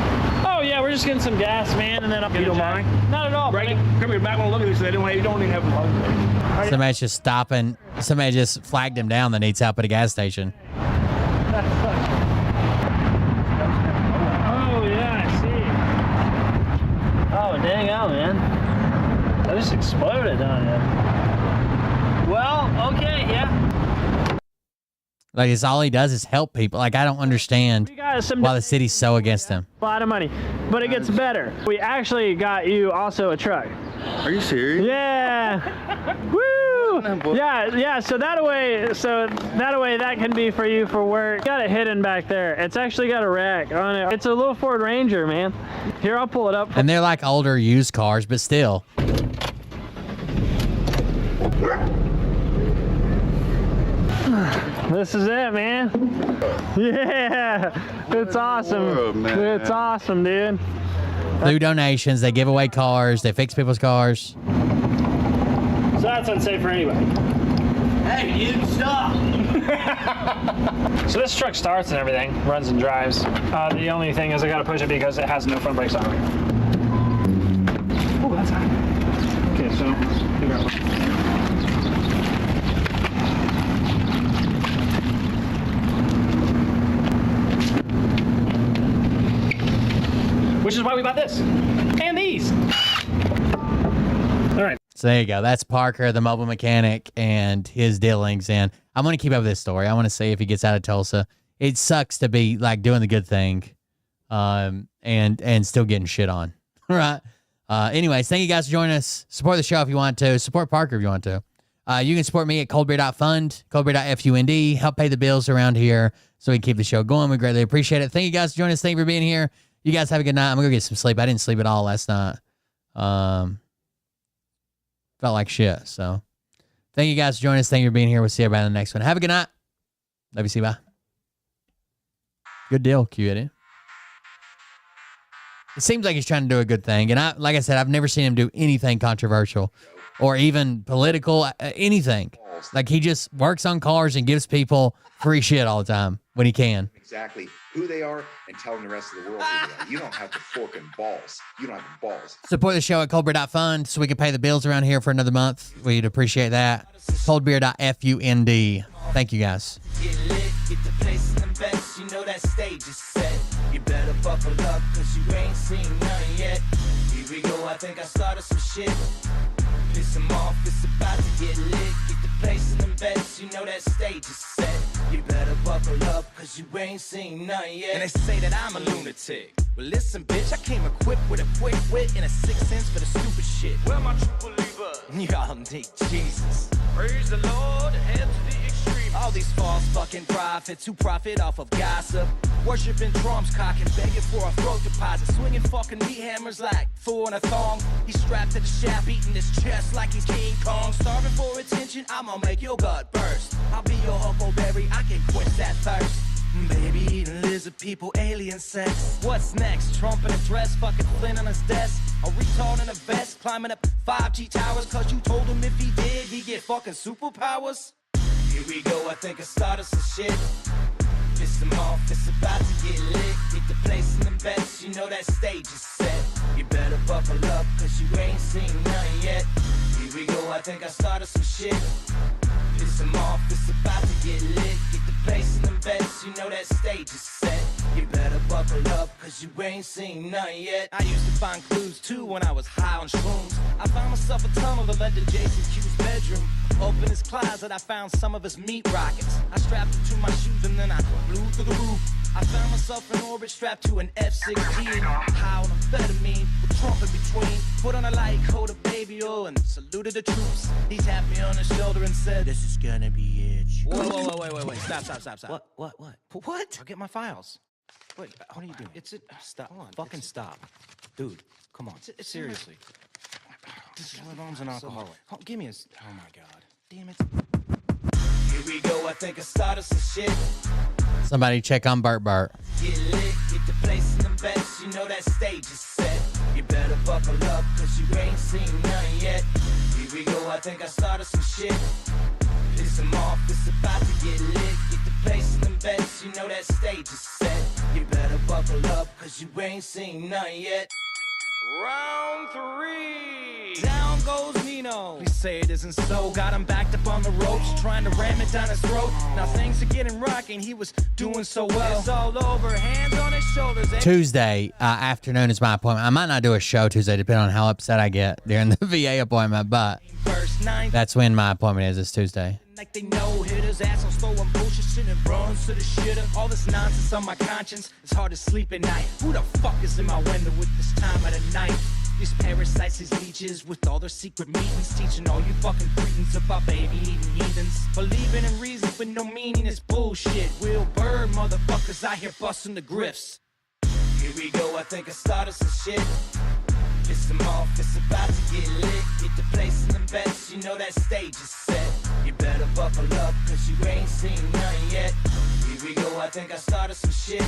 Oh, yeah, we're just getting some gas, man, and then I'll You don't mind? Not at all, Right? Come here, back one. Look at this. You don't even have a Somebody's just stopping. Somebody just flagged him down that needs help at a gas station. Oh, yeah, I see. Oh, dang out, man. That just exploded on you. Well, okay, yeah. Like, it's all he does is help people. Like, I don't understand why the city's so against him. A lot of money, but it gets better. We actually got you also a truck. Are you serious? Yeah. Woo! Yeah. So that way that can be for you for work. Got it hidden back there. It's actually got a rack on it. It's a little Ford Ranger, man. Here, I'll pull it up. And they're like older used cars, but still. This is it, man. Yeah, it's awesome. Oh, man. It's awesome, dude. Through donations, they give away cars, they fix people's cars. So that's unsafe for anybody. Hey, you stop. So this truck starts and everything, runs and drives. The only thing is I gotta push it because it has no front brakes on it. Oh, that's hot. Okay, so figure out what. Which is why we bought this. And these. All right. So there you go. That's Parker, the mobile mechanic, and his dealings. And I'm going to keep up with this story. I want to see if he gets out of Tulsa. It sucks to be like doing the good thing and still getting shit on. Right. Anyways, thank you guys for joining us. Support the show if you want to. Support Parker if you want to. You can support me at coldbeer.fund, coldbeer.fund. Help pay the bills around here so we can keep the show going. We greatly appreciate it. Thank you guys for joining us. Thank you for being here. You guys have a good night. I'm going to go get some sleep. I didn't sleep at all last night. Felt like shit. So thank you guys for joining us. Thank you for being here. We'll see everybody in the next one. Have a good night. Love you. See you. Bye. Good deal, Q. It seems like he's trying to do a good thing. And like I said, I've never seen him do anything controversial or even political, anything. Like, he just works on cars and gives people free shit all the time when he can. Exactly who they are and telling the rest of the world who they are. You don't have the forking balls. You don't have the balls. Support the show at coldbeer.fund so we can pay the bills around here for another month. We'd appreciate that. Coldbeer.fund. Thank you guys. Get lit, get the place in the best. You know that stage is set. You better buckle up, cause you ain't seen none yet. Here we go, I think I started some shit. Piss them off, it's about to get lit. Get the place in the best. You know that stage is set. You better buckle up, cause you ain't seen none yet. And they say that I'm a lunatic. Well, listen, bitch, I came equipped with a quick wit and a 6th sense for the stupid shit. Where my true believers? Y'all need Jesus. Praise the Lord, head to the extreme. All these false fucking prophets who profit off of gossip. Worshipping drums, cocking, begging for a throat deposit. Swinging fucking meat hammers like fool in a thong. He's strapped to the shaft, eating his chest like he's King Kong. Starving for attention, I'ma make your gut burst. I'll be your huckleberry, I can quench that thirst. Baby eating lizard people, alien sex. What's next? Trump in a dress, fucking Flynn on his desk. A retard in a vest, climbing up 5G towers. Cause you told him if he did, he'd get fucking superpowers. Here we go, I think I started some shit. Piss them off, it's about to get lit. Get the place in the best, you know that stage is set. You better buckle up, cause you ain't seen none yet. Here we go, I think I started some shit. Piss them off, it's about to get lit. Get the place in the best, you know that stage is set. You better buckle up, cause you ain't seen none yet. I used to find clues too when I was high on shrooms. I found myself a tunnel that led to Jason Q's bedroom. Open his closet, I found some of his meat rockets. I strapped it to my shoes and then I flew through the roof. I found myself in orbit strapped to an F-16. High on amphetamine, with Trump in between. Put on a light coat of baby oil and saluted the troops. He tapped me on the shoulder and said, "This is gonna be it." Whoa, wait. Stop. What? I'll get my files. Wait, what are you doing? Stop. Hold on. Fucking stop. Dude, come on. Seriously. This is my mom's an alcoholic. Give me oh my God. Damn it. Here we go, I think I started some shit. Somebody check on Bert. Get lit, get the place in them bets, you know that stage is set. You better buckle up, cause you ain't seen none yet. Here we go, I think I started some shit. Piss them off, it's about to get lit. Get the place in them bets, you know that stage is set. You better buckle up, cause you ain't seen none yet. Round 3. Down goes Nino. Please say it isn't so. Got him backed up on the ropes, trying to ram it down his throat. Now things are getting rocking. He was doing so well. It's all over. Hands on his shoulders. Tuesday afternoon is my appointment. I might not do a show Tuesday, depending on how upset I get during the VA appointment, but that's when my appointment is Tuesday. Like they know hitters, assholes throwing bullshit, shit and bronze to the shitter. All this nonsense on my conscience, it's hard to sleep at night. Who the fuck is in my window with this time of the night? These parasites, these leeches, with all their secret meetings, teaching all you fucking cretins about baby-eating heathens. Believing in reason with no meaning is bullshit. Will Bird motherfuckers out here busting the grifts. Here we go, I think I started some shit. Piss them off, it's about to get lit. Get the place in them bets, you know that stage is set. You better buckle up, cause you ain't seen none yet. Here we go, I think I started some shit.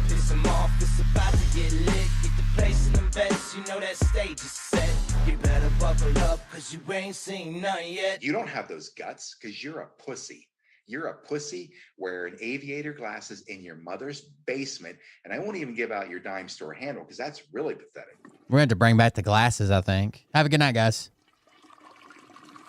Piss them off, it's about to get lit. Get the place in them bets, you know that stage is set. You better buckle up, cause you ain't seen none yet. You don't have those guts because you're a pussy. You're a pussy wearing aviator glasses in your mother's basement, and I won't even give out your dime store handle because that's really pathetic. We're going to have to bring back the glasses, I think. Have a good night, guys.